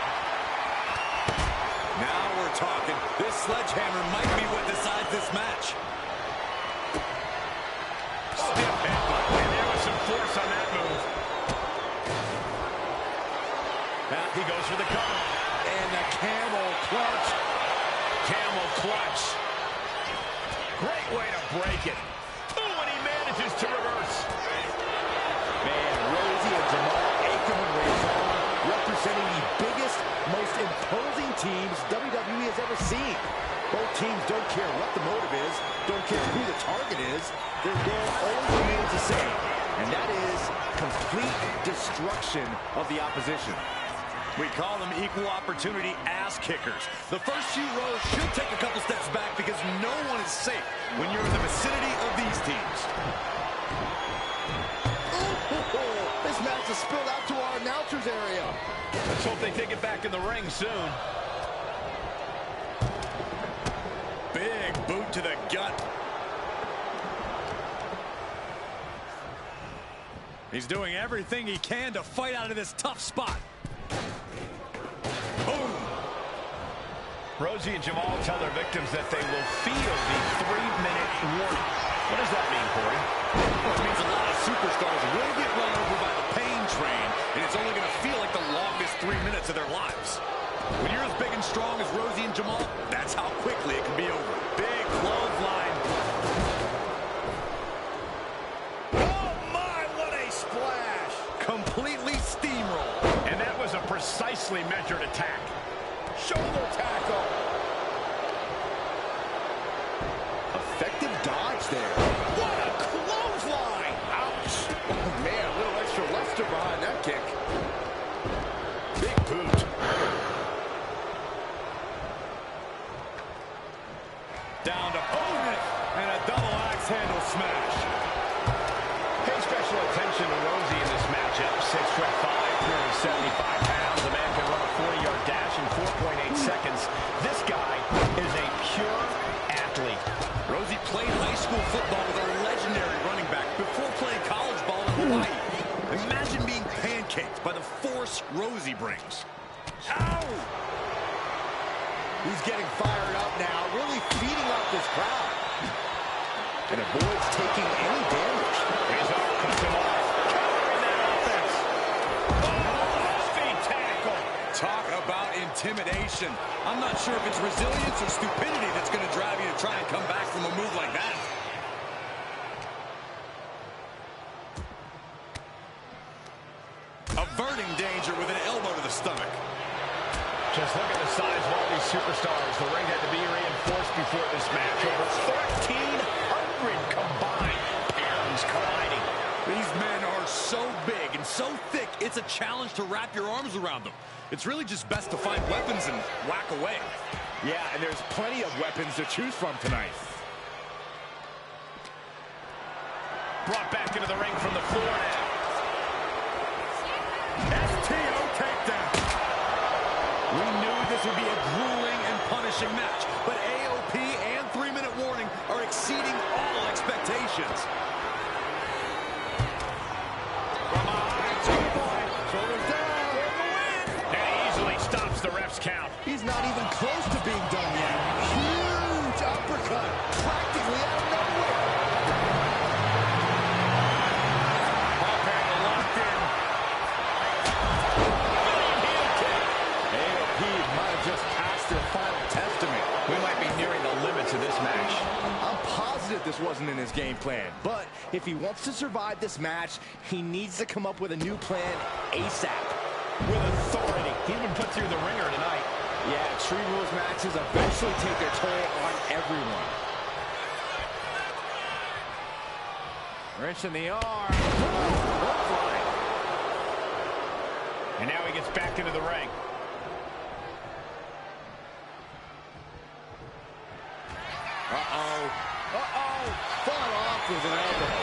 Now we're talking. This sledgehammer might be what decides this match. Stiff headbutt, and there was some force on that move. Now he goes for the cover. And the camel clutch. Camel clutch. Great way to break it. Oh, and he manages to reverse. Man, Rosie and Jamal, Wwe2k and Razor, representing the biggest, most imposing teams WWE has ever seen. Both teams don't care what the motive is, don't care who the target is. Their goal always remains the same, and that is complete destruction of the opposition. We call them equal opportunity ass kickers. The first few rows should take a couple steps back because no one is safe when you're in the vicinity of these teams. This match is has spilled out to our announcer's area. Let's hope they take it back in the ring soon. Big boot to the gut. He's doing everything he can to fight out of this tough spot. Boom. Rosie and Jamal tell their victims that they will feel the 3-minute warning. What does that mean, Corey? Well, it means a lot of superstars will get run over by the pain train, and it's only going to feel like the longest 3 minutes of their lives. When you're as big and strong as Rosie and Jamal, that's how quickly it can be over. Big clothesline. Oh, my, what a splash. Completely steamrolled. And that was a precisely measured attack. Shoulder tackle. Effective dodge there. What a clothesline. Ouch. Oh, man, a little extra luster behind that kick. Big boot. Down to opponent, and a double axe handle smash. Pay special attention to Rosie in this matchup. 6'5", 275 pounds. The man can run a 40-yard dash in 4.8 seconds. This guy is a pure athlete. Rosie played high school football with a legendary running back before playing college ball in Hawaii. Imagine being pancaked by the force Rosie brings. Ow! He's getting fired up now, really feeding off this crowd. And avoids taking any damage. Rizzo cuts him off. Covering that offense. Oh, feet tackle. Talk about intimidation. I'm not sure if it's resilience or stupidity that's going to drive you to try and come back from a move like that. Averting danger with an elbow to the stomach. Just look at the size of all these superstars. The ring had to be reinforced before this match. Over 1,300 combined. Arms colliding. These men are so big and so thick, it's a challenge to wrap your arms around them. It's really just best to find weapons and whack away. Yeah, and there's plenty of weapons to choose from tonight. Brought back into the ring from the floor now. STO takedown. We knew this would be a grueling and punishing match, but AOP and 3-minute warning are exceeding all expectations. From behind, 2-point. Shoulders down. And he easily stops the ref's count. He's not even close to being done yet. Huge uppercut, practically out of nowhere. Ball handle locked in. AOP might have just passed their final testament. We might be nearing the limits of this match. I'm positive this wasn't in his game plan, but if he wants to survive this match, he needs to come up with a new plan ASAP. With authority. He's been put through the ringer tonight. Yeah, Tree Rules matches eventually take their toll on everyone. Wrench in the arm. And now he gets back into the ring. Uh-oh. Uh-oh. Fought off with an elbow.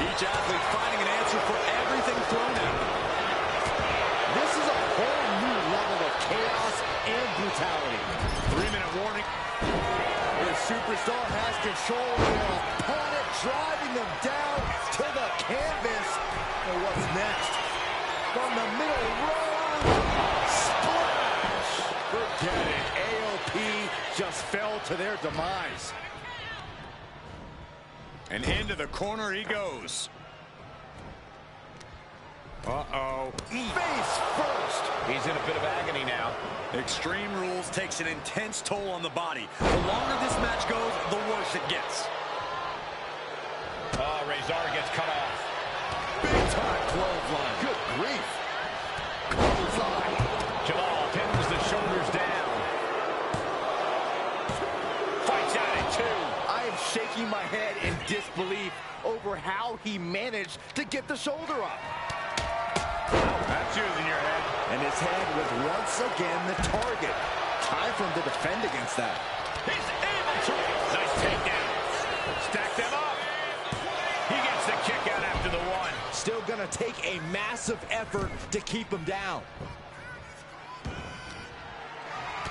Each athlete finding an answer for everything thrown at them. This is a whole new level of chaos and brutality. 3-minute warning. The superstar has control of their opponent, driving them down to the canvas. And what's next? From the middle row, splash! Forget it. AOP just fell to their demise. And into the corner he goes. Uh-oh. Face first. He's in a bit of agony now. Extreme Rules takes an intense toll on the body. The longer this match goes, the worse it gets. Oh, Rezar gets cut off. Big time clothesline. Good grief. Clothesline. Jamal pins the shoulders down. Fights out at 2. I am shaking my head in disbelief over how he managed to get the shoulder up. That's using your head. And his head was once again the target. Time for him to defend against that. He's able to. Nice takedown. Stack them up. He gets the kick out after the 1. still going to take a massive effort to keep him down.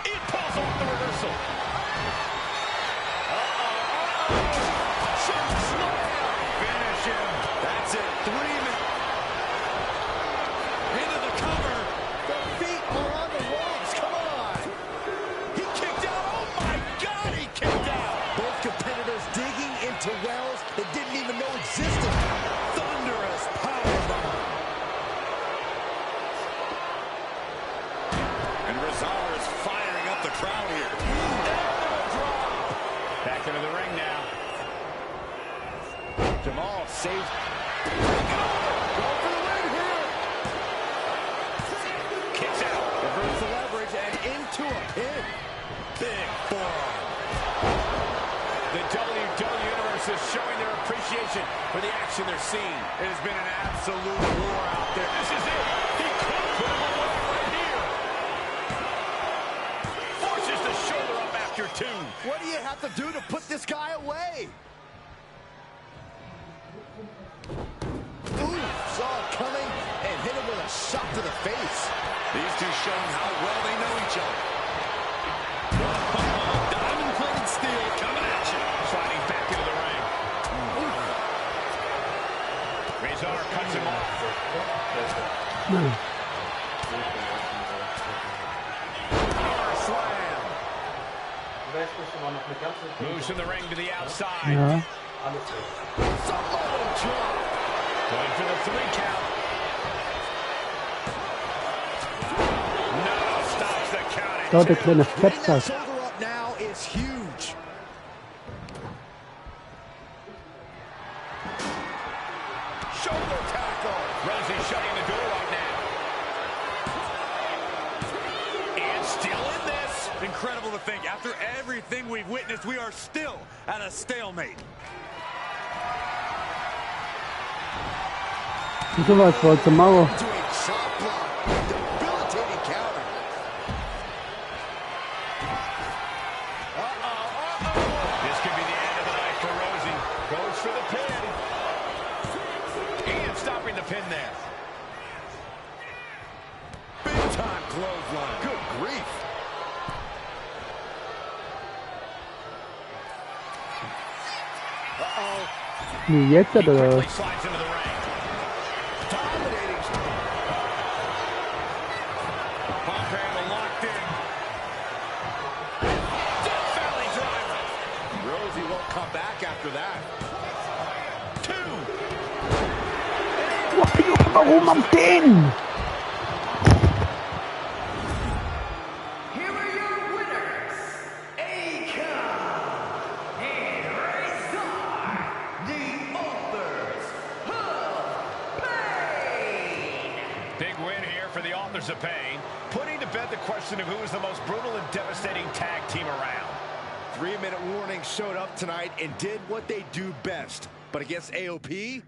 It pulls off the reversal. Finish him. That's it. 3 minutes. Into the cover. The feet are on the ropes. Come on. He kicked out. Oh, my God, he kicked out. Both competitors digging into wells they didn't even know existed. Thunderous powerbomb. And Rezar is firing up the crowd here. Back into the ring now. Jamal saves. Go for the win here. Kicks out. Reverse the leverage and into a pin. Big forearm. The WWE Universe is showing their appreciation for the action they're seeing. It has been an absolute war out there. This is it. He could put him away right here. Forces the shoulder up after 2. What do you have to do to put this guy away? Ooh, saw it coming and hit him with a shot to the face. These two showing how well they know each other. Diamond-plated steel coming at you. Sliding back into the ring. Rezar cuts him off. Power slam. Moves from the ring to the outside. Ja. Samoan drop. Going for the 3 count. No, stops the count. Da, der kleine Getting that Fettsack. shoulder up now is huge. Shoulder tackle. Rosie shutting the door right now. And still in this. Incredible to think, after everything we've witnessed, we are still at a stalemate. Sowas wollte Mauer. To a chop block. Debilitating counter. This could be the end of the night for Rosie. Goes for the pin. And stopping the pin there. Big time clothesline. Good grief. Wie jetzt oder Quickly was? slides into the ring. Dominating. Pump handle locked in. Death Valley driver. Rosie won't come back after that. 2. Warum am den? Here are your winners, Akon and Rezar, the authors of pain. Big win here for the authors of pain, putting to bed the question of who is the most brutal and devastating tag team around. 3-minute warning showed up tonight and did what they do best. But against AOP,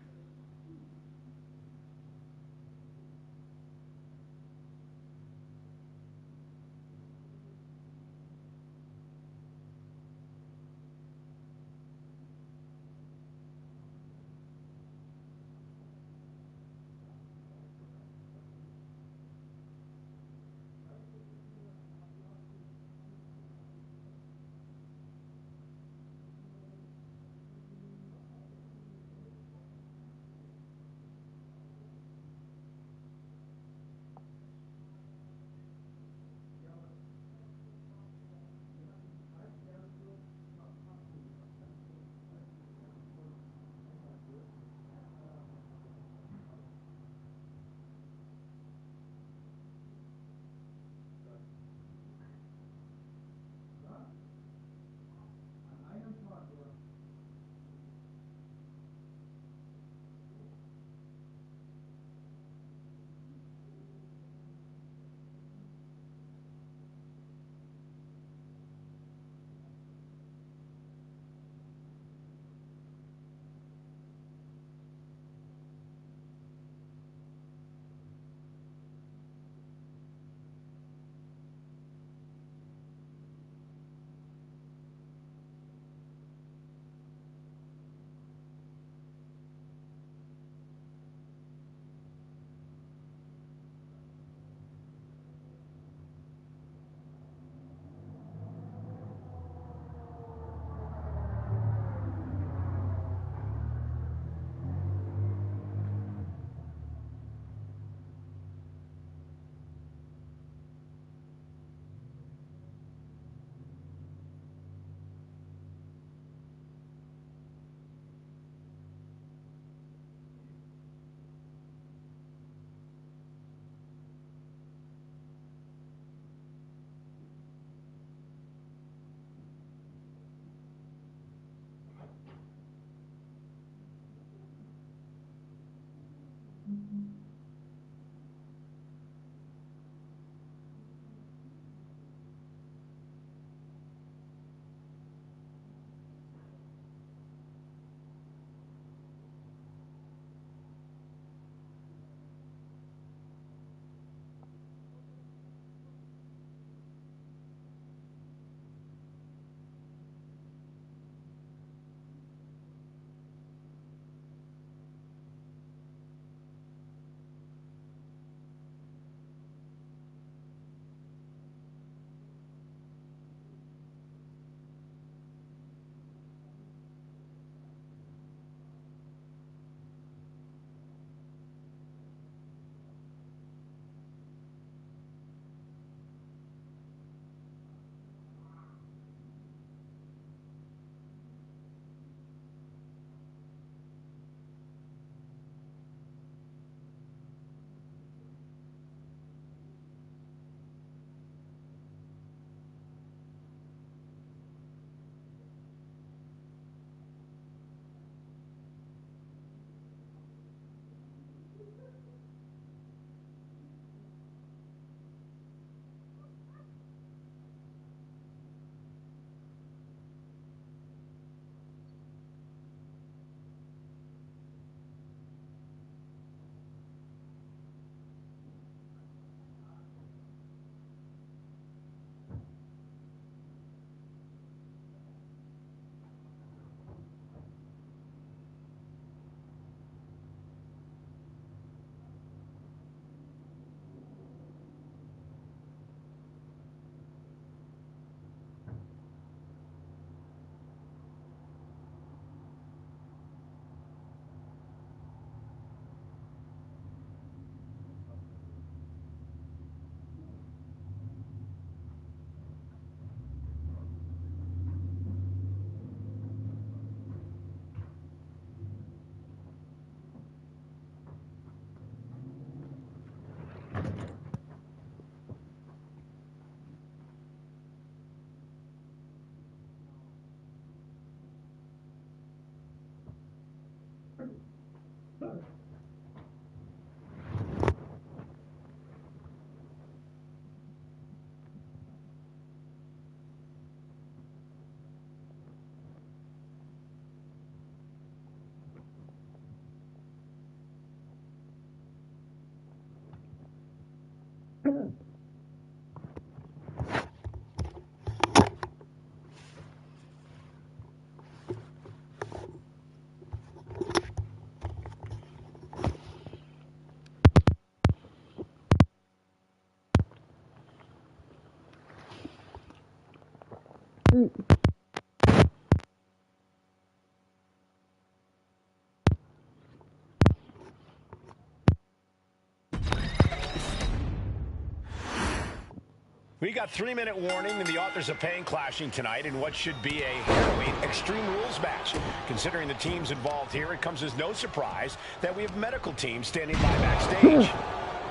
We got 3-minute warning, and the authors of pain clashing tonight in what should be a harrowing Extreme Rules match. Considering the teams involved here, it comes as no surprise that we have medical teams standing by backstage.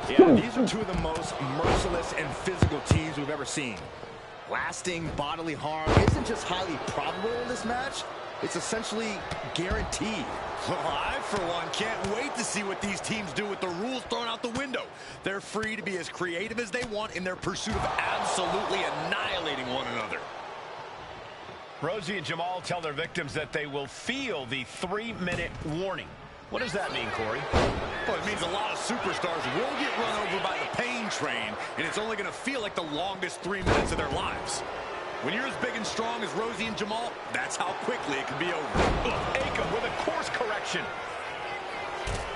Yeah, these are two of the most merciless and physical teams we've ever seen. Lasting bodily harm isn't just highly probable in this match, it's essentially guaranteed. Well, I, for one, can't wait to see what these teams do with the rules thrown out the window. They're free to be as creative as they want in their pursuit of absolutely annihilating one another. Rosie and Jamal tell their victims that they will feel the 3-minute warning. What does that mean, Corey? Well, it means a lot of superstars will get run over by the pain train, and it's only going to feel like the longest 3 minutes of their lives. When you're as big and strong as Rosie and Jamal, that's how quickly it can be over. Akam with a course correction.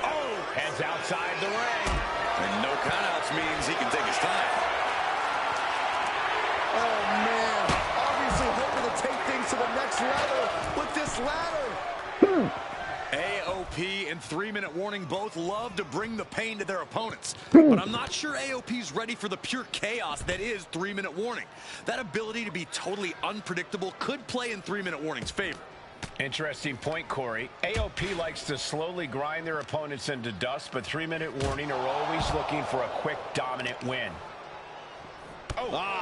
Oh, heads outside the ring. And no countouts means he can take his time. Oh, man. Obviously hoping to take things to the next level with this ladder. AOP and 3-minute warning both love to bring the pain to their opponents. But I'm not sure AOP's ready for the pure chaos that is 3-minute warning. That ability to be totally unpredictable could play in 3-minute warning's favor. Interesting point, Corey. AOP likes to slowly grind their opponents into dust, but 3-minute warning are always looking for a quick, dominant win.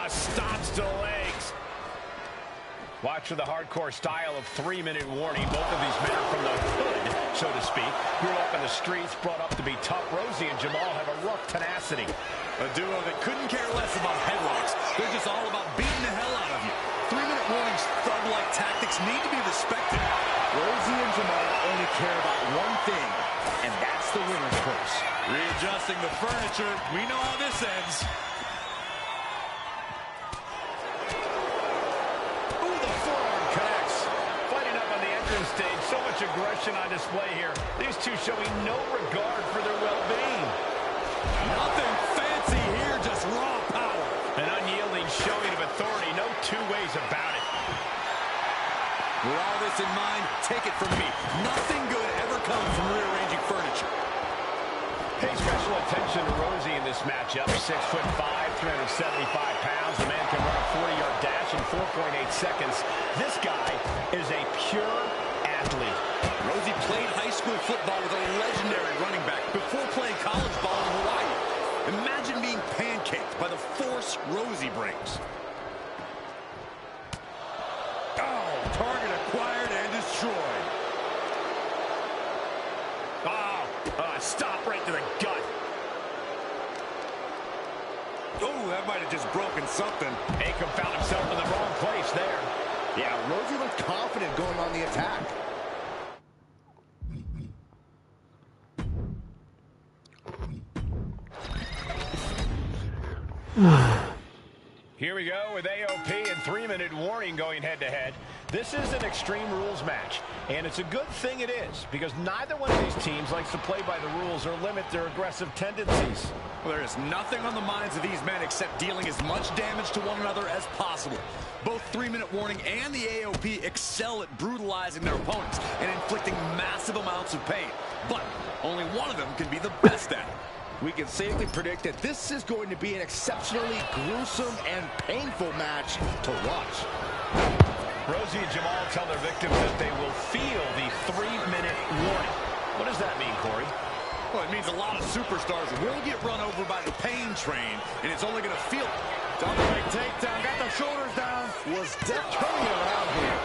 Stops to the legs. Watch for the hardcore style of 3-minute warning. Both of these men are from the hood, so to speak. Grew up in the streets, brought up to be tough. Rosie and Jamal have a rough tenacity. A duo that couldn't care less about headlocks. They're just all about beating the hell out of you. 3-minute warning's thug-like tactics need to be respected. Rosie and Jamal only care about one thing, and that's the winner's purse. Readjusting the furniture. We know how this ends. Stage. So much aggression on display here. These two showing no regard for their well-being. Nothing fancy here, just raw power. An unyielding showing of authority. No two ways about it. With all this in mind, take it from me. Nothing good ever comes from rearranging furniture. Pay special attention to Rosie in this matchup. 6'5", 375 pounds. The man can run a 40-yard dash in 4.8 seconds. This guy is a pure athlete. Rosie played high school football with a legendary running back before playing college ball in Hawaii. Imagine being pancaked by the force Rosie brings. Oh, target acquired and destroyed. Stop right to the gut. Oh, that might have just broken something. Akam found himself in the wrong place there. Yeah, Rosie looked confident going on the attack. Here we go with AOP and 3-minute warning going head-to-head. This is an Extreme Rules match, and it's a good thing it is, because neither one of these teams likes to play by the rules or limit their aggressive tendencies. Well, there is nothing on the minds of these men except dealing as much damage to one another as possible. Both 3-minute warning and the AOP excel at brutalizing their opponents and inflicting massive amounts of pain. But only one of them can be the best at it. We can safely predict that this is going to be an exceptionally gruesome and painful match to watch. Rosie and Jamal tell their victims that they will feel the 3-minute warning. What does that mean, Corey? Well, it means a lot of superstars will get run over by the pain train, and it's only going to feel it. Double leg takedown, got the shoulders down. Was Death turning around here?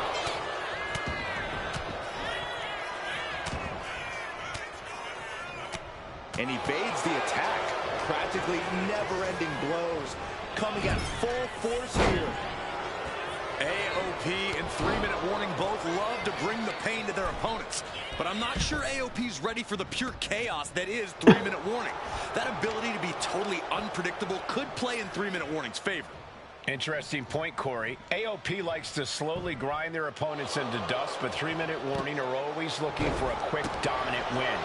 And evades the attack. Practically never-ending blows coming at full force here. AOP and 3-minute warning both love to bring the pain to their opponents. But I'm not sure AOP's ready for the pure chaos that is 3-minute warning. That ability to be totally unpredictable could play in 3-minute warning's favor. Interesting point, Corey. AOP likes to slowly grind their opponents into dust, but 3-minute warning are always looking for a quick, dominant win.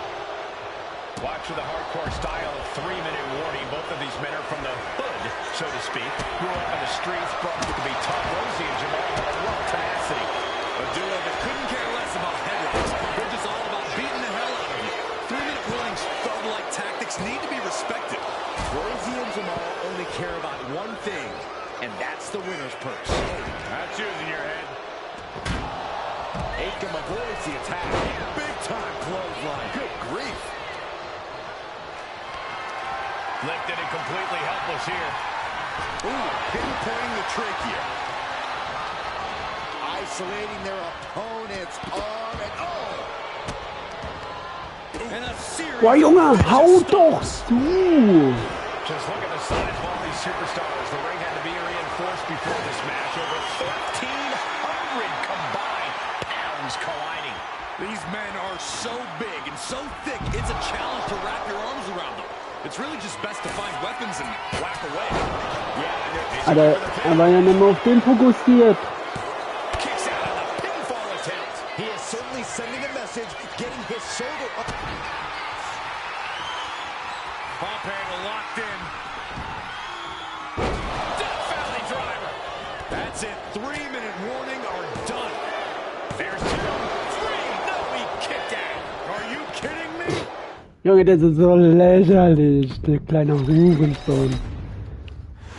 Watch for the hardcore style of 3-minute warning. Both of these men are from the hood, so to speak. Grew up in the streets, brought up to be tough. Rosie and Jamal have a rough tenacity. A duo that couldn't care less about headlocks. They're just all about beating the hell out of you. 3-minute warning's thug-like tactics need to be respected. Rosie and Jamal only care about one thing, and that's the winner's purse. That's using your head. Aiken avoids the attack. Big-time clothesline. Good grief. Lifted and completely helpless here. Ooh, pinpointing the trachea. Isolating their opponent's arm and And a series Boah, Junge, hau doch zu! Just look at the size of all these superstars. The ring had to be reinforced before this match. Over 1,300 combined pounds colliding. These men are so big and so thick, it's a challenge to wrap your arms around them. It's really just best to find weapons and whack away. Yeah, Alter, war ja nicht mehr auf den fokussiert. Kicks out of the pinfall attempt. he is certainly sending a message, getting his shoulder up. Pump handle locked in. Death Valley driver. That's it. 3-minute warning are done. There's 2, 3. No, he kicked out. Are you kidding me? Junge, das ist so lächerlich, der kleine Hurensohn.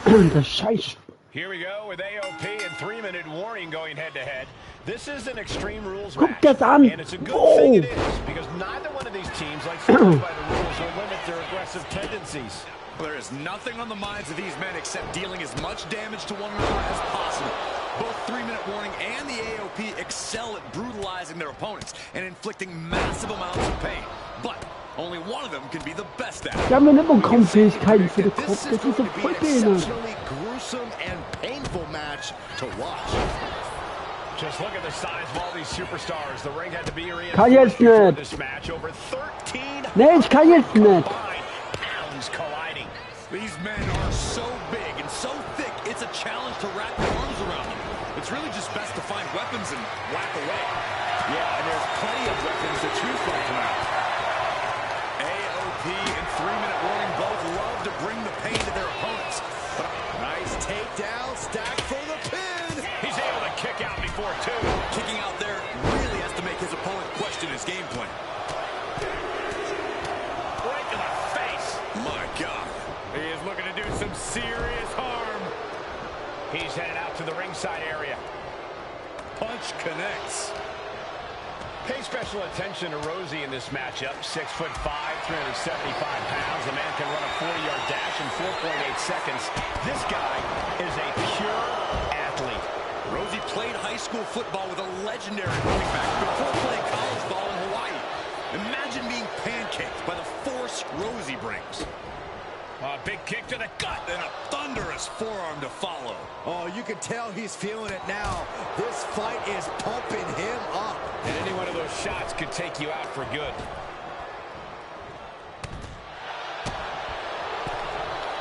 Der Scheiß. Here we go with AOP and 3-minute warning going head-to-head. This is an Extreme Rules Guck match, das an. and it's a good thing it is, because neither one of these teams likes to play by the rules or limit their aggressive tendencies. There is nothing on the minds of these men except dealing as much damage to one another as possible. Both 3-minute warning and the AOP excel at brutalizing their opponents and inflicting massive amounts of pain. But only one of them can be the best at it. Die haben ja nicht mal kaum Fähigkeiten für den Kopf, das ist so voll behindert. Exceptionally gruesome and painful match to watch. Just look at the size of all these superstars. The ring had to be Kann jetzt reinforced before nicht. this match. Over 13 Nee, ich kann jetzt nicht. pounds colliding. These men are so big and so thick, it's a challenge to wrap your arms around them. It's really just best to find weapons and whack away. Yeah, and there's plenty of weapons to choose from tonight. AOP and 3-minute warning both love to bring the pain to their opponents. But Nice takedown, stack for the pin. he's able to kick out before 2. Kicking out there really has to make his opponent question his game plan. Right to the face. My God. He is looking to do some serious harm. He's headed out to the ringside area. Punch connects. Pay special attention to Rosie in this matchup. 6'5", 375 pounds. The man can run a 40-yard dash in 4.8 seconds. This guy is a pure athlete. Rosie played high school football with a legendary running back before playing college ball in Hawaii. Imagine being pancaked by the force Rosie brings. A big kick to the gut and a thunderous forearm to follow. Oh, you can tell he's feeling it now. This fight is pumping him up. And any one of those shots could take you out for good.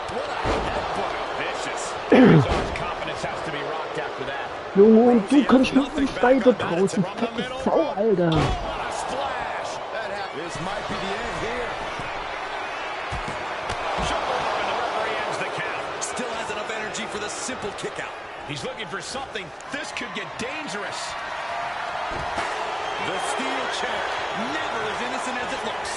What a headbutt. Vicious. His confidence has to be rocked after that. Junge, und du kannst noch nicht weiter draußen. Fette Sau, Alter. Oh, what a splash. This might be the end here. And the referee ends the count. Still has enough energy for the simple kick out. He's looking for something. This could get dangerous. The steel chair, never as innocent as it looks.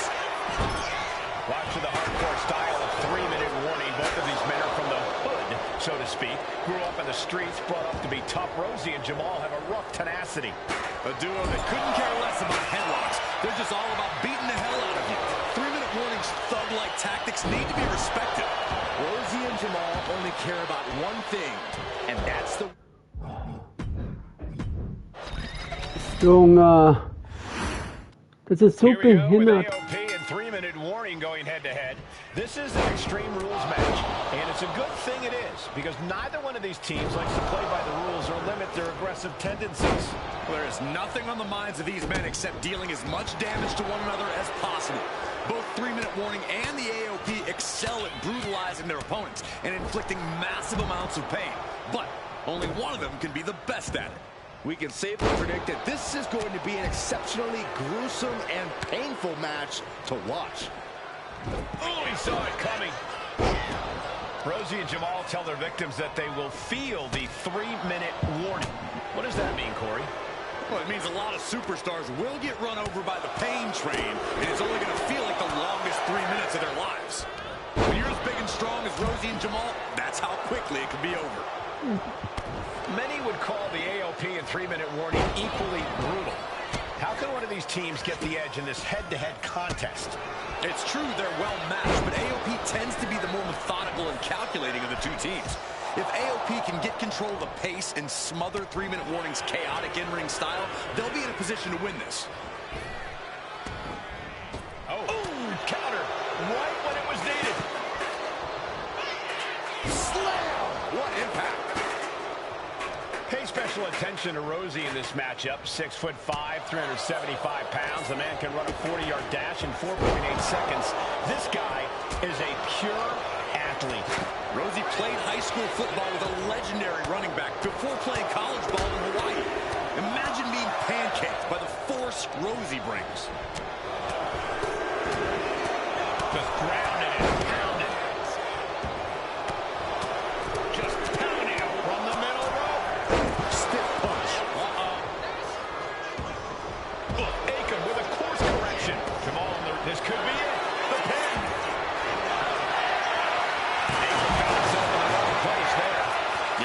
Watch for the hardcore style of 3-minute warning. Both of these men are from the hood, so to speak. Grew up in the streets, brought up to be tough. Rosie and Jamal have a rough tenacity. A duo that couldn't care less about headlocks. They're just all about beating the hell out of you. 3-minute warning's thug-like tactics need to be respected. Rosie and Jamal only care about one thing, and that's the... Junge, das ist so behindert. AOP and 3-minute warning going head-to-head. This is an Extreme Rules match, and it's a good thing it is, because neither one of these teams likes to play by the rules or limit their aggressive tendencies. Well, there is nothing on the minds of these men except dealing as much damage to one another as possible. Both 3-minute warning and the AOP excel at brutalizing their opponents and inflicting massive amounts of pain. But only one of them can be the best at it. We can safely predict that this is going to be an exceptionally gruesome and painful match to watch. Oh, he saw it coming. Rosie and Jamal tell their victims that they will feel the 3-minute warning. What does that mean, Corey? Well, it means a lot of superstars will get run over by the pain train, and it's only going to feel like the longest 3 minutes of their lives. When you're as big and strong as Rosie and Jamal, that's how quickly it can be over. Many would call the AOP and 3-minute warning equally brutal. How can one of these teams get the edge in this head-to-head contest? It's true they're well matched, but AOP tends to be the more methodical and calculating of the two teams. If AOP can get control of the pace and smother 3-minute warning's chaotic in-ring style, they'll be in a position to win this. Oh, counter right when it was needed. Slam! What impact! Pay special attention to Rosie in this matchup. 6'5", 375 pounds. The man can run a 40-yard dash in 4.8 seconds. This guy is a pure athlete. Rosie played high school football with a legendary running back before playing college ball in Hawaii. Imagine being pancaked by the force Rosie brings. Just grounded and pounded. Just pounding it from the middle rope. Stiff punch. Aiken with a course correction. Jamal, this could be it. The pin. Aiken found himself in the wrong place there.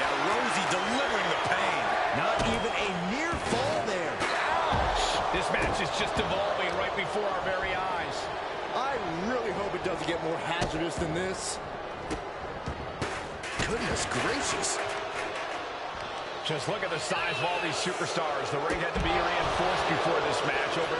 Yeah, Rosie delivering the pain. Not even a near fall there. Ouch. This match is just evolving right before our very eyes. I really hope it doesn't get more hazardous than this. Goodness gracious. Just look at the size of all these superstars. The ring had to be reinforced before this match. Over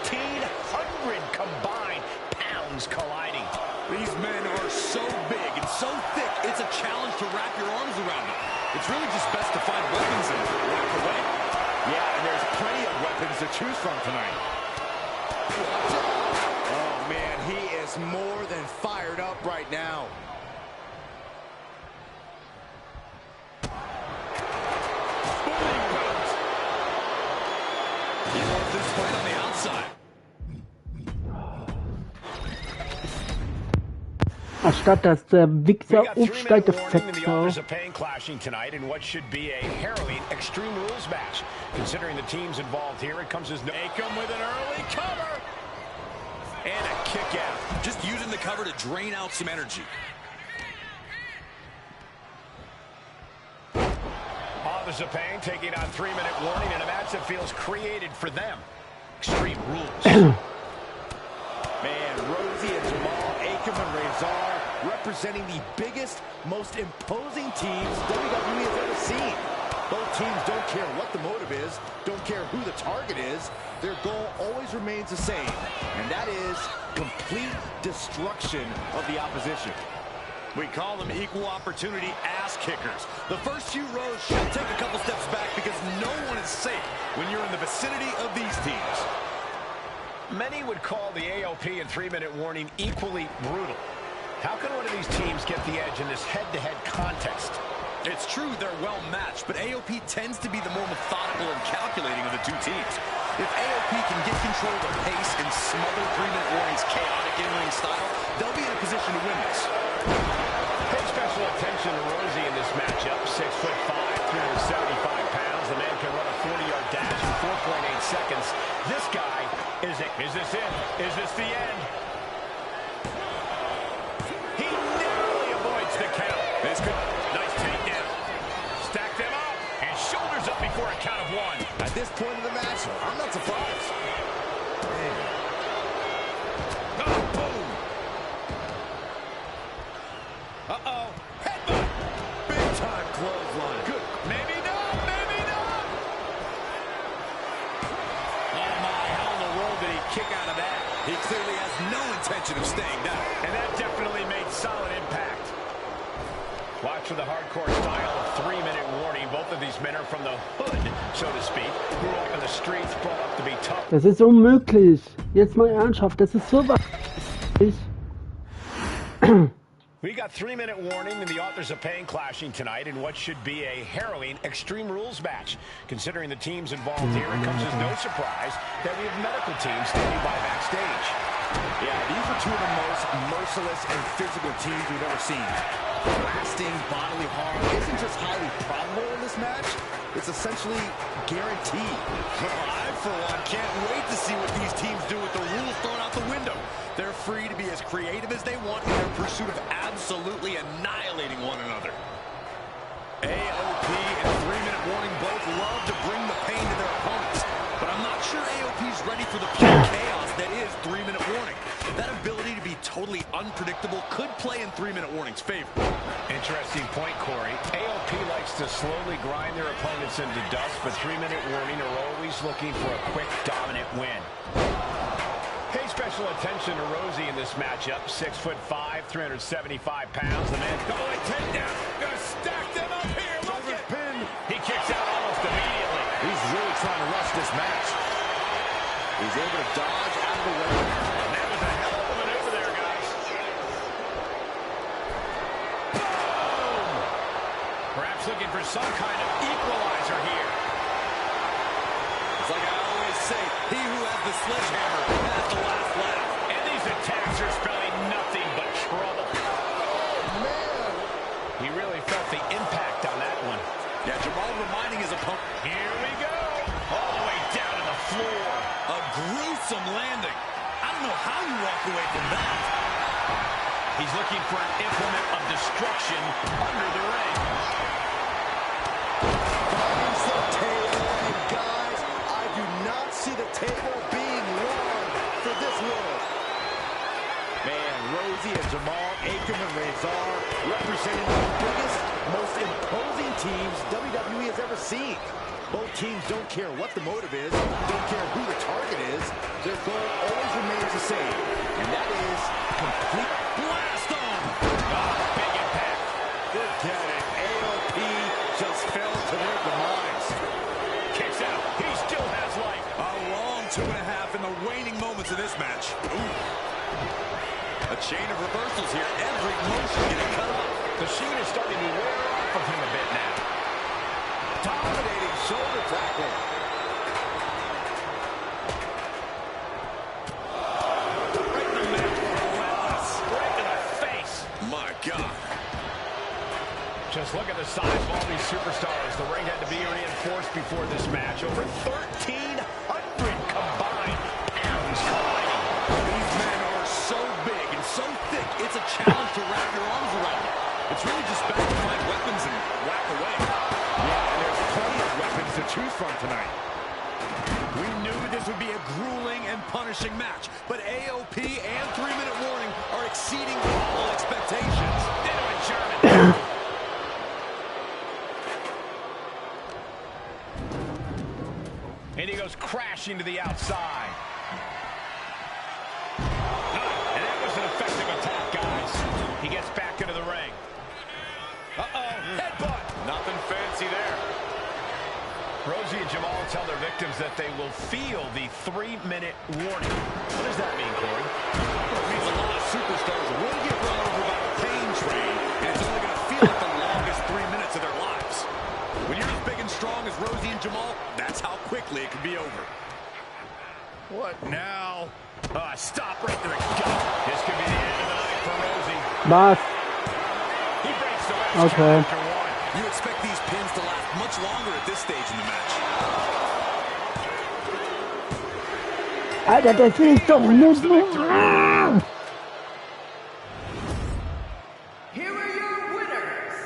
1,300 combined pounds colliding. These men are so big and so thick, it's a challenge to wrap your arms around them. It's really just best to find weapons and walk away. Yeah, and there's plenty of weapons to choose from tonight. Oh, man, he is more than fired up right now. He wants this fight on the outside. Anstatt dass der Wichser aufsteigt, der The Fettker. authors of pain clashing tonight in what should be a harrowing Extreme Rules match. Considering the teams involved here, it comes as no... Aiken with an early cover. And a kick out. Just using the cover to drain out some energy. Authors of pain taking on 3-minute warning in a match that feels created for them. Extreme Rules. Man, Rosie and Jamal, Aiken and Razor representing the biggest, most imposing teams WWE has ever seen. Both teams don't care what the motive is, don't care who the target is. Their goal always remains the same, and that is complete destruction of the opposition. We call them equal opportunity ass kickers. The first few rows should take a couple steps back because no one is safe when you're in the vicinity of these teams. Many would call the AOP and 3-minute warning equally brutal. How can one of these teams get the edge in this head-to-head contest? It's true they're well matched, but AOP tends to be the more methodical and calculating of the two teams. If AOP can get control of the pace and smother 3-minute warning's chaotic in-ring style, they'll be in a position to win this. Pay special attention to Rosie in this matchup. 6'5", 375 pounds. The man can run a 40-yard dash in 4.8 seconds. This guy is it. Is this it? Is this the end? He narrowly avoids the count. This could... Nice takedown. Stack them up and shoulders up before a count of one. At this point in the match, I'm not surprised. Oh, boom. Uh-oh. Headbutt. Big time clothesline. Good. Maybe not. Maybe not. Oh, my. How in the world did he kick out of that? He clearly has no intention of staying down. And that definitely with the hardcore style of 3-minute warning. Both of these men are from the hood, so to speak. Grew up in the streets, brought up to be tough. Das ist unmöglich. Jetzt mal ernsthaft, das ist so was. We got 3-minute warning and the authors of pain clashing tonight in what should be a harrowing Extreme Rules match. Considering the teams involved here, it comes as no surprise that we have medical teams standing by backstage. Yeah, these are two of the most merciless and physical teams we've ever seen. Lasting bodily harm isn't just highly probable in this match, it's essentially guaranteed. I, for one, can't wait to see what these teams do with the rules thrown out the window. They're free to be as creative as they want in their pursuit of absolutely annihilating one another. AOP and 3-minute warning both love to bring the pain to their opponents, but I'm not sure AOP's ready for the pure chaos that is 3-minute warning. That ability to be totally unpredictable could play in 3-minute warning's favor. Interesting point, Corey. AOP likes to slowly grind their opponents into dust, but 3-minute warning are always looking for a quick, dominant win. Pay special attention to Rosie in this matchup. 6'5", 375 pounds. The man going takedown. Gonna stack them up here. Look at pin. He kicks out almost immediately. He's really trying to rush this match. He's able to dodge out of the way. That was a hell of a maneuver there, guys. Boom! Perhaps looking for some kind of equalizer here. It's like I always say, he who has the sledgehammer has the last laugh. And these attacks are spelling nothing but trouble. Oh, man! He really felt the impact on that one. Yeah, Jamal reminding his opponent. Here we go. All the way down to the floor. A gruesome landing. I don't know how you walk away from that. He's looking for an implement of destruction under the ring. Finds the table, and guys, I do not see the table being won for this world. Man, Rosie and Jamal, Akam and Razor representing the biggest, most imposing teams WWE has ever seen. Both teams don't care what the motive is, don't care who the target is. Their goal always remains the same, and that is complete blast on. Big impact. Look at it. AOP just fell to their demise. Kicks out. He still has life. A long 2.5 in the waning moments of this match. Ooh. A chain of reversals here. Every motion getting cut off. The sheen is starting to wear off of him a bit now. Dominating shoulder tackle. Right in the middle. Relentless. Right to the face. My God. Just look at the size of all these superstars. The ring had to be reinforced before this match. Over 1,300 combined pounds colliding. These men are so big and so thick, it's a challenge to wrap your arms around them. It's really just best to find weapons and whack away. Yeah, and there's plenty of weapons to choose from tonight. We knew this would be a grueling and punishing match, but AOP and 3-minute warning are exceeding all expectations. Into a German. And he goes crashing to the outside. And that was an effective attack, guys. He gets back into the ring. Uh-oh, headbutt. Nothing fancy there. Rosie and Jamal tell their victims that they will feel the 3-minute warning. What does that mean, Corey? Well, it means a lot of superstars will get run over by the pain train, and it's only going to feel like the longest 3 minutes of their lives. When you're as big and strong as Rosie and Jamal, that's how quickly it can be over. What now? Stop right to the gut. This could be the end of the night for Rosie. Was? He breaks the rest Okay. after one. You expect these pins to last much longer at this stage in the match. Alter, das ist doch nicht so. Here are your winners.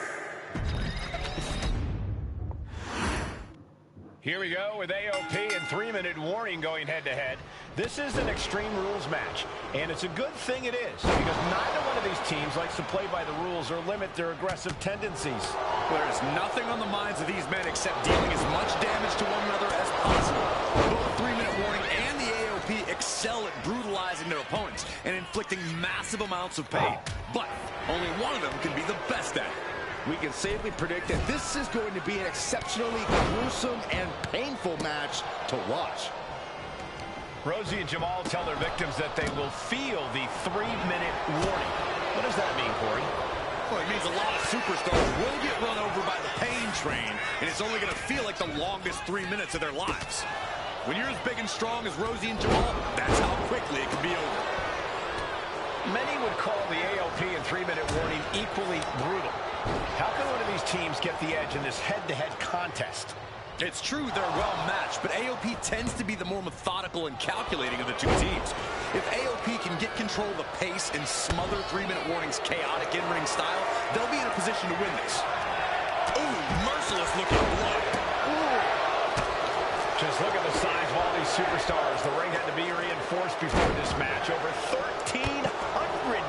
Here we go with AOP and 3-minute warning going head-to-head. This is an Extreme Rules match, and it's a good thing it is, because neither one of these teams likes to play by the rules or limit their aggressive tendencies. There's nothing on the minds of these men except dealing as much damage to one another as possible. Both 3-minute warning and the AOP excel at brutalizing their opponents and inflicting massive amounts of pain. But only one of them can be the best at it. we can safely predict that this is going to be an exceptionally gruesome and painful match to watch. Rosie and Jamal tell their victims that they will feel the 3-minute warning. What does that mean, Corey? Well, it means a lot of superstars will get run over by the pain train, and it's only going to feel like the longest 3 minutes of their lives. When you're as big and strong as Rosie and Jamal, that's how quickly it can be over. Many would call the AOP and 3-minute warning equally brutal. How can one of these teams get the edge in this head-to-head contest? It's true they're well matched, but AOP tends to be the more methodical and calculating of the two teams. If AOP can get control of the pace and smother 3-minute warning's chaotic in-ring style, they'll be in a position to win this. Ooh, merciless looking blow. Just look at the size of all these superstars. The ring had to be reinforced before this match. Over 1,300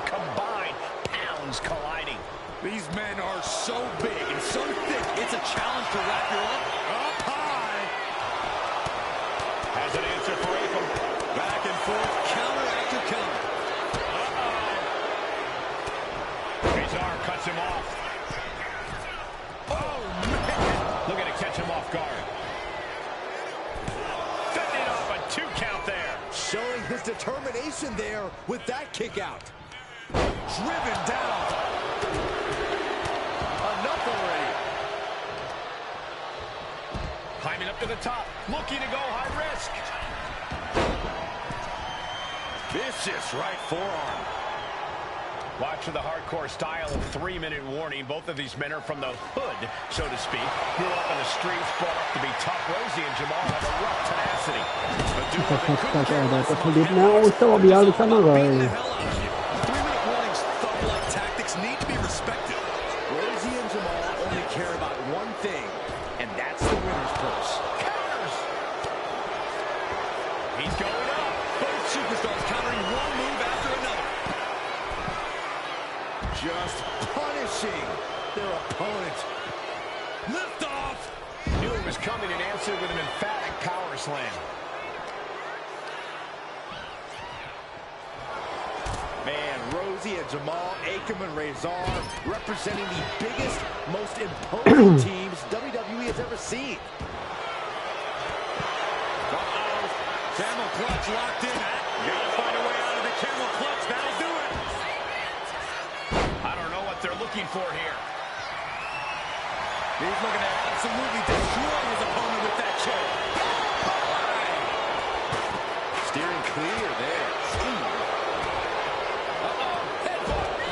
combined pounds colliding. These men are so big and so thick, it's a challenge to wrap your arm up high. Has an answer for Akam. Back and forth, counter after counter. His arm cuts him off. Oh, man. Looking to catch him off guard. Fending off a 2 count there. Showing his determination there with that kick out. Driven down. Enough already. Climbing up to the top, looking to go high risk. Vicious right forearm. Watch for the hardcore style of 3-minute warning. Both of these men are from the hood, so to speak. Grew up in the streets, brought up to be tough. Rosie and Jamal have a rough tenacity. A duo that couldn't care less about beating the hell out of you. 3-minute warning's thug-like tactics need to be respected. Rosie and Jamal only care about one thing, and that's the winner's purse. Counters. He's going up. Both superstars countering one move after another. Just punishing their opponent. Lift off. Knew it was coming and answered with an emphatic power slam. Man, Rosie and Jamal, Akam and Razor representing the biggest, most imposing teams WWE has ever seen. Uh-oh. Camel clutch locked in. Gotta find a way out of the camel clutch. That'll do it. I don't know what they're looking for here. He's looking to absolutely destroy his opponent with that choke. Steering clear there.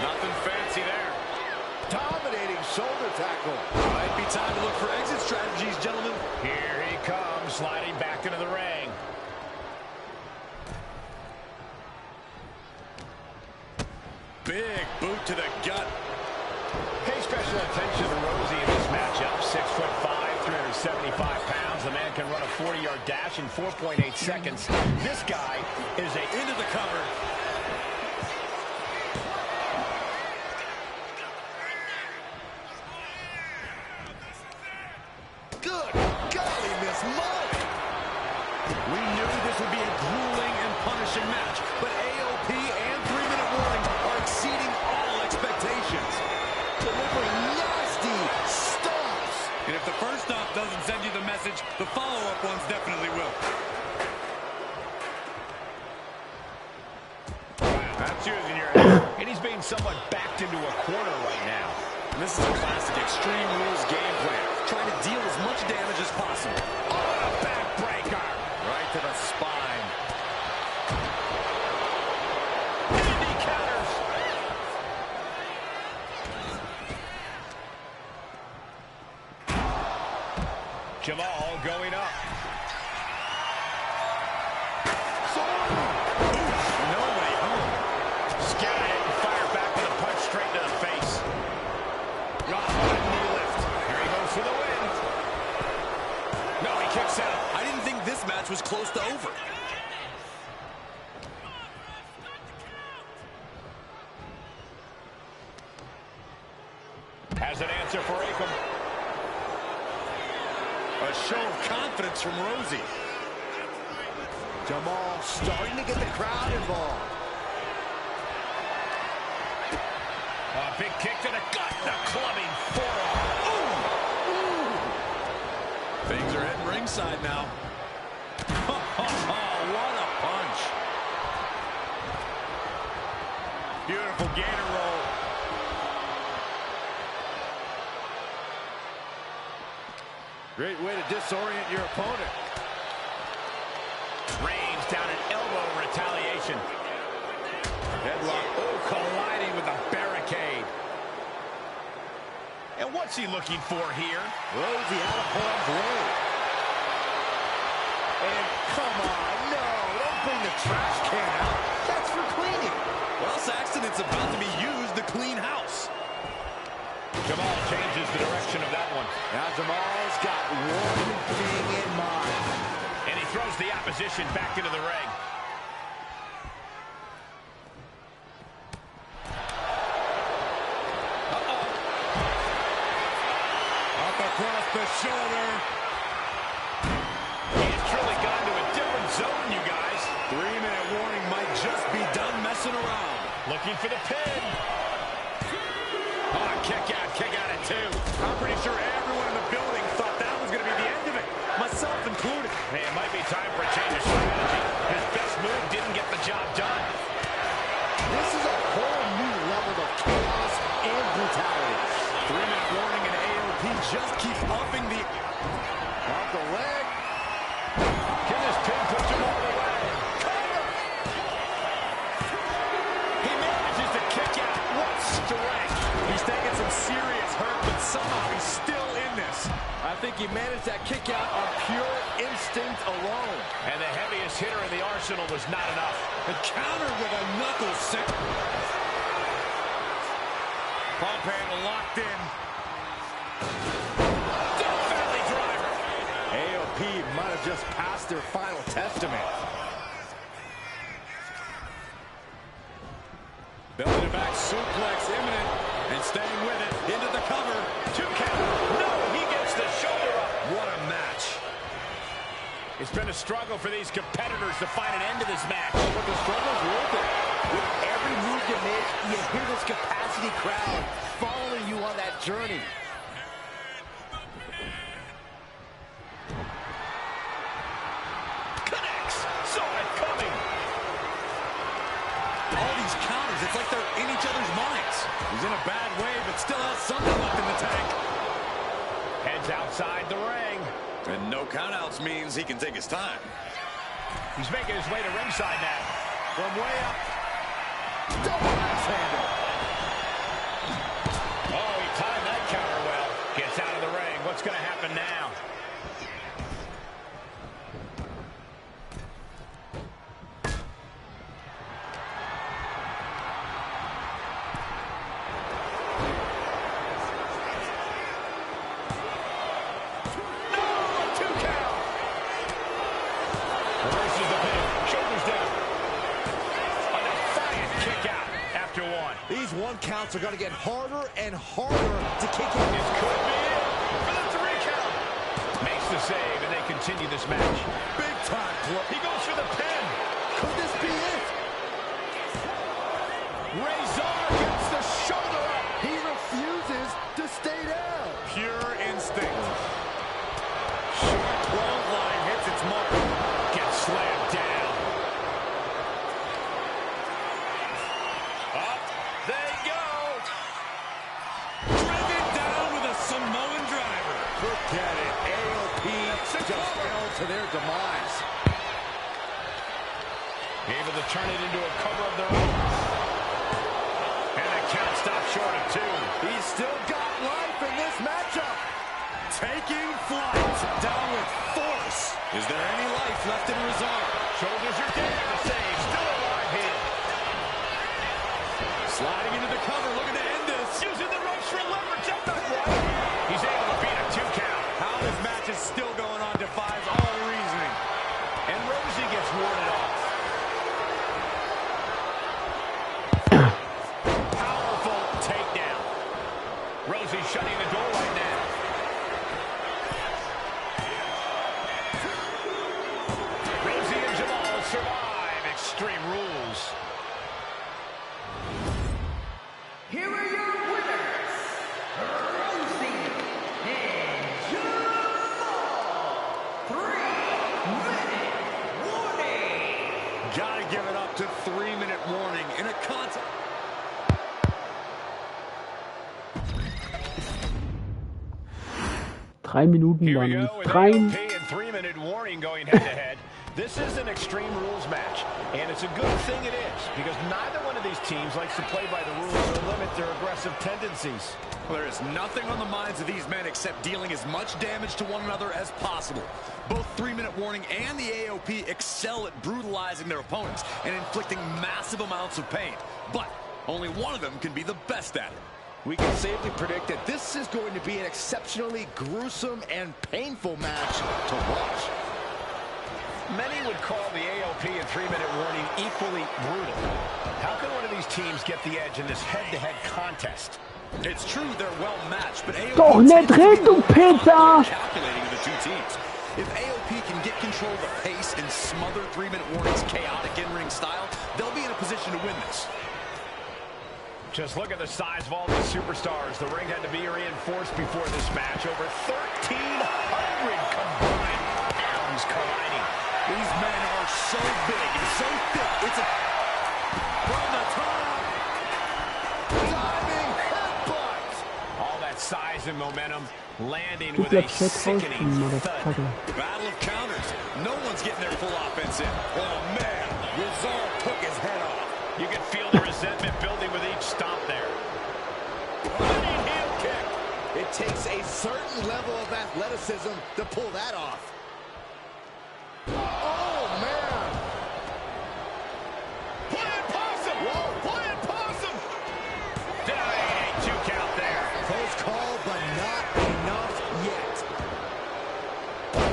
Nothing fancy there. Dominating shoulder tackle. Might be time to look for exit strategies, gentlemen. Here he comes, sliding back into the ring. Big boot to the gut. Pay special attention to Rosie in this matchup. 6'5", 375 pounds. The man can run a 40-yard dash in 4.8 seconds. This guy is into the cover. Good golly, Miss Molly. We knew this would be a grueling and punishing match, but AOP and 3-minute warning are exceeding all expectations. Delivering nasty stomps. And if the first stop doesn't send you the message, the follow-up ones definitely will. That's using your head. And he's being somewhat backed into a corner right now. And this is a classic Extreme Rules game plan, trying to deal as much damage as possible. Oh, a backbreaker. Right to the spine. And he counters. Jamal going up. Nobody home. Scout it and fire back with a punch straight to the face. Knee lift. Here he goes for the win. No, he kicks out. I didn't think this match was close to over. Has an answer for Akam. A show of confidence from Rosie. Jamal starting to get the crowd involved. A big kick to the gut. The clubbing forearm. ringside now. What a punch. Beautiful gator roll. Great way to disorient your opponent. Reigns down an elbow in retaliation. Headlock, oh, colliding with the barricade. And what's he looking for here? Rosie out of harm's way. And come on, no, don't bring the trash can out. That's for cleaning. Well, Saxton, it's about to be used to clean house. Jamal changes the direction of that one. Now Jamal's got one thing in mind. And he throws the opposition back into the ring. Up across the shoulder. He's truly gone to a different zone, you guys. 3-minute warning might just be done messing around. Looking for the pin. Oh, kick out at 2. I'm pretty sure everyone in the building thought that was going to be the end of it, myself included. Hey, it might be time for a change of strategy. His best move didn't get the job done. This is a whole new level of chaos and brutality. 3-minute warning and AOP just keep upping the... Off the leg. Can this pin push him all the way? He manages to kick out. What strength. He's taking some serious hurt, but somehow he's still in this. I think he managed that kick out on pure instinct alone. And the heaviest hitter in the arsenal was not enough. The counter with a knuckle sink. Pump handle locked in. Death Valley driver. AOP might have just passed their final testament. Belly to back suplex imminent and staying with it into the cover. 2 count. No, he gets the shoulder up. What a match. It's been a struggle for these competitors to find an end to this match. But the struggle's worth it. With every move you make, you hear this capacity crowd following you on that journey. Connects. Saw it coming. All these counters, it's like they're in each other's minds. He's in a bad way, but still has something left in the tank. Heads outside the ring. And no countouts means he can take his time. He's making his way to ringside now. From way up. Double axe handle. Oh, he timed that counter well. Gets out of the ring. What's going to happen now? These 1 counts are going to get harder and harder to kick out. This could be it for the 3 count. Makes the save, and they continue this match. Big time. He goes for the pin. Could this be it? Razor gets the shoulder up. He refuses to stay down. Pure instinct. Short clothesline hits its mark. Gets slammed down. Up they go. Driven down with a Samoan driver. Forget it. AOP just fell to their demise. Able to turn it into a cover of their own. And the count stopped short of 2. He's still got life in this matchup. Taking flight. Down with force. Is there any life left in Razor? Shoulders are down. The save. Still alive here. Sliding into the cover. Looking to end this. Using the ropes for leverage. That's not right. He's able to beat a 2 count. How this match is still going on defies all reasoning. And Rosie gets warded off. Powerful takedown. Rosie shutting the door right now. Rosie and Jamal survive Extreme Rules. Here are your winners, Rosie and Jamal. 3 3 Minuten Here we lang. go with 3. AOP and 3-minute warning going head-to-head. This is an Extreme Rules match, and it's a good thing it is, because neither one of these teams likes to play by the rules or limit their aggressive tendencies. Well, there is nothing on the minds of these men except dealing as much damage to one another as possible. Both 3-minute warning and the AOP excel at brutalizing their opponents and inflicting massive amounts of pain. But only one of them can be the best at it. We can safely predict that this is going to be an exceptionally gruesome and painful match to watch. Many would call the AOP and 3-minute warning equally brutal. How can one of these teams get the edge in this head-to-head contest? It's true they're well matched, but AOP Doch nicht tends to be reden, du more Pisser! calculating of the two teams. If AOP can get control of the pace and smother 3-minute warning's chaotic in-ring style, they'll be in a position to win this. Just look at the size of all these superstars. The ring had to be reinforced before this match. Over 1,300 combined arms colliding. These men are so big and so thick. It's a... From the top! Diving headbutt! All that size and momentum landing with a sickening thud. Battle of counters. No one's getting their full offense in. Oh, man. Rizal took his head off. You can feel the resentment building with each stomp there. Running heel kick. It takes a certain level of athleticism to pull that off. Oh, man. Flying possum. Whoa. Flying possum. Denying a 2 count there. Close call, but not enough yet.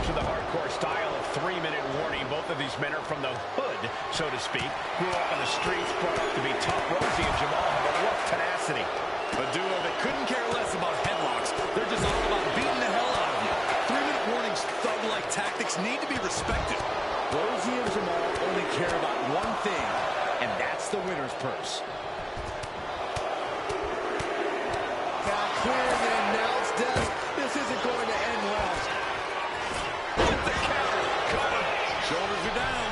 To the hardcore style of 3-minute warning. Both of these men are from the hood, so to speak. Grew up on the streets, brought up to be tough. Rosie and Jamal have a rough tenacity. A duo that couldn't care less about headlocks. They're just all about beating the hell out of you. 3-minute warning's thug-like tactics need to be respected. Rosie and Jamal only care about one thing, and that's the winner's purse. Now clearing the announce desk, this isn't going to end well. With the counter, got him. Shoulders are down.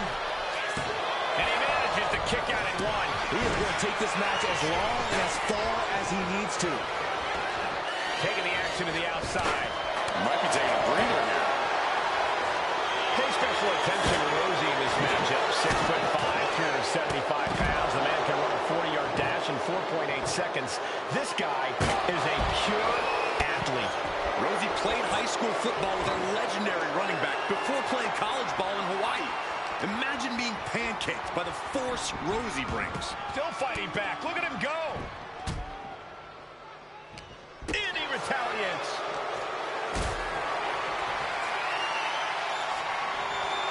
And he manages to kick out at 1. He is going to take this match as long and as far as he needs to. Taking the action to the outside. Might be taking a breather here. Pay special attention to Rosie in this matchup. 6'5", 375 pounds. The man can run a 40-yard dash in 4.8 seconds. This guy is a pure athlete. Rosie played high school football with a legendary running back before playing college ball in Hawaii. Imagine being pancaked by the force Rosie brings. Still fighting back. Look at him go. And he retaliates.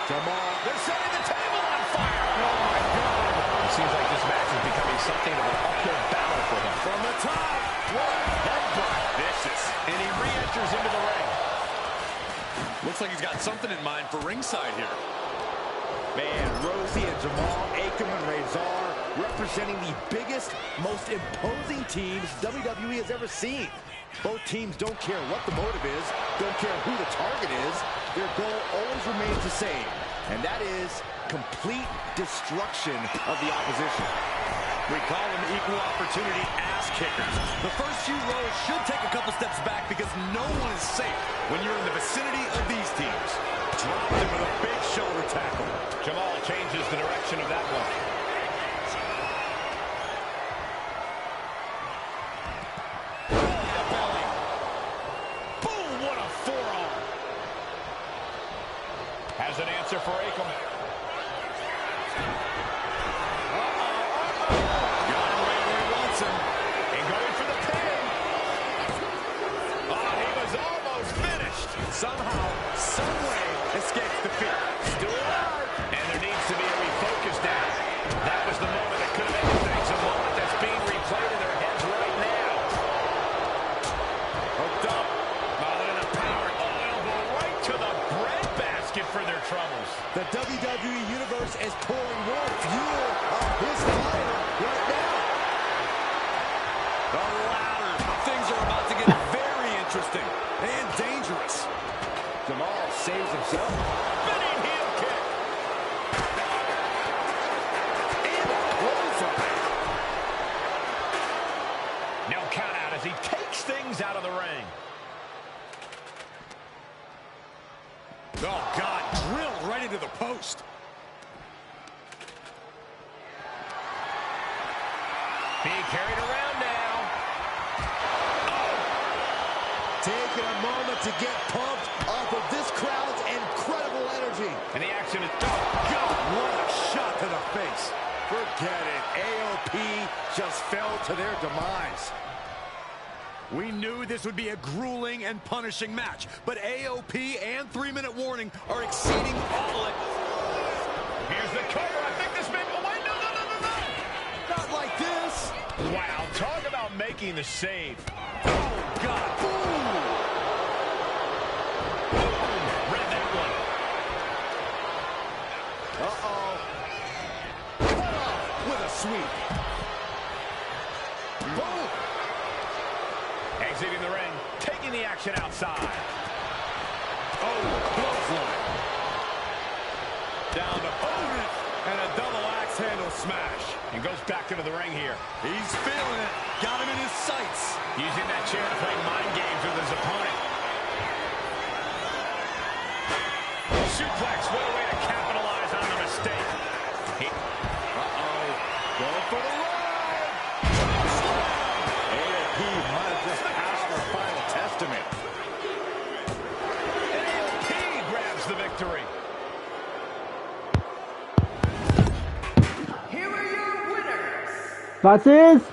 Jamal. They're setting the table on fire. Oh, my God. It seems like this match is becoming something of an uphill battle for him. From the top. What a headbutt. Vicious. And he re-enters into the ring. Looks like he's got something in mind for ringside here. Man, Rosie and Jamal, Akam and Razor representing the biggest, most imposing teams WWE has ever seen. Both teams don't care what the motive is, don't care who the target is. Their goal always remains the same, and that is complete destruction of the opposition. We call them equal opportunity ass kickers. The first few rows should take a couple steps back because no one is safe when you're in the vicinity of these teams. Dropped him with a big shoulder tackle. Jamal changes the direction of that one. Boom, what a forearm. Has an answer for Akam. Got him right where he wants him. And going for the pin. Oh, he was almost finished. Somehow, someway, escapes defeat. Still alive. And there needs to be a refocus now. That was the moment that could have ended things. A moment that's being replayed in their heads right now. Hooked up. Rather than a power elbow right to the breadbasket for their troubles. The WWE Universe is pouring more fuel on his fire right now. The ladder. Things are about to get very interesting and dangerous. Jamal saves himself. Spinning heel kick. And a clothesline. No count out as he takes things out of the ring. Oh, God, drilled right into the post. Being carried around now. Taking a moment to get pumped off of this crowd's incredible energy. And the action is... Oh, God, what a shot to the face. Forget it. AOP just fell to their demise. We knew this would be a grueling and punishing match, but AOP and 3-minute warning are exceeding all it. Here's the cover. I think this may... Oh, wait, no. Not like this. Wow, talk about making the save. Oh, God. Boom. Read that one. Uh-oh. Cut off with a sweep. Boom. Exiting the ring, taking the action outside. Oh, clothesline. Down to opponent, and a double axe handle smash. And goes back into the ring here. He's feeling it. Got him in his sights. Using that chair to play mind games with his opponent. Suplex, what a way to capitalize on the mistake. Going for the ride. AOP might have just passed their final testament. And AOP grabs the victory. Here are your winners. Was ist?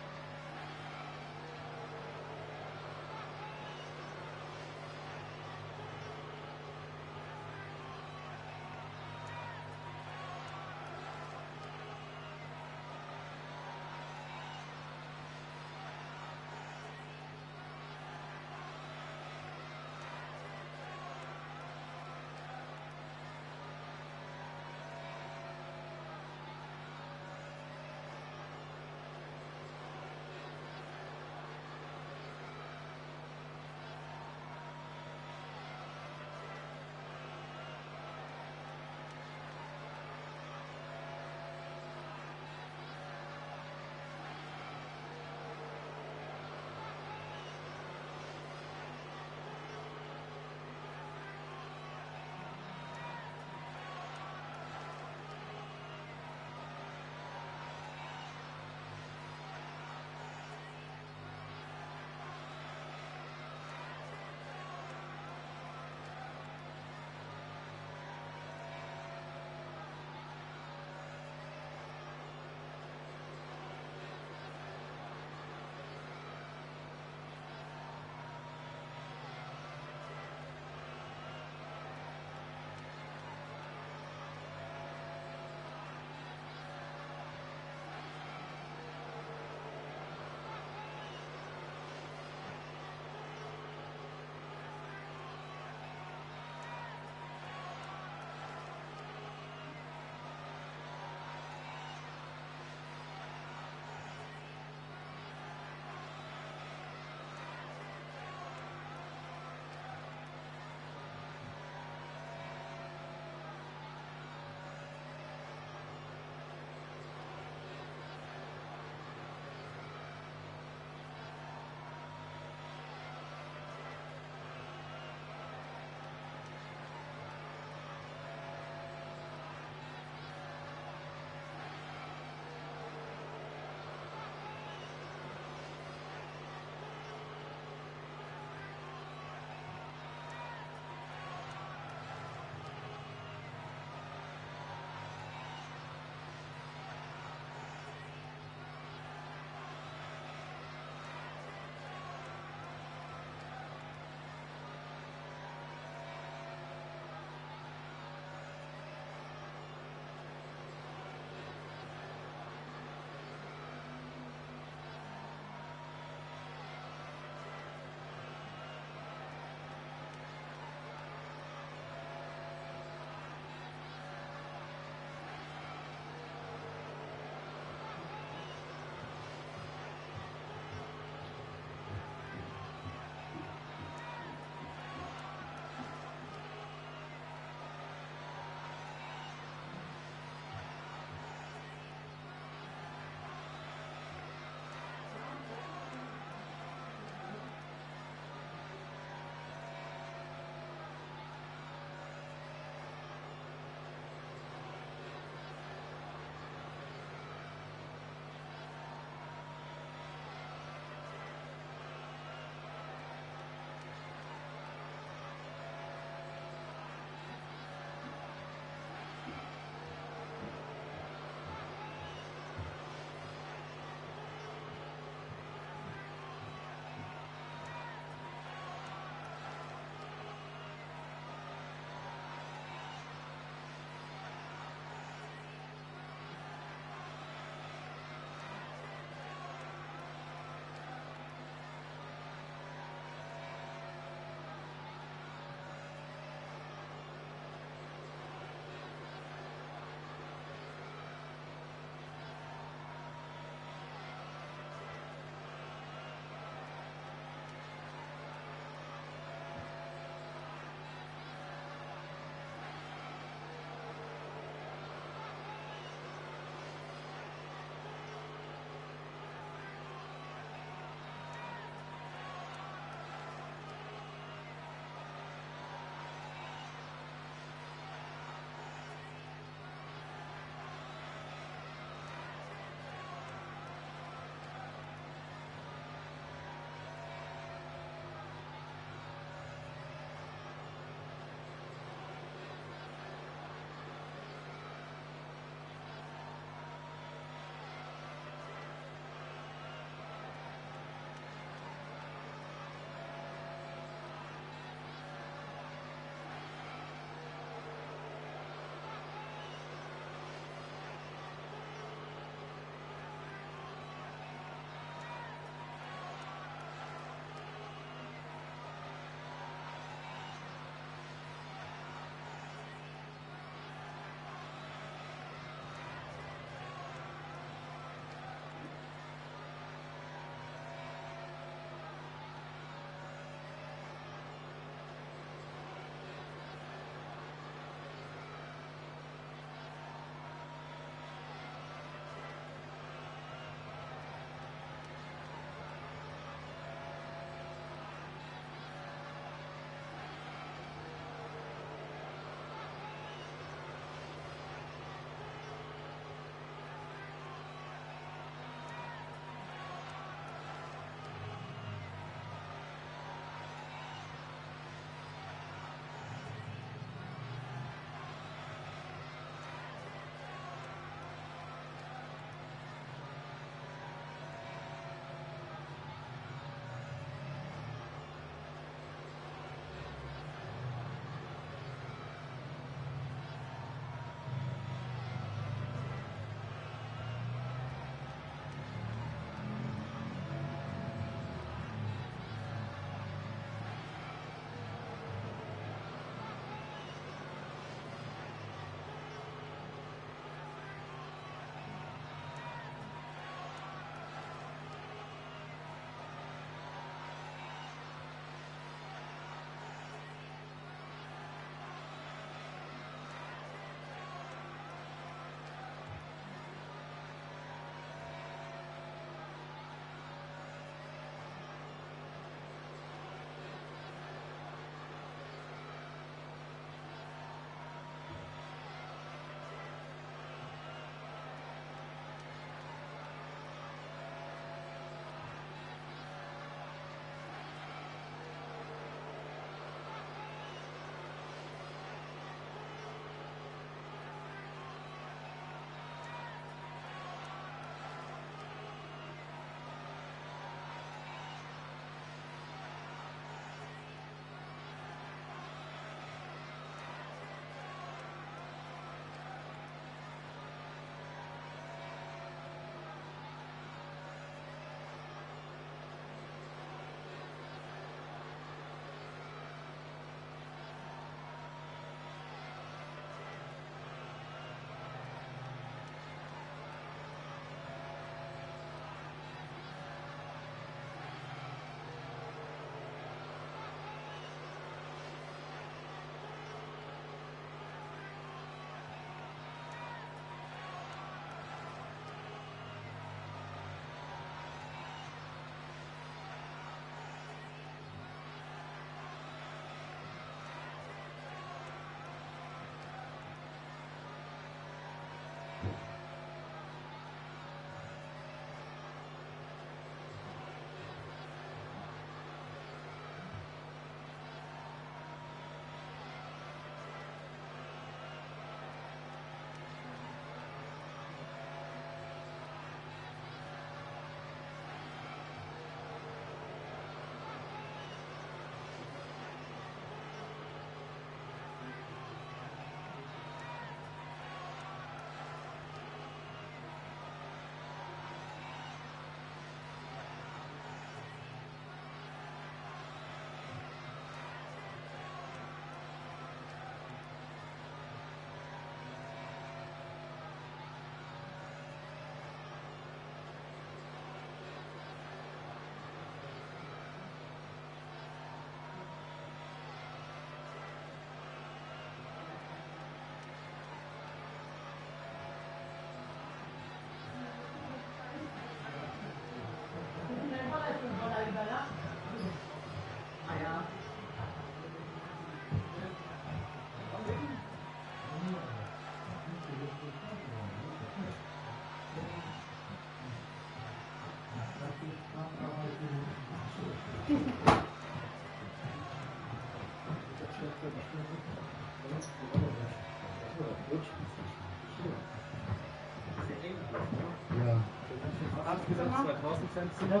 Artikler 2000 Zentner.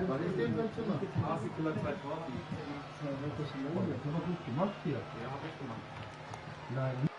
Was ist denn dein Zimmer? Artikler 2000. Das haben wir gut gemacht hier. Ja, hab ich gemacht. Nein.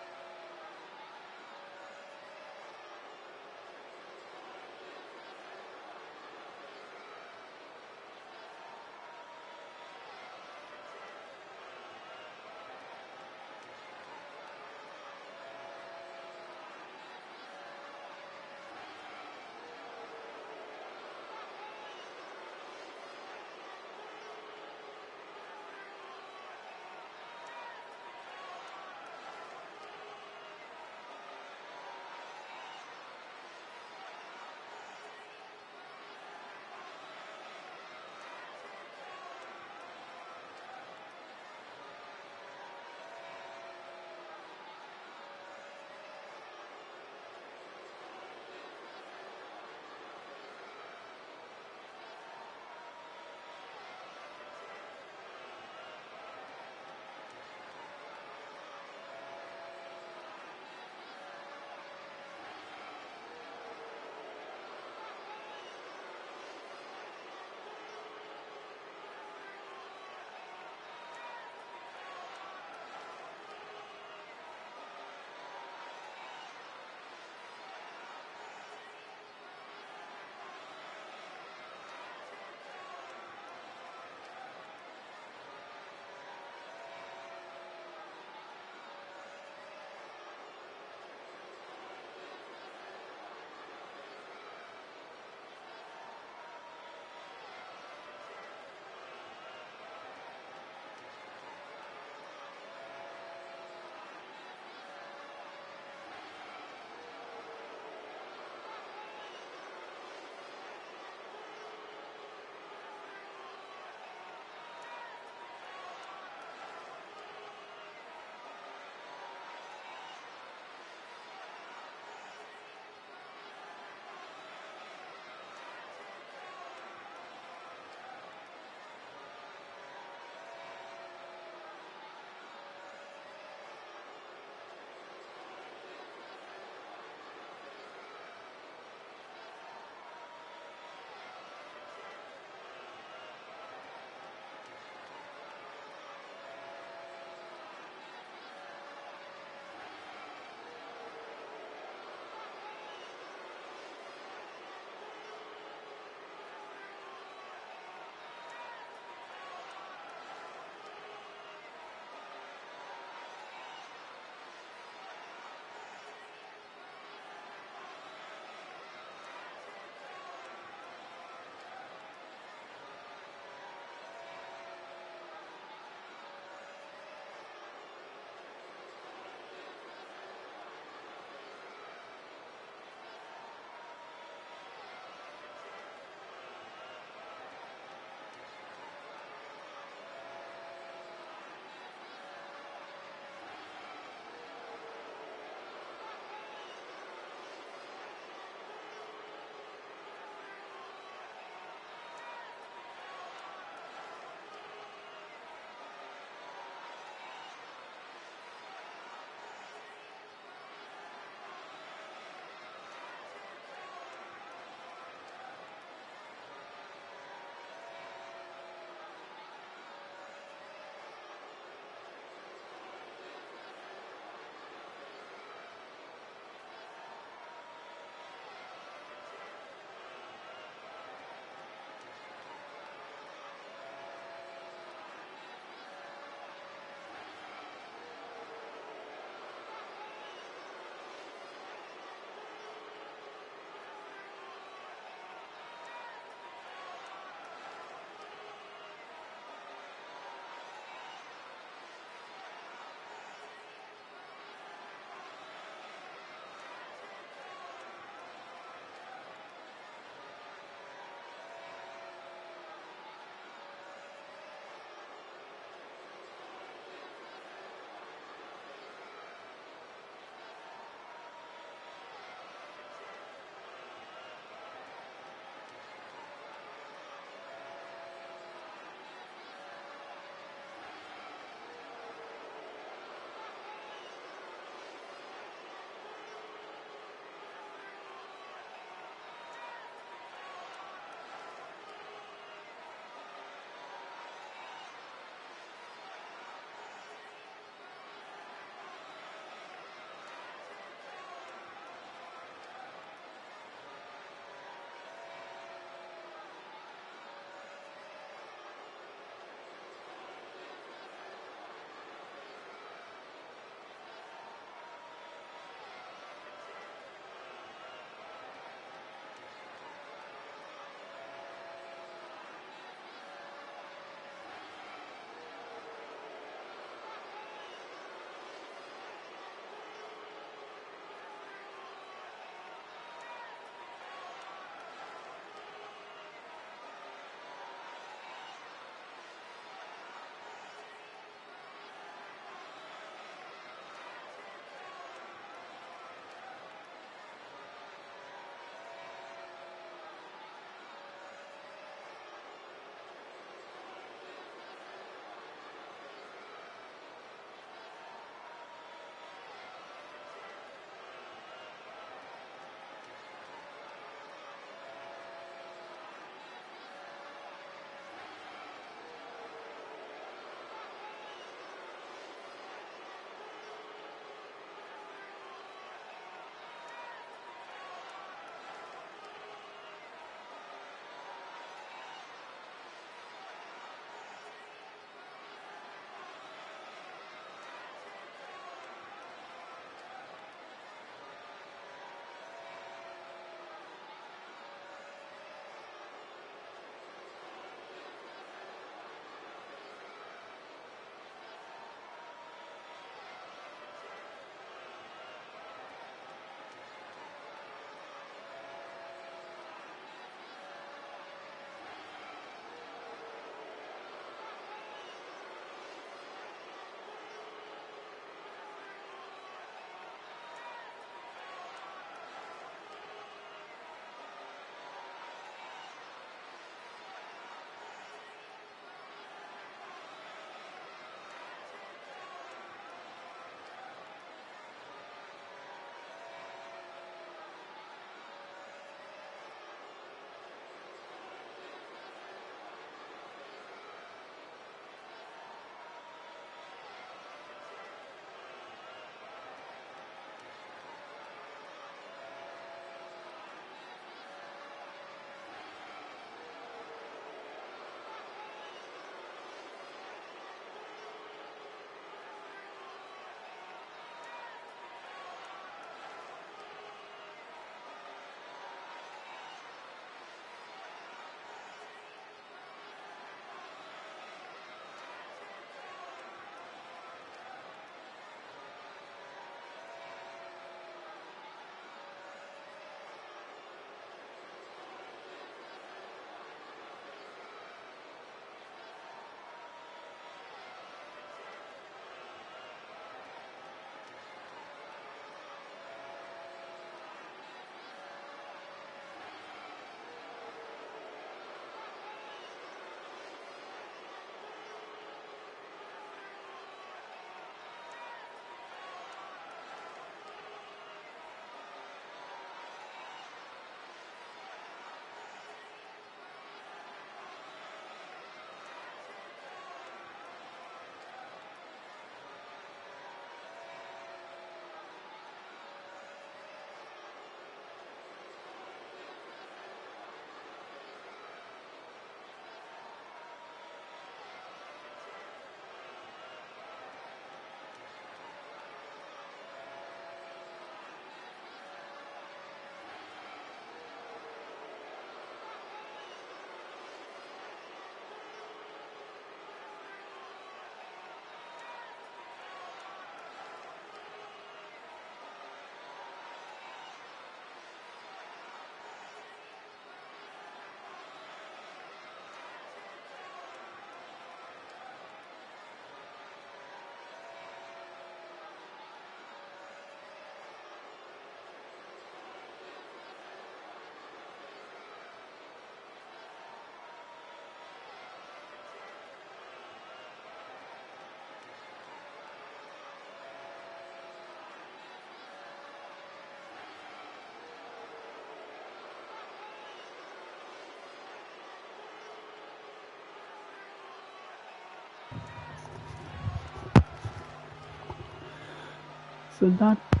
So nothing.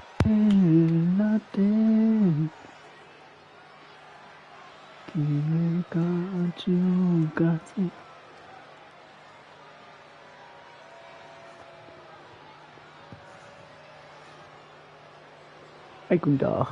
Que casi. Hey, guten Tag.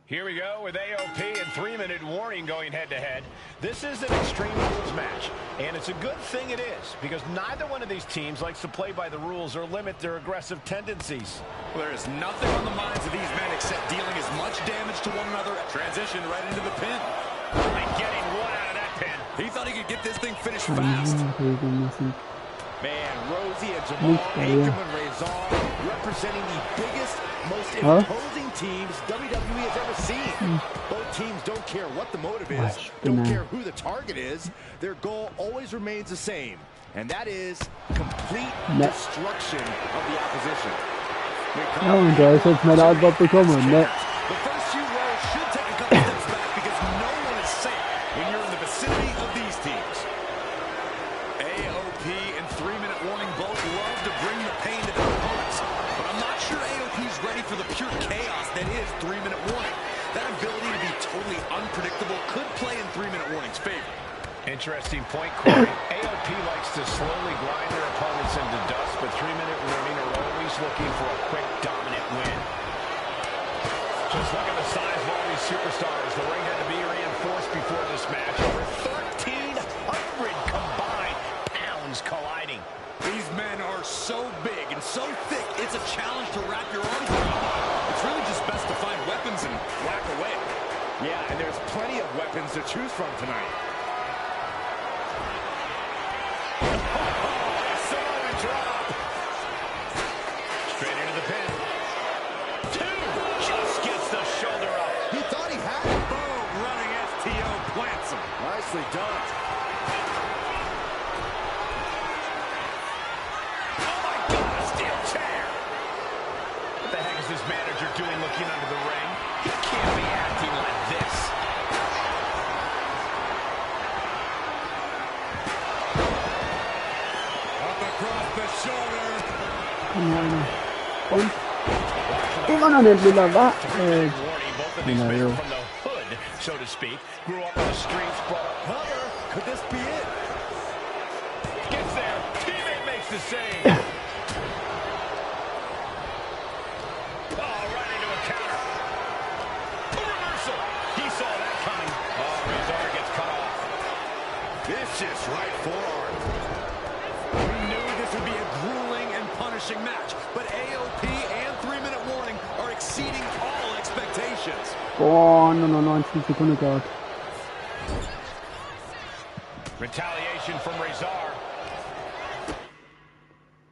Here we go with AOP and 3-minute warning going head-to-head. This is an Extreme Rules match, and it's a good thing it is, because neither one of these teams likes to play by the rules or limit their aggressive tendencies. Well, there is nothing on the minds of these men except dealing as much damage to one another. Transition right into the pin. And getting one out of that pin. He thought he could get this thing finished fast. Man, Rosie and Jamal Aikman and Razor representing the biggest, most imposing teams WWE has ever seen. Both teams don't care what the motive is, don't care who the target is. Their goal always remains the same, and that is complete destruction of the opposition. Ja, und da ist jetzt meine Antwort bekommen, ne? The first few rows should take a couple steps back because no one is safe when you're in the vicinity of these teams. AOP and 3-minute warning both love to bring the pain to their opponents, but I'm not sure AOP's ready for the pure chaos that is 3-minute warning. That ability to be totally unpredictable could play in 3-minute warning's favor. Interesting point, Corey. AOP likes to slowly grind their opponents into dust, but 3-minute warning are always looking for a quick, dominant win. Just look at the size of all these superstars. The ring had to be reinforced before this match. Over 1,300 combined pounds colliding. These men are so big and so thick, it's a challenge to wrap your arms around. It's really just best to find weapons and whack away. Yeah, and there's plenty of weapons to choose from tonight. Samoan drop. Straight into the pin. 2. Just gets the shoulder up. He thought he had it. Boom, running STO plants him. Nicely done. Oh my God, a steel chair. What the heck is this manager doing looking under the ring? He can't be acting like this. Up across the shoulder. Und immer noch nicht wieder wa? Warning, both of these men are from the hood, so to speak. Grew up in the streets, brought up cover. Could this be it? Gets there. Teammate makes the save. Oh, right into a counter. A reversal. He saw that coming. Oh, Razor gets cut off. Vicious right forearm. We knew this would be a grueling and punishing match, but AOP and 3-minute warning are exceeding all expectations. Boah, nur noch 19 Sekunden gehabt. Retaliation from Razor.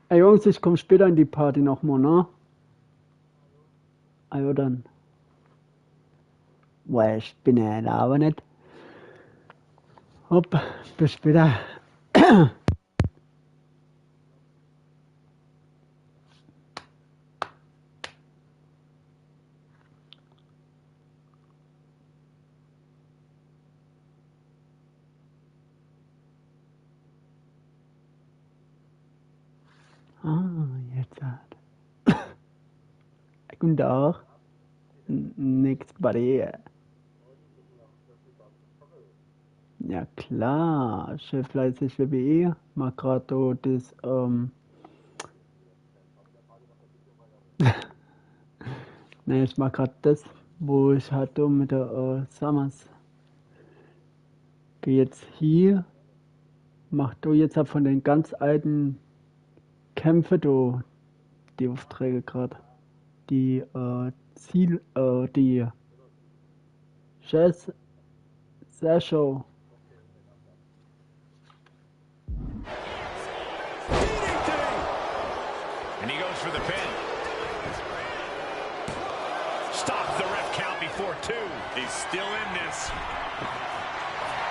Ey Jungs, ich komme später in die Party nochmal, ne? Also dann. Boah, ich bin ja da aber nicht. Hopp, bis später. Jetzt hat. Guten Tag. Nix Barriere. Ja klar, Chef fleißig WWE, mach grad so das, ne, ich mach grad das, wo ich hatte mit der Summers. Geh jetzt hier, mach du jetzt halt von den ganz alten Kämpfe du die Aufträge grad. Die die Jazz Show. And he goes for the pin. Stops the ref count before 2. He's still in this.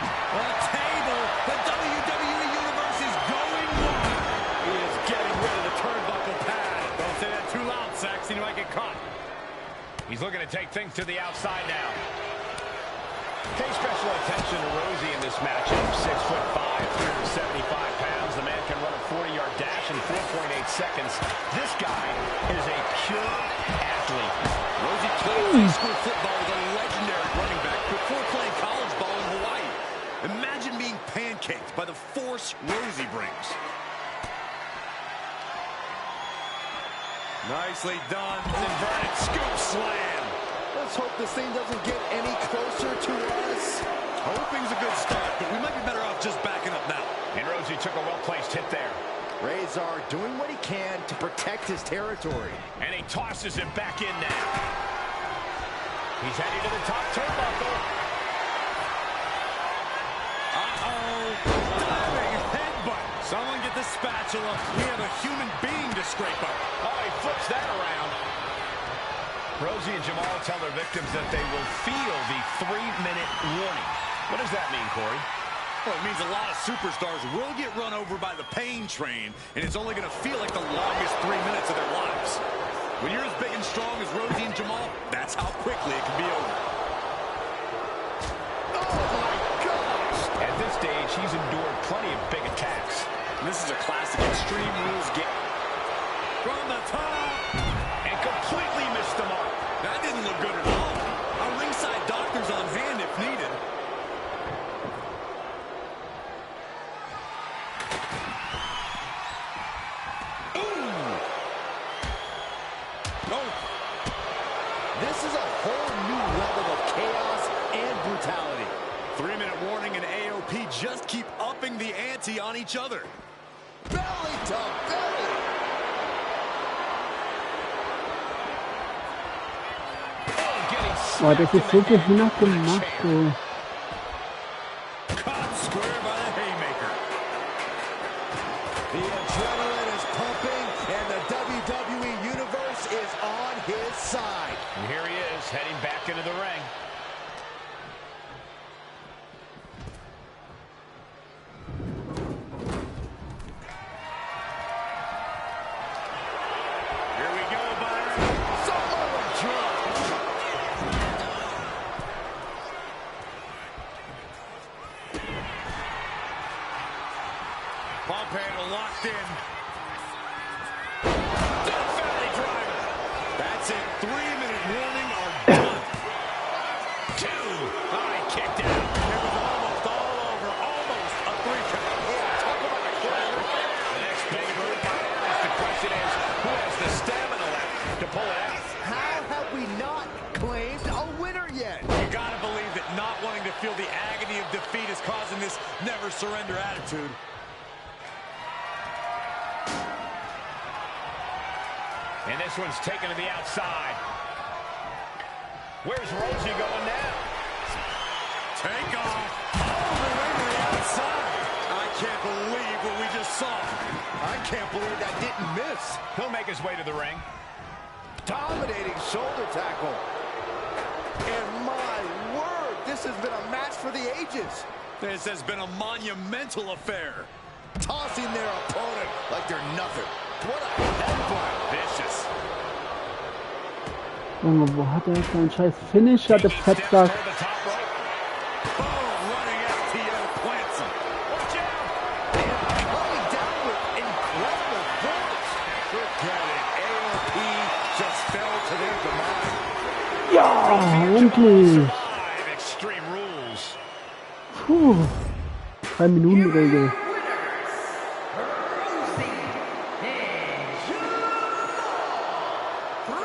A table. The WWE Universe is going wild. He is getting rid of the turnbuckle pad. Don't say that too loud, Saxon. You might get caught. He's looking to take things to the outside now. Pay special attention to Rosie in this matchup. 6'5", 375 pounds. The man can run a 40-yard dash in 4.8 seconds. This guy is a pure athlete. Rosie played high school football with a legendary running back before playing college ball in Hawaii. Imagine being pancaked by the force Rosie brings. Nicely done. Inverted scoop slam. Let's hope this thing doesn't get any closer to us. Hoping's a good start, but we might be better off just backing up now. And Rosie took a well-placed hit there. Razor doing what he can to protect his territory. And he tosses it back in now. He's heading to the top turnbuckle. Diving headbutt. Someone get the spatula. We have a human being to scrape up. Oh, he flips that around. Rosie and Jamal tell their victims that they will feel the 3-minute warning. What does that mean, Corey? Well, it means a lot of superstars will get run over by the pain train, and it's only going to feel like the longest 3 minutes of their lives. When you're as big and strong as Rosie and Jamal, that's how quickly it can be over. Oh, my gosh! At this stage, he's endured plenty of big attacks. And this is a classic Extreme Rules game. From the top! And completely missed the mark. That didn't look good at all. Our ringside doctor's on hand if needed. This is a whole new level of chaos and brutality. 3-minute warning, and AOP just keep upping the ante on each other. Belly to belly. Boah, das ist so behindert gemacht, ey. Caught square by the haymaker. The adrenaline is pumping, and the WWE Universe is on his side. And here he is, heading back into the ring. Here we go, Byron. Samoa drop. Pump handle locked in. Death Valley driver. That's it. 3-minute warning are done. 2. High kicked out. It was almost all over. Almost a 3 count. Talk about a crowd. The next big move by Ernest. The question is, who has the stamina left to pull it out? How have we not claimed a winner yet? You gotta believe that not wanting to feel the agony of defeat is causing this never surrender attitude. And this one's taken to the outside. Where's Rosie going now? Take off. All the way to the outside. I can't believe what we just saw. I can't believe that didn't miss. He'll make his way to the ring. Dominating shoulder tackle. And my word, this has been a match for the ages. This has been a monumental affair. Tossing their opponent like they're nothing. What a headbutt. Vicious. Junge, wo hat er seinen scheiß Finisher, der Fettsack? Oh, running FTO plants him. Watch out! Coming down with incredible force. Forget it. AOP just fell to their demise. Ja, endlich! Survive Extreme Rules. Puh. 3-Minuten-Regel.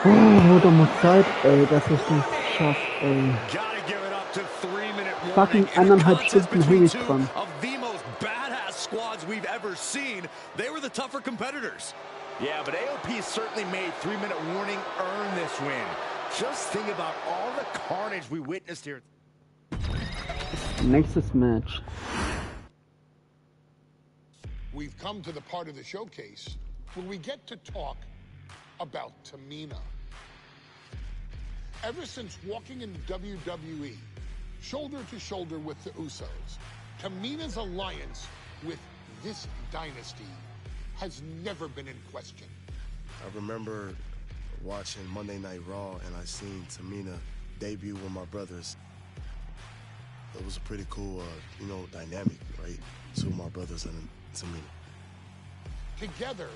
Wurde mal Zeit, ey, dass ich das schaffe, ey. Gotta give it up to 3-minute Fucking warning. 1,5 Stunden hänge ich dran. Of the most badass squads we've ever seen. They were the tougher competitors. Yeah, but AOP certainly made 3-minute warning earn this win. Just think about all the carnage we witnessed here. Nächstes Match. We've come to the part of the showcase where we get to talk about Tamina. Ever since walking in WWE, shoulder to shoulder with the Usos, Tamina's alliance with this dynasty has never been in question. I remember watching Monday Night Raw and I seen Tamina debut with my brothers. it was a pretty cool, dynamic, right? Two of my brothers and Tamina. Together,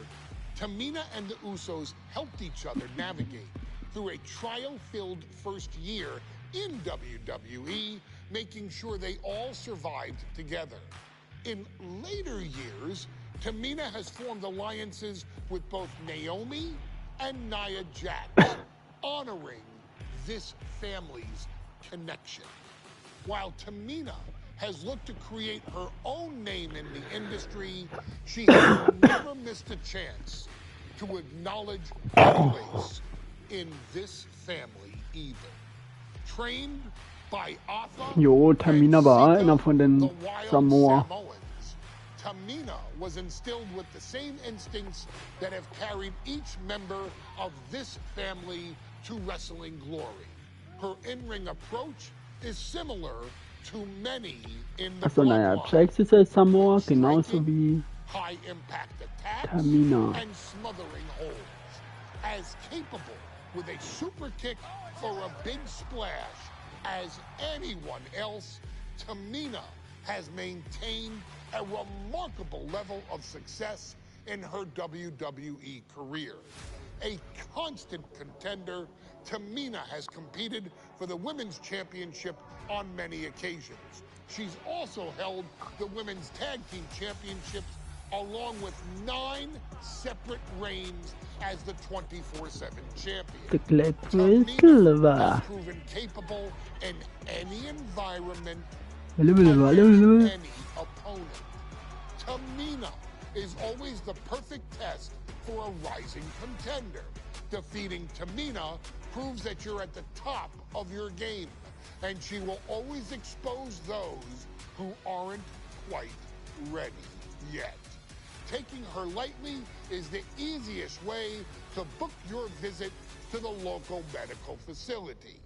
Tamina and the Usos helped each other navigate through a trial-filled first year in WWE, making sure they all survived together. In later years, Tamina has formed alliances with both Naomi and Nia Jax, honoring this family's connection. While Tamina has looked to create her own name in the industry, she has never missed a chance to acknowledge her place in this family either. Trained by Arthur Jo, Tamina war einer von the den Wild Samoa. Samoans, Tamina was instilled with the same instincts that have carried each member of this family to wrestling glory. Her in-ring approach is similar to many in the Achso, naja, bloodline. Jax ist ja Samoa, genauso wie High-impact attacks Tamina. and smothering holds. As capable with a super kick or a big splash as anyone else, Tamina has maintained a remarkable level of success in her WWE career. A constant contender, Tamina has competed for the Women's Championship on many occasions. She's also held the Women's Tag Team Championships along with 9 separate reigns as the 24/7 champion. The Black Tamina has proven capable in any environment against any opponent. Tamina is always the perfect test for a rising contender. Defeating Tamina proves that you're at the top of your game, and she will always expose those who aren't quite ready yet. Taking her lightly is the easiest way to book your visit to the local medical facility.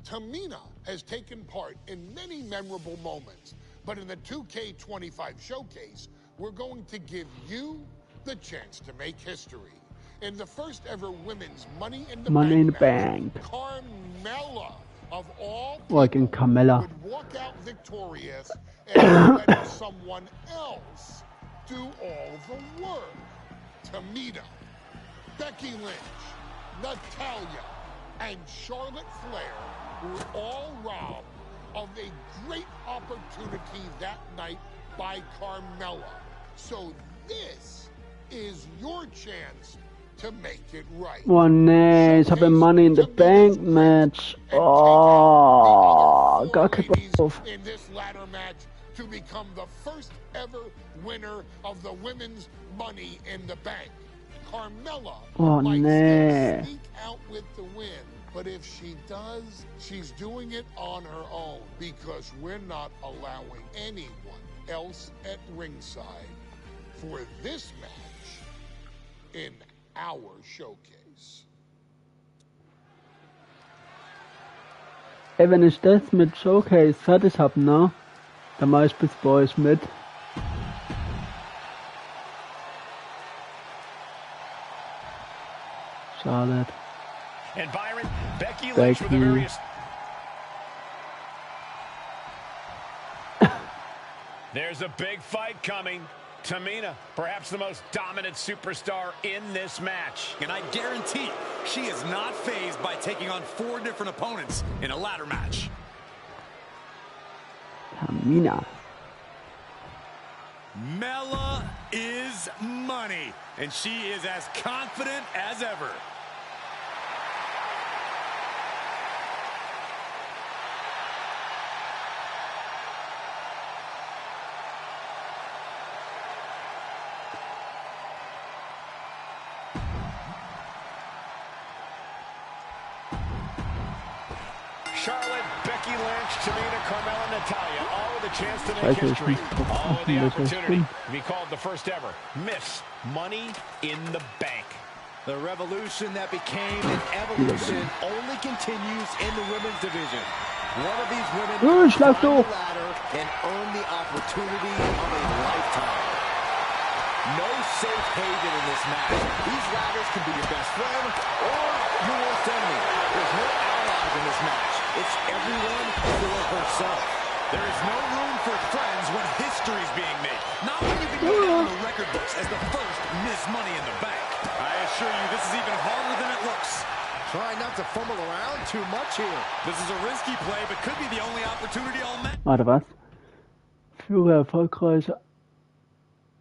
Tamina has taken part in many memorable moments, but in the 2K25 showcase, we're going to give you the chance to make history. In the first ever women's Money in the Bank match, Carmella, of all people, Carmella. would walk out victorious and let someone else do all the work. Tamina, Becky Lynch, Natalya, and Charlotte Flair were all robbed of a great opportunity that night by Carmella. So this is your chance to make it right. Oh nee, ich habe ein Money in the Bank Match. Oh, gar kein Bock drauf. In this ladder match to become the first ever winner of the women's Money in the Bank. Carmella might still sneak out with the win, but if she does, she's doing it on her own because we're not allowing anyone else at ringside for this match in our showcase. Ey, wenn ich das mit Showcase fertig hab, ne? Dann mach ich bis bei euch mit. Charlotte. And Byron, Becky Lynch with the various... There's a big fight coming. Tamina, perhaps the most dominant superstar in this match. And I guarantee she is not fazed by taking on 4 different opponents in a ladder match. Tamina. Mella is money, and she is as confident as ever. Charlotte, Becky Lynch, Tamina, Carmella, Natalya, all with a chance to make history. All with the opportunity to be called the first ever Miss Money in the Bank. The revolution that became an evolution only continues in the women's division. One of these women climbed the ladder and earned the opportunity of a lifetime. No safe haven in this match. These ladders can be your best friend or your worst enemy. There's no allies in this match. It's everyone for herself. There is no room for friends when history is being made. Not when you can go down the record books as the first Miss Money in the Bank. I assure you, this is even harder than it looks. Try not to fumble around too much here. This is a risky play, but could be the only opportunity all match. Warte, was? Führe erfolgreiche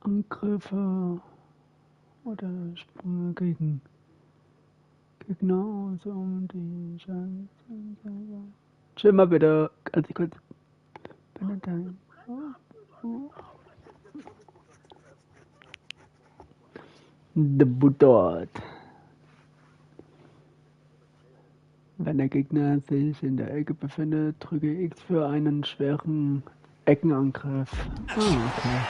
Angriffe oder Sprünge gegen Gegner aus, um die Chancen. Chill mal bitte, ganz kurz. Debutort. Wenn der Gegner sich in der Ecke befindet, drücke X für einen schweren Eckenangriff. Okay.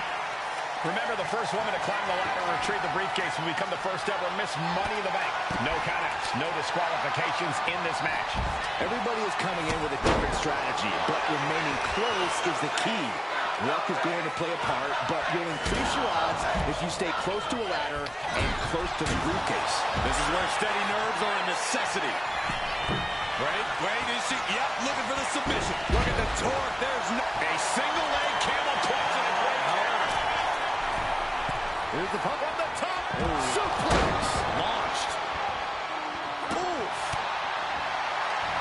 Remember, the first woman to climb the ladder and retrieve the briefcase will become the first ever Miss Money in the Bank. No countouts, no disqualifications in this match. Everybody is coming in with a different strategy, but remaining close is the key. Luck is going to play a part, but you'll increase your odds if you stay close to a ladder and close to the briefcase. This is where steady nerves are a necessity. Wait, is she? Yep, looking for the submission. Look at the torque. There's no... A single leg camel clutch and a great counter. Here's the pump on the top. Suplex. Launched. Oof.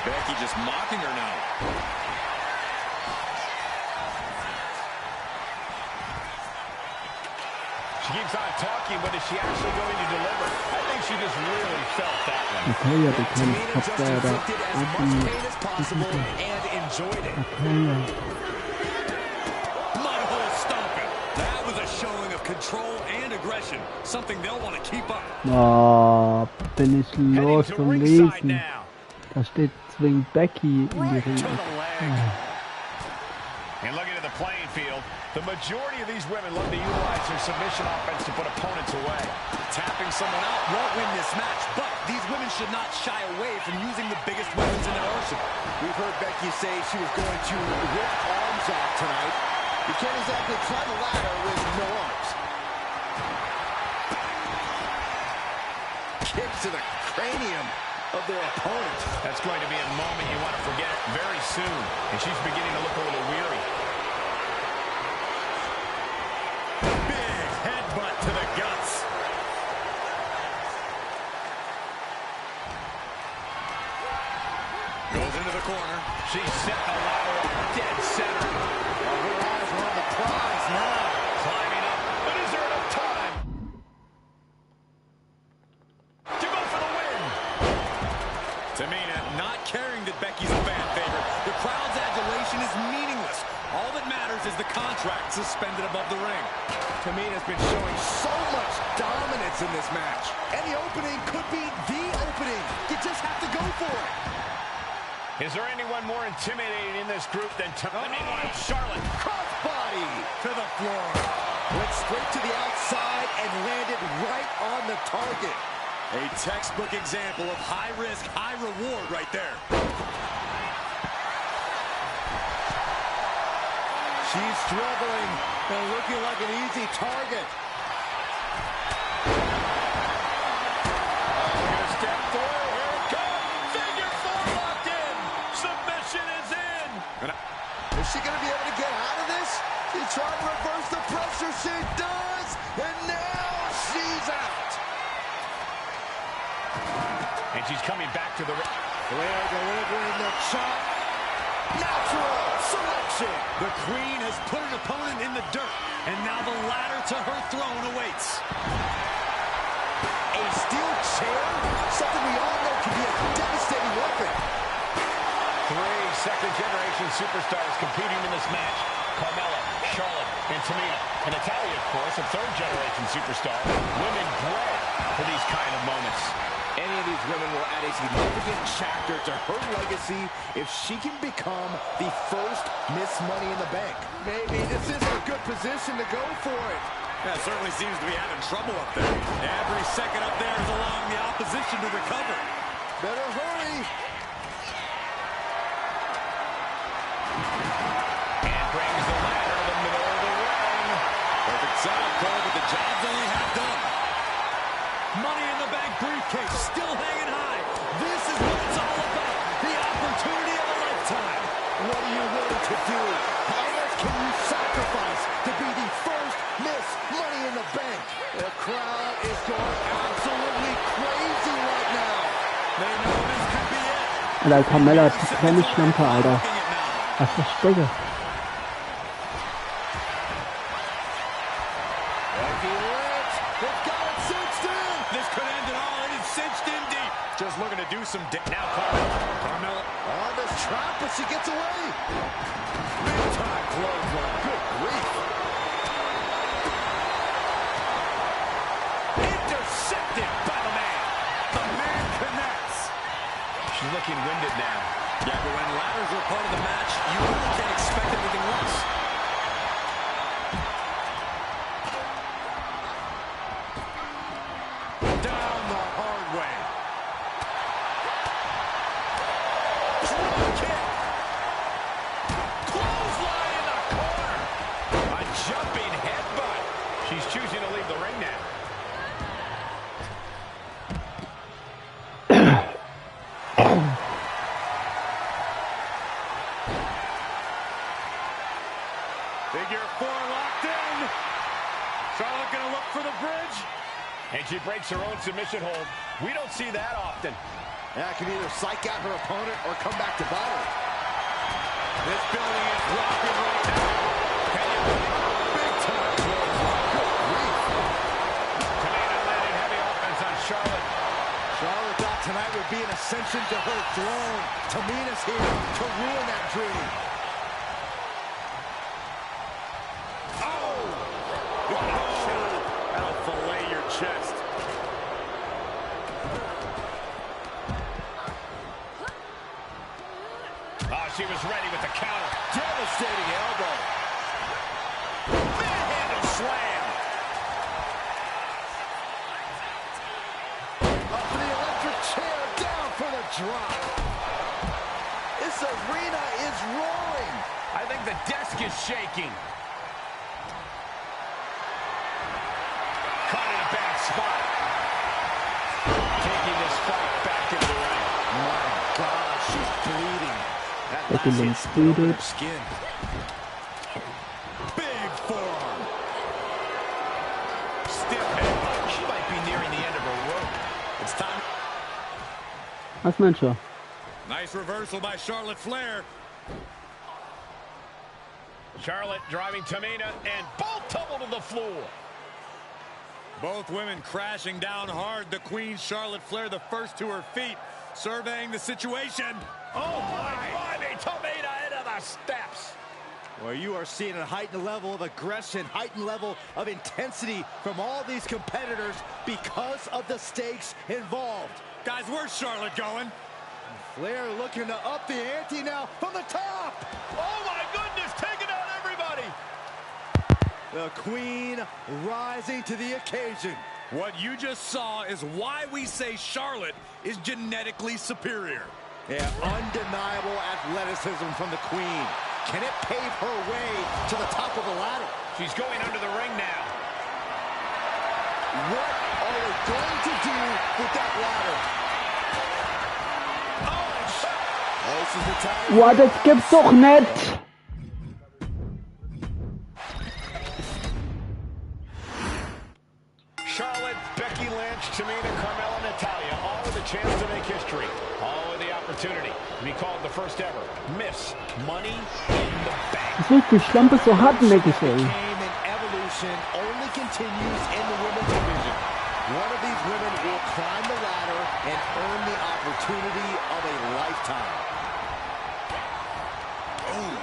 Becky just mocking her now. She keeps on talking, but is she actually going to deliver? I think she just really felt that one. Natalia bekämpft Kopfbäder And enjoyed it. Mudhole stomping. That was a showing of control and aggression. Something they'll want to keep up. Oh, bin ich los vom Lesen. Da steht zwingend Becky in die Ringe. And looking at the playing field, the majority of these women love to utilize their submission offense to put opponents away. Tapping someone out won't win this match, but these women should not shy away from using the biggest weapons in their arsenal. We've heard Becky say she was going to rip arms off tonight. You can't exactly climb a ladder with no arms. Kick to the cranium of their opponent. That's going to be a moment you want to forget very soon. And she's beginning to look a little weary. Big headbutt to the guts. Goes into the corner. She's set the ladder up dead center. Her eyes are on the prize now. Climbing up. But is there enough time to go for the win? Tamina not caring that Becky's a fan favorite. The crowd's adulation is meaningless. All that matters is the contract suspended above the ring. Tamina's been showing so much dominance in this match. Any opening could be the opening. You just have to go for it. Is there anyone more intimidating in this group than Tamina and Charlotte? Crossbody to the floor. Went straight to the outside and landed right on the target. A textbook example of high risk, high reward right there. She's struggling and looking like an easy target. Step through, here it comes. Figure four locked in. Submission is in. Is she going to be able to get out of this? She tried to reverse the pressure. She does. And now she's out. And she's coming back to the ring. Flair delivering the chop. Natural selection. The Queen has put an opponent in the dirt, and now the ladder to her throne awaits. A steel chair? Something we all know can be a devastating weapon. Three second-generation superstars competing in this match. Carmella, Charlotte, and Tamina. And Natalia, of course, a third-generation superstar. Women bred for these kind of moments. Any of these women will add a significant chapter to her legacy if she can become the first Miss Money in the Bank. Maybe this isn't a good position to go for it. Yeah, certainly seems to be having trouble up there. Every second up there is allowing the opposition to recover. Better hurry. And brings the ladder to the middle of the ring. Perfect setup, Cole, but the job's only half done. Money in the Bank briefcase still hanging high. This is what it's all about. The opportunity of a lifetime. What are you willing to do? sacrifice to be the first Miss Money in the Bank. The crowd is going absolutely crazy right now. They know this could be it. Alter, Carmella ist eine kleine Schlampe, Alter. Was verstecke? Just looking to do some now. Carmella on this trap, but she gets away. Big time clothesline. Good grief. Intercepted by the man. The man connects. She's looking winded now. Yeah, but when ladders are part of the match, you really can't expect anything less. Down the hard way. Jumping headbutt. She's choosing to leave the ring now. Figure 4 locked in. Charlotte gonna look for the bridge. And she breaks her own submission hold. We don't see that often. That can either psych out her opponent or come back to bite her. This building is rocking right now. Charlotte thought tonight would be an ascension to her throne. Tamina's here to ruin that dream. Oh! What a shot. That'll fillet your chest. Oh, she was ready with the counter. Devastating elbow. Manhandle slam. Drop. This arena is roaring. I think the desk is shaking. Caught in a bad spot. Taking this fight back into the ring. My God, she's bleeding. That last hit's broken her skin. Big forearm. Stiff headbutt. She might be nearing the end of her rope. It's time. Was meinst du? Nice reversal by Charlotte Flair. Charlotte driving Tamina, and both tumble to the floor. Both women crashing down hard. The Queen, Charlotte Flair, the first to her feet, surveying the situation. Oh my! Tamina into the steps. Well, you are seeing a heightened level of aggression, heightened level of intensity from all these competitors because of the stakes involved. Guys, where's Charlotte going? Flair looking to up the ante now from the top. Oh my goodness, taking out everybody. The Queen rising to the occasion. What you just saw is why we say Charlotte is genetically superior. Yeah, undeniable athleticism from the Queen. Can it pave her way to the top of the ladder? She's going under the ring now. What are we going to do with that ladder? Oh, this is the time. Boah, das gibt's doch nicht! Charlotte, Becky Lynch, Tamina, Carmella, Natalya, all with a chance to make history. All with the opportunity to be called the first ever Miss Money in the Bank. Das ist die Schlampe so hartnäckig, ey. Evolution only continues in the women's division. One of these women will climb the ladder and earn the opportunity of a lifetime. Oh,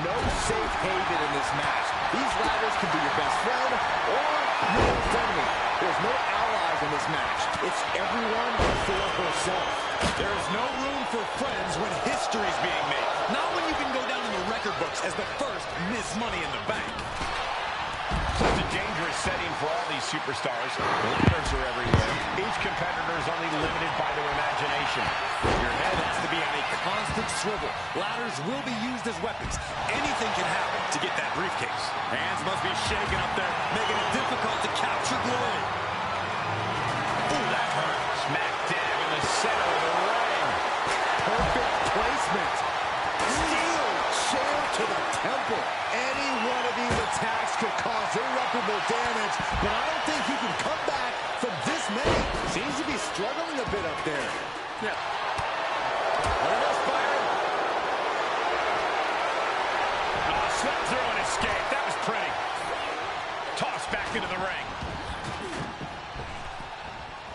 no safe haven in this match. These ladders can be your best friend or your worst enemy. There's no allies in this match. It's everyone for herself. There is no room for friends when history is being made. Not when you can go down in the record books as the first Miss Money in the Bank. Such a dangerous setting for all these superstars. The ladders are everywhere. Each competitor is only limited by their imagination. Your head has to be on a constant swivel. Ladders will be used as weapons. Anything can happen to get that briefcase. Hands must be shaking up there, making it difficult to capture glory. Ooh, that hurt. Smack dab in the center of the ring. Perfect placement. Steel chair to the temple. Any one of considerable damage, but I don't think he can come back from this many. Seems to be struggling a bit up there. Yeah. There it is, Byron. Oh, slip through and escape. That was pretty. Tossed back into the ring.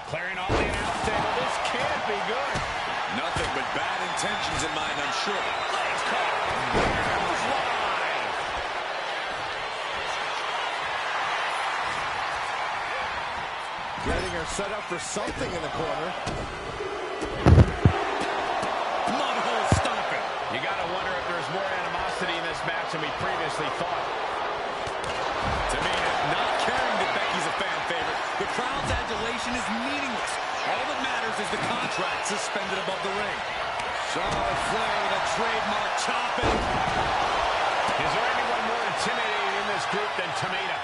Clearing off the announce table. This can't be good. Nothing but bad intentions in mind, I'm sure. Legs caught. Rams live. Getting her set up for something in the corner. Mudhole stomping. You got to wonder if there's more animosity in this match than we previously thought. Tamina not caring that Becky's a fan favorite. The crowd's adulation is meaningless. All that matters is the contract suspended above the ring. Charlotte Flair with a trademark chopping. Is there anyone more intimidating in this group than Tamina?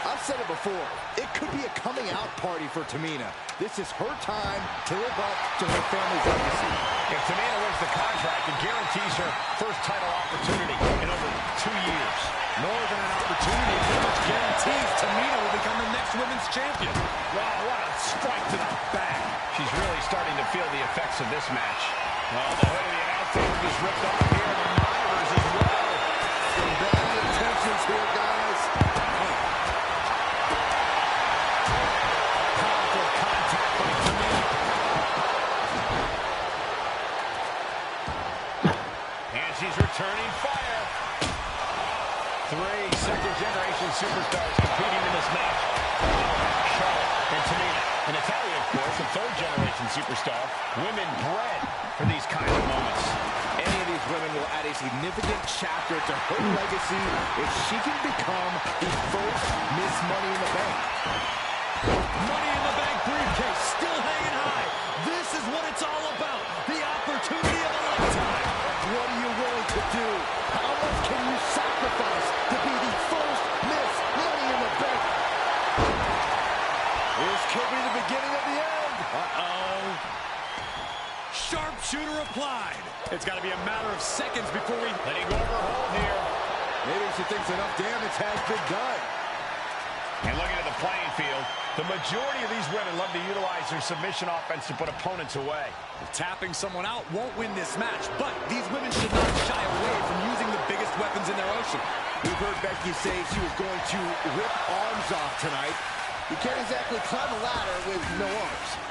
I've said it before, it could be a coming out party for Tamina. This is her time to live up to her family's legacy. If Tamina wins the contract, it guarantees her first title opportunity in over 2 years. More than an opportunity, it pretty much guarantees Tamina will become the next women's champion. Wow, what a strike to the back. She's really starting to feel the effects of this match. Well, the hood of the announce table is ripped off here, and the monitors as well. Some bad intentions here, guys. Powerful contact by Tamina. And she's returning fire. 3 second-generation superstars competing in this match. Charlotte and Tamina. And Natalia, of course, a third-generation superstar. Women bred for these kind of moments. Any of these women will add a significant chapter to her legacy if she can become the first Miss Money in the Bank. Money in the Bank briefcase still hanging high. This is what it's all about. The opportunity of a lifetime. What are you willing to do? How much can you sacrifice to be the first Miss Money in the Bank? This could be the beginning of the end. Uh-oh. Sharpshooter applied. It's got to be a matter of seconds before we... Letting go of her hold here. Maybe she thinks enough damage has been done. And looking at the playing field, the majority of these women love to utilize their submission offense to put opponents away. Tapping someone out won't win this match, but these women should not shy away from using the biggest weapons in their ocean. We've heard Becky say she was going to rip arms off tonight. You can't exactly climb a ladder with no arms.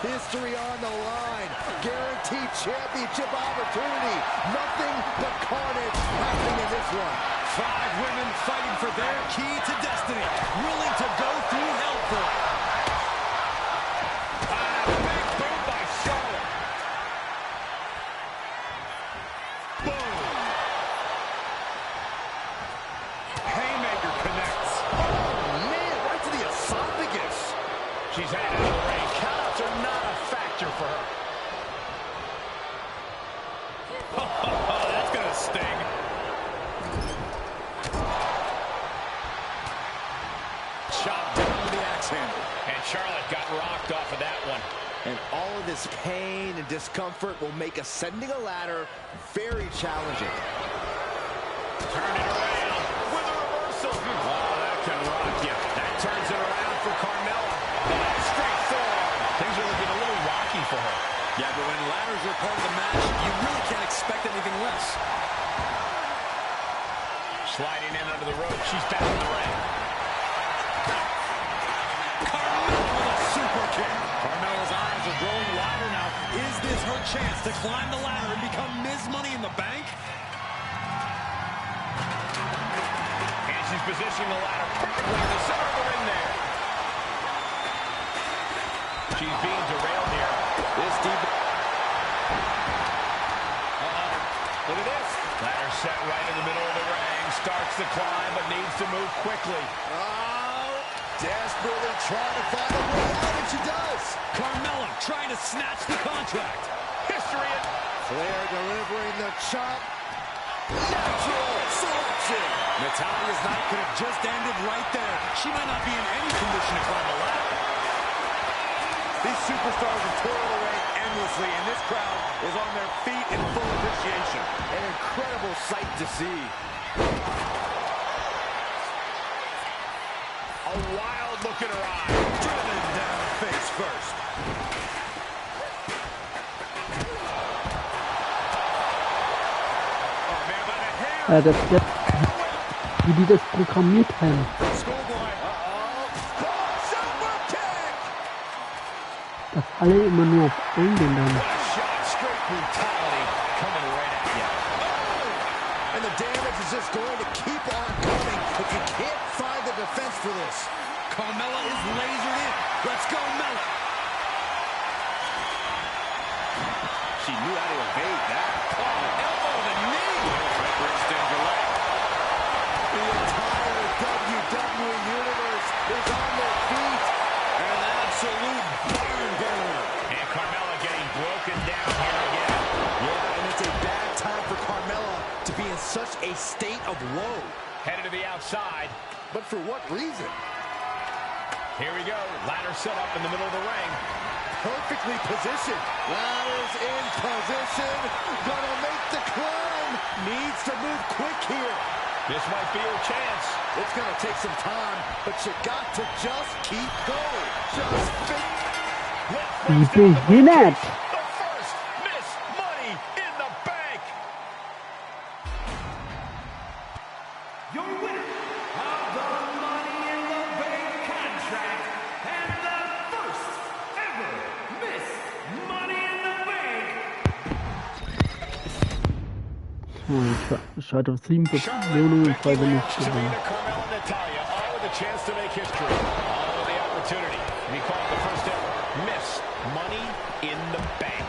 History on the line. Guaranteed championship opportunity. Nothing but carnage happening in this one. 5 women fighting for their key to destiny. Willing to go through hell for it. Big boom by Charlotte. Boom. Haymaker connects. Oh, man, right to the esophagus. She's had it in the ring. Countouts are not a factor for her. Oh, that's going to sting. Chopped down with the axe handle. And Charlotte got rocked off of that one. And all of this pain and discomfort will make ascending a ladder very challenging. Turn it around with a reversal. Oh, that can rock you. That turns it around for Carmella. Straight forward. Things are looking a little rocky for her. Yeah, but when ladders are part of the match, you really can't expect anything less. Sliding in under the rope. She's back in the ring. Carmella with a super kick. Carmella's eyes are growing wider now. Is this her chance to climb the ladder and become Ms. Money in the Bank? And she's positioning the ladder perfectly in the center of the ring there. She's being derailed here. This deep. Look at this. Ladder set right in the middle of the ring. Starts to climb, but needs to move quickly. Oh, desperately trying to find a way out, and she does. Carmella trying to snatch the contract. History. Flair delivering the chop. Natural selection. Natalia's night could have just ended right there. She might not be in any condition to climb the ladder. These superstars have toiled away endlessly, and this crowd is on their feet in full appreciation. An incredible sight to see. look at her eyes. Driven down face first. Wie die das programmiert haben. Dass alle immer nur auf eingehen dann. And the damage is just going to keep on coming if you can't find the defense for this. Carmella is lasered in. Let's go, Mella. She knew how to evade that. Oh, elbow the knee. Hyperextend your leg. The entire WWE Universe is on their feet. An absolute barn burner. And Carmella getting broken down here again. Yeah, and it's a bad time for Carmella to be in such a state of woe. Headed to the outside. But for what reason? Here we go. Ladder set up in the middle of the ring. Perfectly positioned. Ladders in position. Gonna make the climb. Needs to move quick here. This might be her chance. It's gonna take some time, but you got to just keep going. Just Begin it. The first Miss Money in the Bank. Your winner of the Money in the Bank contract and the first ever Miss Money in the Bank. Schaut auf 7 Belohnungen frei, wenn ich gewinne. Carmella and Natalya, all with a chance to make history. All with the opportunity to be called the first ever Miss Money in the Bank.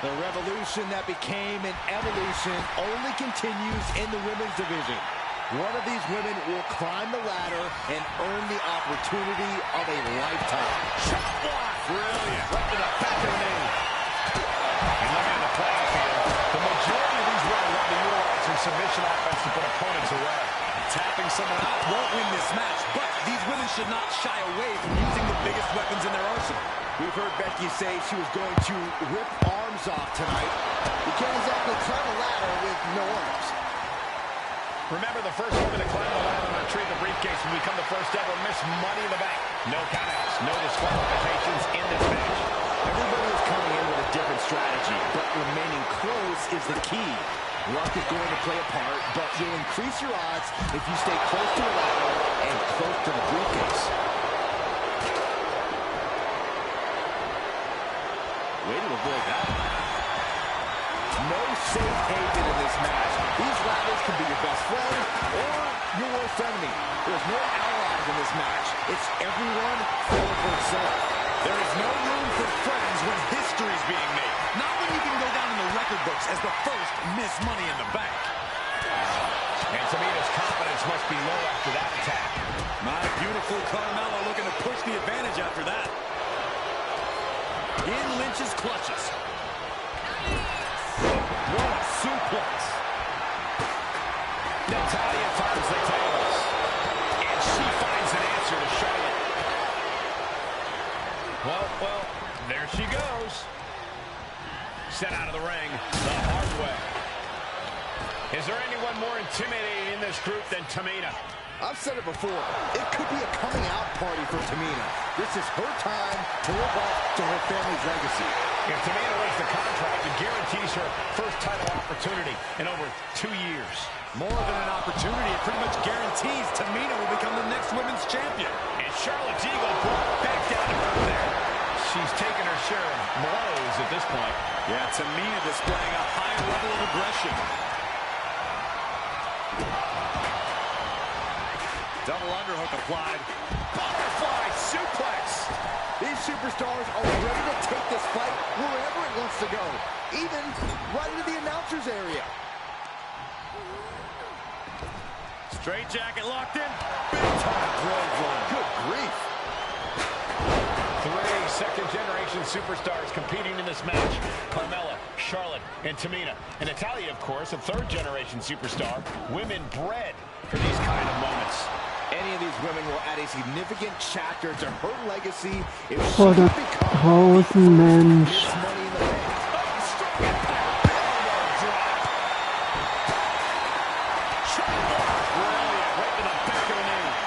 The revolution that became an evolution only continues in the women's division. One of these women will climb the ladder and earn the opportunity of a lifetime. Shot block. Brilliant. Right to the back of the knee. And looking at the playing field, the majority of these women love to utilize their submission offense to put opponents away. Tapping someone out won't win this match, but these women should not shy away from using the biggest weapons in their arsenal. We've heard Becky say she was going to rip arms off tonight. You can't exactly climb a ladder with no arms. Remember, the first woman to climb the ladder and retrieve the briefcase will become the first ever Miss Money in the Bank. No countouts, no disqualifications in this match. Everybody is coming in with a different strategy, but remaining close is the key. Luck is going to play a part, but you'll increase your odds if you stay close to the ladder and close to the briefcase. Way to avoid that. No safe haven in this match. These ladders can be your best friend or your worst enemy. There's no allies in this match. It's everyone for themselves. There is no room for friends when history's being made. Not when you can go down in the record books as the first Miss Money in the Bank. And Tamina's confidence must be low after that attack. My beautiful Carmella looking to push the advantage after that. In Lynch's clutches. What a suplex. Natalya turns the tables. And she finds an answer to Charlotte. Well, there she goes. Sent out of the ring the hard way. Is there anyone more intimidating in this group than Tamina? I've said it before. It could be a coming out party for Tamina. This is her time to live up to her family's legacy. If Tamina wins the contract, it guarantees her first title opportunity in over 2 years. More than an opportunity, it pretty much guarantees Tamina will become the next women's champion. And Charlotte's ego brought back down to earth there. She's taken her share of blows at this point. Yeah, Tamina displaying a high level of aggression. Double underhook applied. Butterfly suplex. These superstars are ready to take this fight wherever it wants to go, even right into the announcer's area. Straight jacket locked in. Big time clothesline. Good grief. 3 second-generation superstars competing in this match. Carmella, Charlotte, and Tamina. And Natalya, of course, a third-generation superstar. Women bred for these kind of moments. Any of these women will add a significant chapter to her legacy if she Vor der becomes draußen, Mensch. Money in the Bank.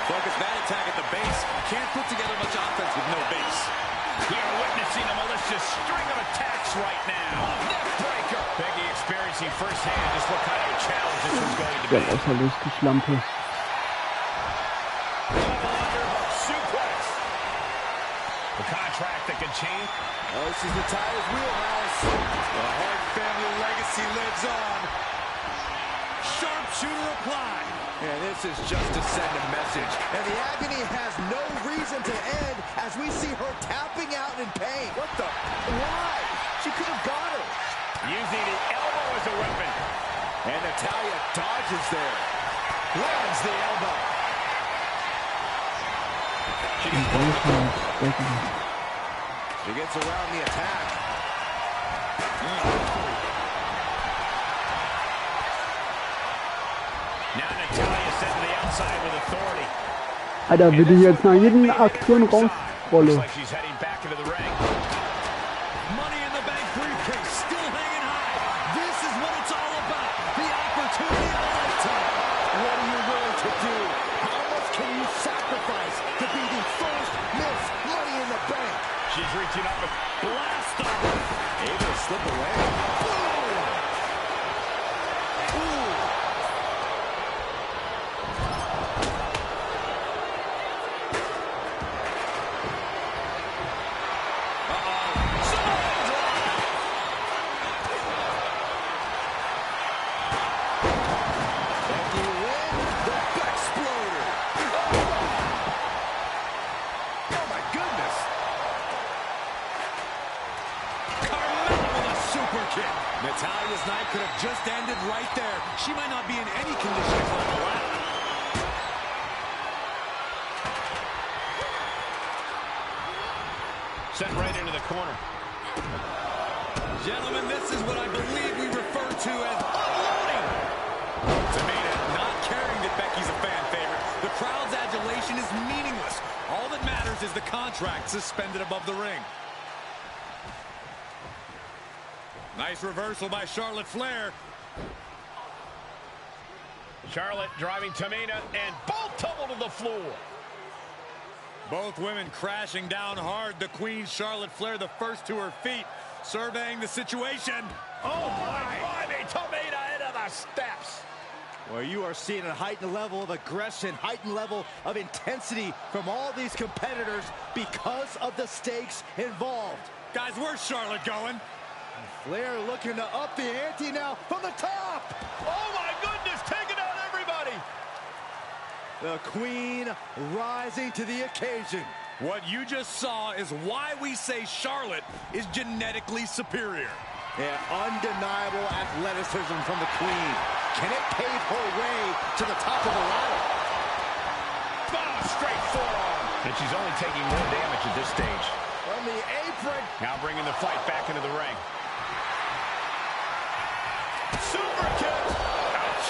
Focus that attack at the base. Can't put together vicious string of attacks right now. Neck breaker. Becky experiencing firsthand just what kind of a challenge this was going to be. Lächerlich, die Schlampe. Suplex. The contract that can change. Oh, she's Natalia's wheelhouse. The Hart family legacy lives on. Sharpshooter applied. And this is just to send a message. And the agony has no reason to end as we see her tapping out in pain. What the? Why? She could have got her. Using the elbow as a weapon. And Natalya dodges there. Lands the elbow. She gets around the attack. Now Natalya sent to the outside with authority. Alter, würde ich jetzt nach jeder Aktion rausrollen. Like she's heading back into the ring. Money in the bank briefcase still hanging high. This is what it's all about. The opportunity of a lifetime. What are you willing to do? How much can you sacrifice to be the first Miss Money in the Bank? She's reaching up and Blast off. Able to slip away. Boom! Ooh! Natalya's night could have just ended right there. She might not be in any condition to climb the ladder. sent right into the corner. Gentlemen, this is what I believe we refer to as unloading. Tamina not caring that Becky's a fan favorite. The crowd's adulation is meaningless. All that matters is the contract suspended above the ring. Nice reversal by Charlotte Flair. Charlotte driving Tamina, and both tumble to the floor. Both women crashing down hard. The Queen, Charlotte Flair, the first to her feet, surveying the situation. Oh, my, Tamina into the steps. Well, you are seeing a heightened level of aggression, heightened level of intensity from all these competitors because of the stakes involved. Guys, where's Charlotte going? Flair looking to up the ante now from the top. Oh, my goodness, taking out everybody. The Queen rising to the occasion. What you just saw is why we say Charlotte is genetically superior. Yeah, undeniable athleticism from the Queen. Can it pave her way to the top of the ladder? Oh, straight forearm. And she's only taking more damage at this stage. From the apron. Now bringing the fight back into the ring. Super kick. Ouch.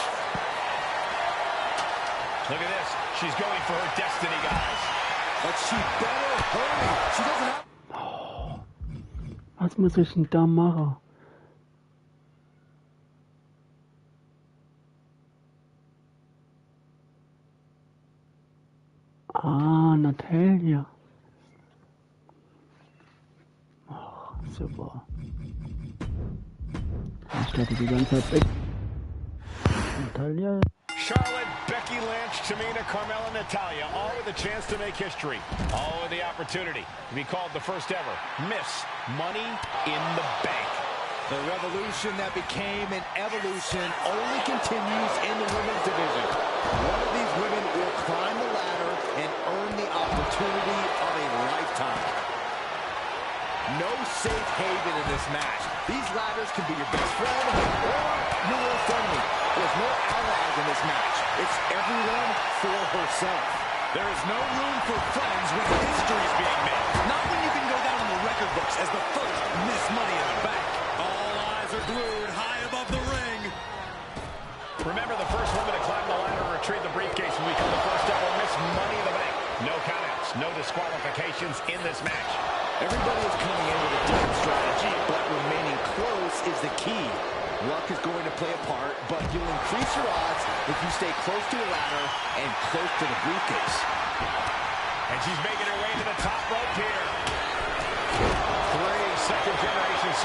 Look at this. She's going for her destiny, guys. But she better hurry. She doesn't have... Oh, was muss ich denn da machen? Ah, Natalia. Oh, super. Ich dachte die ganze Zeit weg. Natalia. Charlotte, Becky Lynch, Tamina, Carmella, Natalya, all with a chance to make history. All with the opportunity to be called the first ever Miss Money in the Bank. The revolution that became an evolution only continues in the women's division. One of these women will climb the ladder and earn the opportunity of a lifetime. No safe haven in this match. These ladders can be your best friend or your worst enemy. There's no allies in this match. It's everyone for herself. There is no room for friends when history is being made. Not when you can go down in the record books as the first Miss Money in the Bank. All eyes are glued high above the ring. Remember, the first woman to climb the ladder and retrieve the briefcase will become the first ever Miss Money in the Bank. No countouts, no disqualifications in this match. Everybody is coming in with a different strategy, but remaining close is the key. Luck is going to play a part, but you'll increase your odds if you stay close to the ladder and close to the briefcase. And she's making her way to the top rope here. 3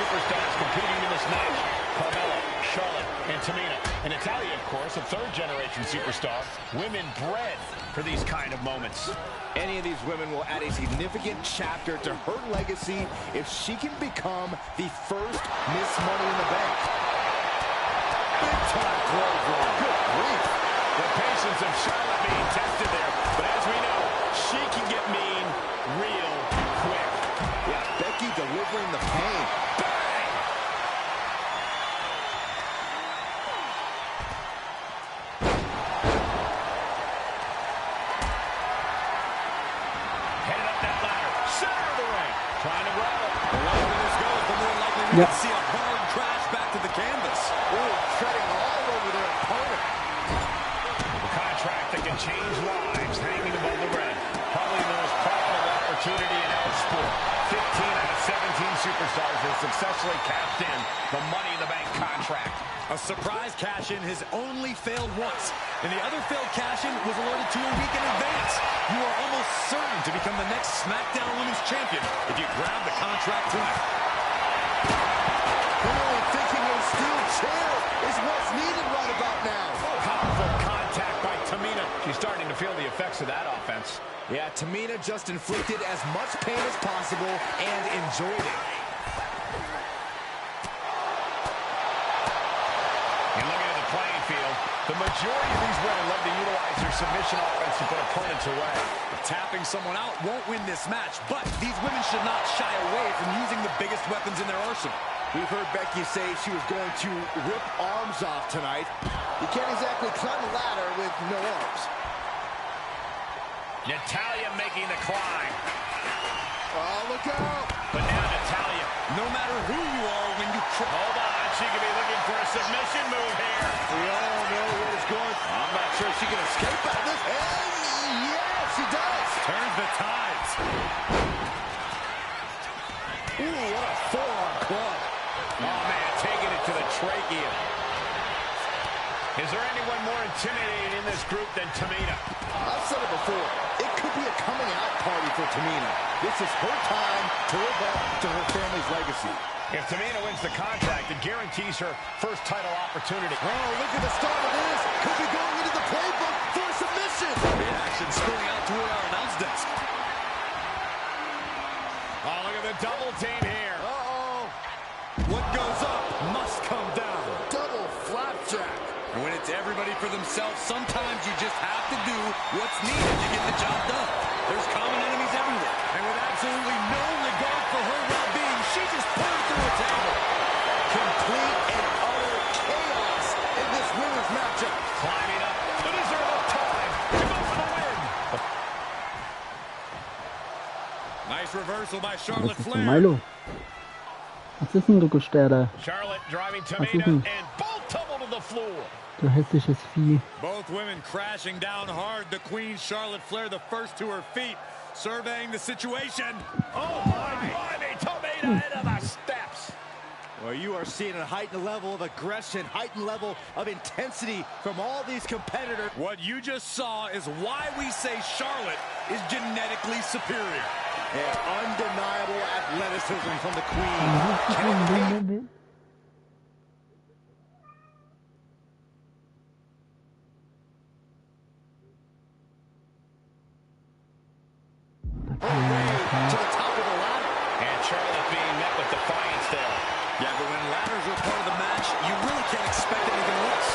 superstars competing in this match. Carmella, Charlotte, and Tamina. And Natalya, of course, a third-generation superstar. Women bred for these kind of moments. Any of these women will add a significant chapter to her legacy if she can become the first Miss Money in the Bank. Big-time clothesline. Good grief. The patience of Charlotte being tested there. But as we know, she can get mean real quick. Yeah, Becky delivering the pain. Bang! Headed up that ladder. Center of the ring. Trying to grab it. The longer this goes, the more likely we can see a hard crash back to the canvas. Oh, treading all over their opponent. The contract that can change lives hanging above the red. Probably the most profitable opportunity in our sport. 15 out of 17 superstars have successfully cashed in the Money in the Bank contract. A surprise cash-in has only failed once, and the other failed cash-in was alerted to a week in advance. You are almost certain to become the next SmackDown Women's Champion if you grab the contract tonight. Really thinking a steel chair is what's needed right about now. Powerful contact by Tamina. She's starting to feel the effects of that offense. Yeah, Tamina just inflicted as much pain as possible and enjoyed it. And looking at the playing field, the majority of these women love to utilize their submission offense to put opponents away. Tapping someone out won't win this match, but these women should not shy away from using the biggest weapons in their arsenal. We've heard Becky say she was going to rip arms off tonight. You can't exactly climb a ladder with no arms. Natalya making the climb. Oh, look out! But now Natalya, no matter who you are, when you hold on, she could be looking for a submission move here. We all know what is going. I'm not sure she can escape out of this. Hey, yeah, she does. Turns the tides. Ooh, what a forearm club. Oh, man, taking it to the trachea. Is there anyone more intimidating in this group than Tamina? I've said it before. It could be a coming out party for Tamina. This is her time to live up to her family's legacy. If Tamina wins the contract, it guarantees her first title opportunity. Oh, look at the start of this. Could be going into the playbook for a submission. Reaction spilling out toward our announce desk. Oh, look at the double team here. Uh-oh. What goes up must come down. Double flapjack. And when it's everybody for themselves, sometimes you just have to do what's needed to get the job done. There's common enemies everywhere. And with absolutely no regard for her well-being, she just put her through a table. Complete and utter chaos in this women's matchup. Climbing up, but is there enough time to go for the win? Nice reversal by Charlotte Was ist denn, Flair. Milo? Was ist denn, du Gestärter? Charlotte driving Was ist Tamina denn? and both tumble to the floor. Du hässliches Vieh. Both women crashing down hard. The Queen, Charlotte Flair, the first to her feet, surveying the situation. Oh, my blimey, Tamina into the steps. Well, you are seeing a heightened level of aggression, heightened level of intensity from all these competitors. What you just saw is why we say Charlotte is genetically superior. And undeniable athleticism from the Queen. To the top of the ladder. And Charlotte being met with defiance there. Yeah, but when ladders are part of the match, you really can't expect anything less.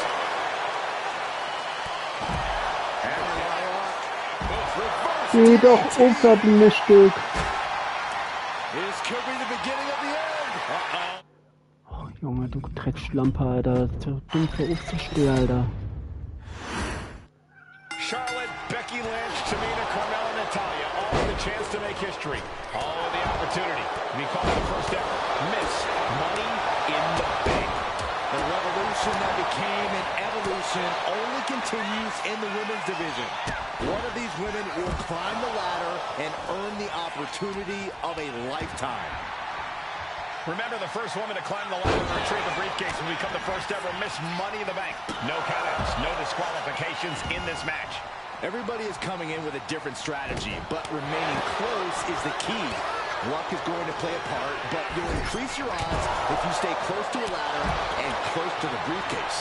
Geh doch unverblüffig. This could be the beginning of the end. Oh, Junge, du Dreckschlampe, Alter. Zu dumm für aufzustehen, Alter. Charlotte, Becky Lynch, Tamina, Carmella, Natalya, all with a chance to make history. All with the opportunity to be called the first ever Miss Money in the Bank. The revolution that became an evolution only continues in the women's division. One of these women will climb the ladder and earn the opportunity of a lifetime. Remember, the first woman to climb the ladder and retrieve the briefcase will become the first ever Miss Money in the Bank. No countouts, no disqualifications in this match. Everybody is coming in with a different strategy, but remaining close is the key. Luck is going to play a part, but you'll increase your odds if you stay close to a ladder and close to the briefcase.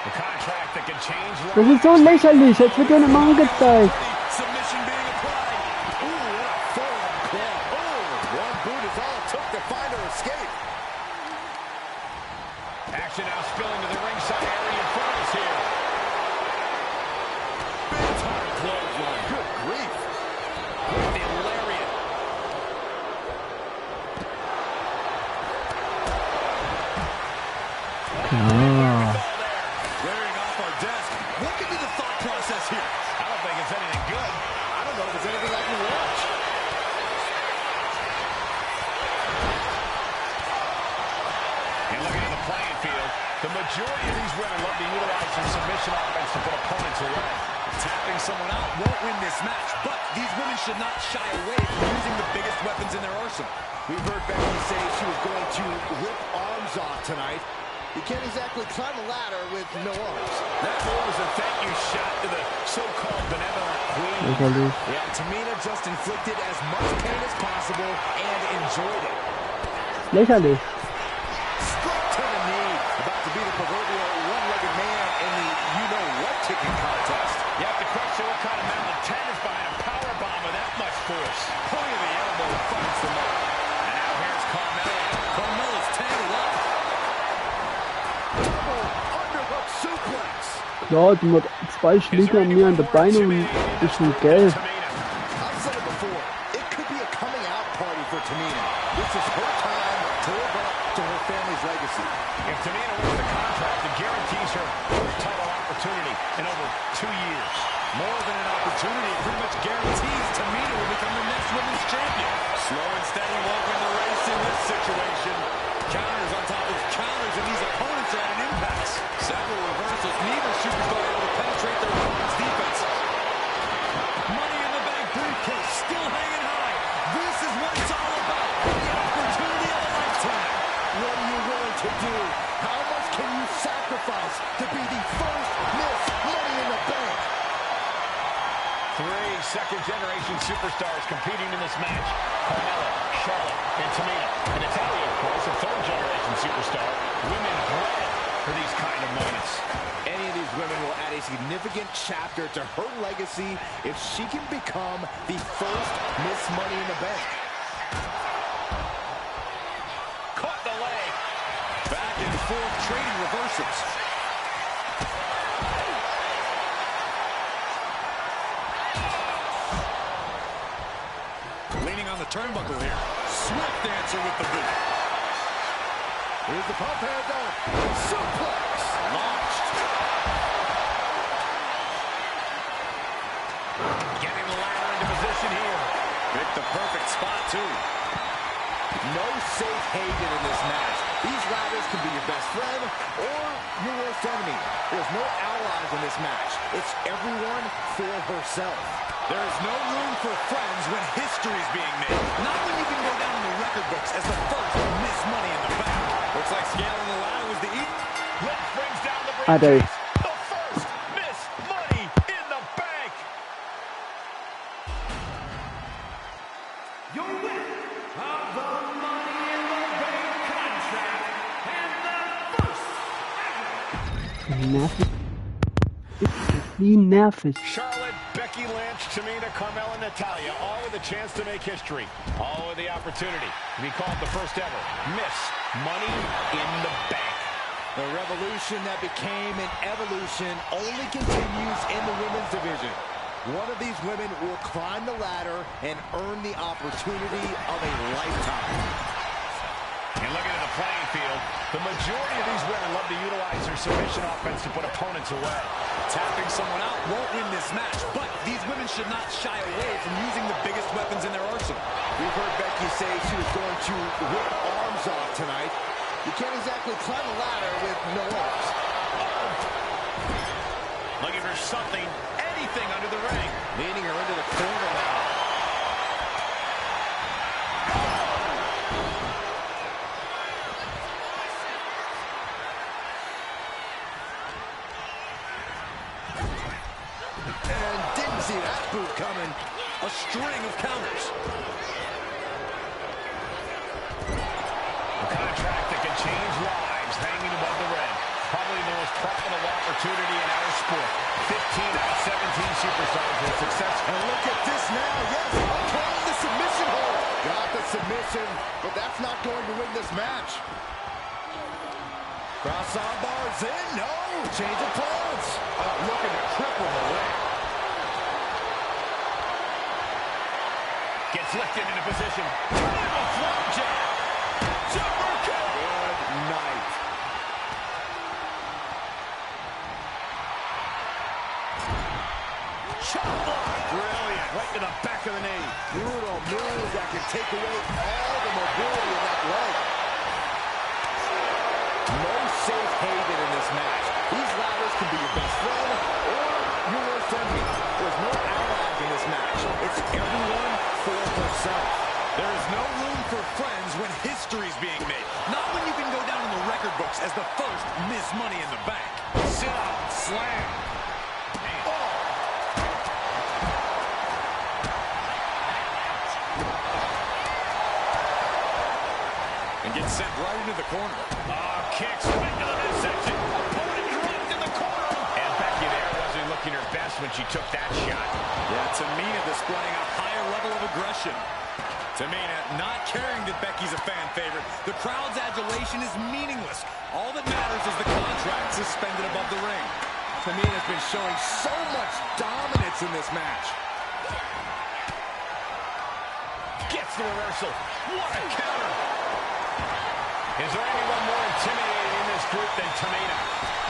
The contract that can change lives. Das ist so lächerlich, jetzt wird ja eine Mann gezeigt. Submission being applied. Ooh, what a forearm club. Oh, one boot is all it took to find her escape. Action now spilling to the ringside area in front of us here. Big time clothesline. Good grief. The lariat. Wearing off our desk. What could be the thought process here? I don't think it's anything good. I don't know if there's anything I can watch. And looking at the playing field, the majority of these women love to utilize their submission offense to put opponents away. Tapping someone out won't win this match, but these women should not shy away from using the biggest weapons in their arsenal. We've heard Becky say she was going to rip arms off tonight. You can't exactly climb a ladder with no arms. That was a thank you shot to the so-called benevolent queen. Yeah, Tamina just inflicted as much pain as possible and enjoyed it. Lächerlich. Straight to the knee. About to be the proverbial one-legged man in the you-know-what kicking contest. You have to question what kind of mental intent is behind a powerbomb with that much force. Point of the elbow finds the mark. And now here's Carmella. Carmella's tangled up. Double underhook suplex. Ja, die hat 2 Schläge an mir an den Beinen und ein bisschen gelb. I've said it before. It could be a coming out party for Tamina. This is her time to live up to her family's legacy. If Tamina wins the contract, it guarantees her first title opportunity in over 2 years. More than an opportunity, it pretty much guarantees Tamina will become the next women's champion. Slow and steady won't win the race in this situation. Counters on top of counters, and these opponents are at an impasse. Several reversals, neither superstar able to penetrate their opponent's defense. Money in the Bank briefcase, still hanging high. This is what it's all about. The opportunity of a lifetime. What are you willing to do? How much can you sacrifice to be the first Miss Money in the Bank? 3 second-generation superstars competing in this match. Carmella, Charlotte, and Tamina. And Natalya, of course, a third-generation superstar. Women bred for these kind of moments. Any of these women will add a significant chapter to her legacy if she can become the first Miss Money in the Bank. Caught the leg. Back and forth, trading reversals. Leaning on the turnbuckle here. Swift answer with the boot. Here's the pump handle. Suplex. Launched. Getting the ladder into position here. Picked the perfect spot, too. No safe haven in this match. These ladders can be your best friend or your worst enemy. There's no allies in this match. It's everyone for herself. There is no room for friends when history's being made. Not when you can go down in the record books as the first Miss Money in the Bank. Looks like scaling the ladder was the Whip brings down the Adel. briefcase. The first Miss Money in the Bank. Your winner of the Money in the Bank contract and the first Nervig. Wie nervig. Charlotte, Becky Lynch, Tamina, Carmella, Natalya, all with a chance to make history. All with the opportunity to be called the first ever Miss Money in the Bank. The revolution that became an evolution only continues in the women's division. One of these women will climb the ladder and earn the opportunity of a lifetime. And looking at the playing field, the majority of these women love to utilize their submission offense to put opponents away. Tapping someone out won't win this match, but these women should not shy away from using the biggest weapons in their arsenal. We've heard Becky say she was going to rip arms off tonight. You can't exactly climb a ladder with no arms. Looking for something, anything under the ring. Leading her into the corner now. And didn't see that boot coming. A string of counters. hanging above the ring. Probably the most profitable opportunity in our sport. 15 out of 17 superstars with success. And look at this now. Yes, applying the submission hold. Got the submission, but that's not going to win this match. Cross arm bars in. No. Change of plans. Looking to cripple the leg. Gets lifted into position. A flop jab. Super kick. Good night. Chop block. Brilliant. Right to the back of the knee. Brutal move that can take away all the mobility of that leg. No safe haven in this match. These ladders can be your best friend or your worst enemy. There's no allies in this match. It's everyone for herself. There is no room for friends when history's being made. Not when you can go down in the record books as the first Miss Money in the Bank. Sit up. Slam. And gets sent right into the corner. Kicks right into the midsection. Opponent dropped in the corner. And Becky there wasn't looking her best when she took that shot. Yeah, Tamina displaying a higher level of aggression. Tamina not caring that Becky's a fan favorite. The crowd's adulation is meaningless. All that matters is the contract suspended above the ring. Tamina's been showing so much dominance in this match. Gets the reversal. What a counter. Is there anyone more intimidating in this group than Tamina?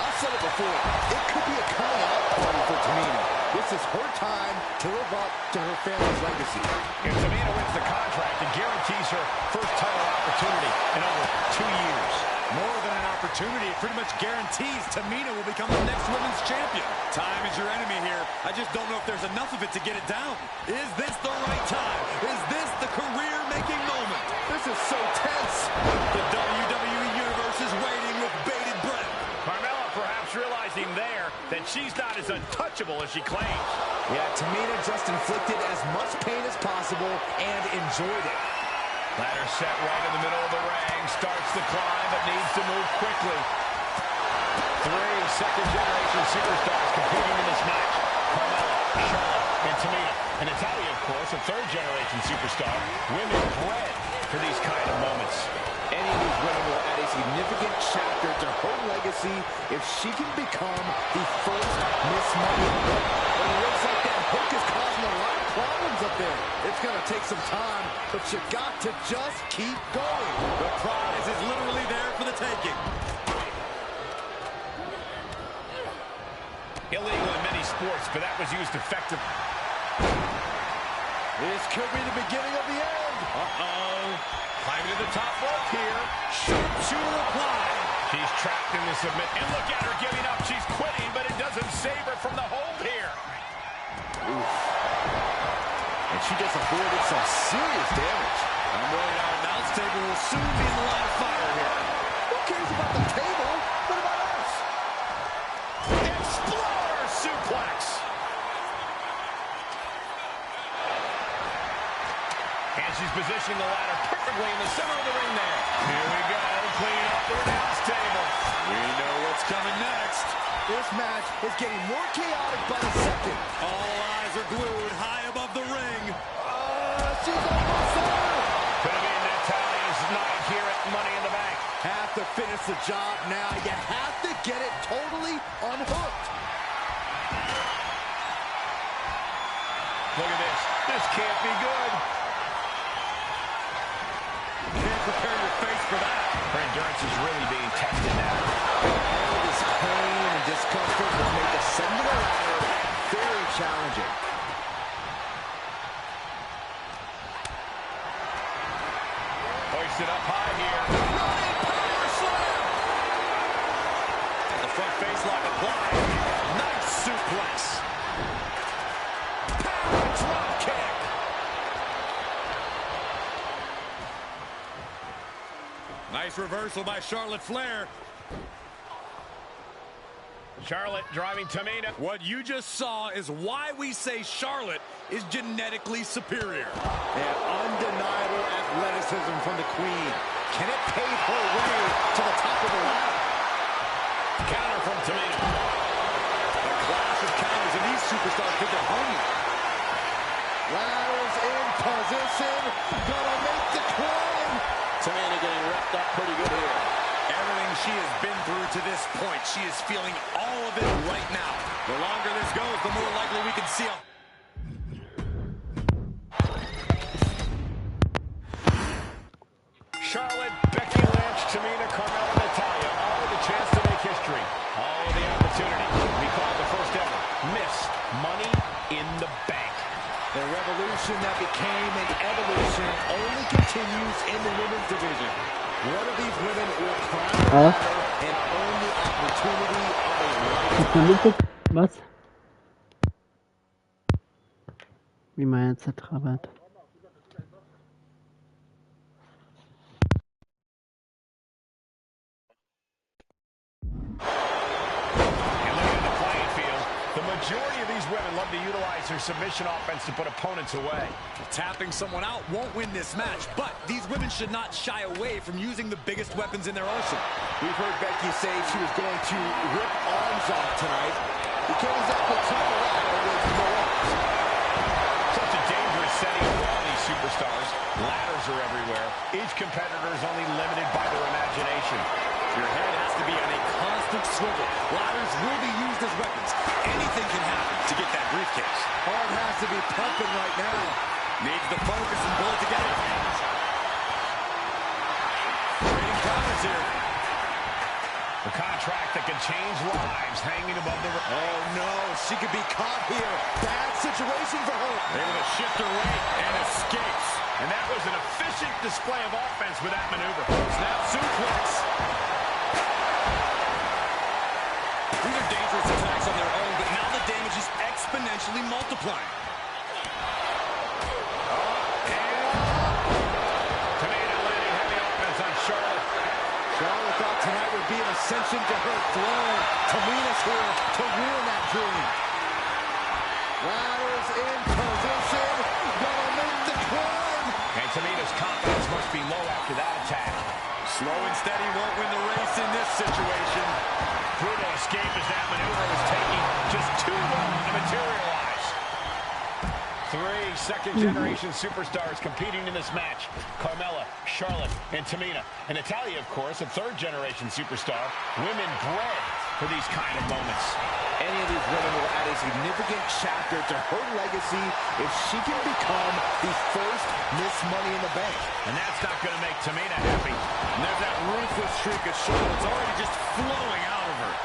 I've said it before. It could be a coming out party for Tamina. This is her time to live up to her family's legacy. If Tamina wins the contract, it guarantees her first title opportunity in over 2 years. More than an opportunity, it pretty much guarantees Tamina will become the next women's champion. Time is your enemy here. I just don't know if there's enough of it to get it down. Is this the right time? Is this the career-making moment? This is so tense. The WWE Universe is waiting with bated breath. Carmella perhaps realizing there that she's not as untouchable as she claims. Yeah, Tamina just inflicted as much pain as possible and enjoyed it. Ladder set right in the middle of the ring. Starts to climb, but needs to move quickly. 3 second-generation superstars competing in this match. Carmella, Charlotte, and Tamina. And Natalya, of course, a third-generation superstar. Women bred for these kind of moments. Any of these women will add a significant chapter to her legacy if she can become the first Miss Money. But it looks like that hook is causing a lot of problems up there. It's going to take some time, but you got to just keep going. The prize is literally there for the taking. Illegal in many sports, but that was used effectively. This could be the beginning of the end. Climbing to the top rope here. Sharpshooter applied. She's trapped in the submit. And look at her giving up. She's quitting, but it doesn't save her from the hold here. Oof. And she just avoided some serious damage. I'm worried our announce table will soon be in the line of fire here. Who cares about the table? What about us? Explorer suplex. And she's positioning the ladder perfectly in the center of the ring there. Here we go. Clean up the announce table. We know what's coming next. This match is getting more chaotic by the second. All eyes are glued high above the ring. She's almost there. Could have been Natalya's night here at Money in the Bank. Have to finish the job now. You have to get it totally unhooked. Look at this. This can't be good. Can't prepare your face for that. Her endurance is really being tested now. All this pain and discomfort will make ascending the ladder very challenging. Hoisted up high here. Running power slam. The front face lock applied. Nice suplex. Power drop kick. Nice reversal by Charlotte Flair. Charlotte driving Tamina. What you just saw is why we say Charlotte is genetically superior. And undeniable athleticism from the Queen. Can it pave her way to the top of the ladder? Counter from Tamina. A clash of counters, and these superstars think they're hungry. Ladders in position. Gonna make the climb. Tamina getting wrapped up pretty good here. Everything she has been through to this point, she is feeling all of it right now. The longer this goes, the more likely we can see a... Charlotte, Becky Lynch, Tamina, Carmella, Natalya, all with a chance to make history. All with the opportunity. We call it the first ever Miss Money in the Bank. The revolution that became an evolution only continues in the women's division. One of these women will climb the ladder and earn the opportunity of a lifetime. Was? Wie man jetzt zertrabbert. Majority of these women love to utilize their submission offense to put opponents away. Tapping someone out won't win this match, but these women should not shy away from using the biggest weapons in their arsenal. We've heard Becky say she was going to rip arms off tonight. You can't exactly climb a ladder with no arms. Such a dangerous setting for all these superstars. Ladders are everywhere. Each competitor is only limited by their imagination. Your head has to be on a constant swivel. Ladders will be used as weapons. Anything can happen to get that briefcase. Heart has to be pumping right now. Needs to focus and pull it together. Trading counters here. The contract that can change lives hanging above the... Oh, no. She could be caught here. Bad situation for her. Able to shift her weight and escapes. And that was an efficient display of offense with that maneuver. Snap suplex. These are dangerous attacks on their own, but now the damage is exponentially multiplying. Tamina landing heavy offense on Charlotte. Charlotte thought tonight would be an ascension to her throne. Tamina's here to ruin that dream. Ladders in position. Gonna make the climb. And Tamina's confidence must be low after that attack. Slow and steady won't win the race in this situation. Brutal escape as that maneuver was taking just too long to materialize. 3 second-generation superstars competing in this match. Carmella, Charlotte, and Tamina. And Natalya, of course, a third-generation superstar. Women bred for these kind of moments. Any of these women will add a significant chapter to her legacy if she can become the first Miss Money in the Bank. And that's not going to make Tamina happy. And there's that ruthless streak of Charlotte's already just flowing out of her.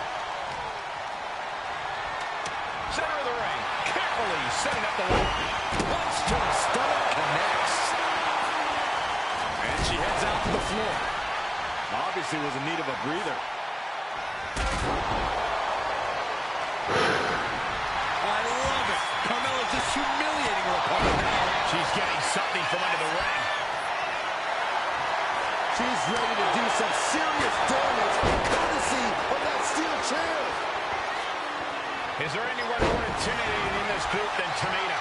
Center of the ring, carefully setting up the line. Punch to the stomach connects. And she heads out to the floor. Obviously was in need of a breather. I love it. Carmella just humiliating her opponent now. She's getting something from under the ring. She's ready to do some serious damage, courtesy of that steel chair. Is there anyone more intimidating in this group than Tamina?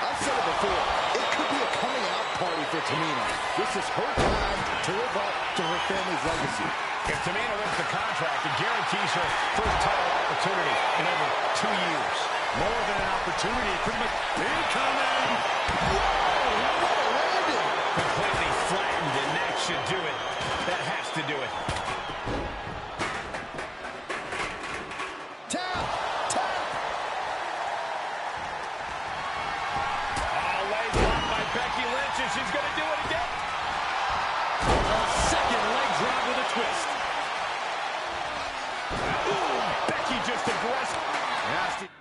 I've said it before, it could be a coming out party for Tamina. This is her time to live up to her family's legacy. If Tamina wins the contract, it guarantees her first title opportunity in over 2 years. More than an opportunity, pretty much incoming. Whoa, what a landing. Completely flattened, and that should do it. That has to do it. Tap, tap. Oh, leg drop by Becky Lynch, and she's going to do it again. A second leg drop with a twist. Ooh, Becky just aggressive. Nasty.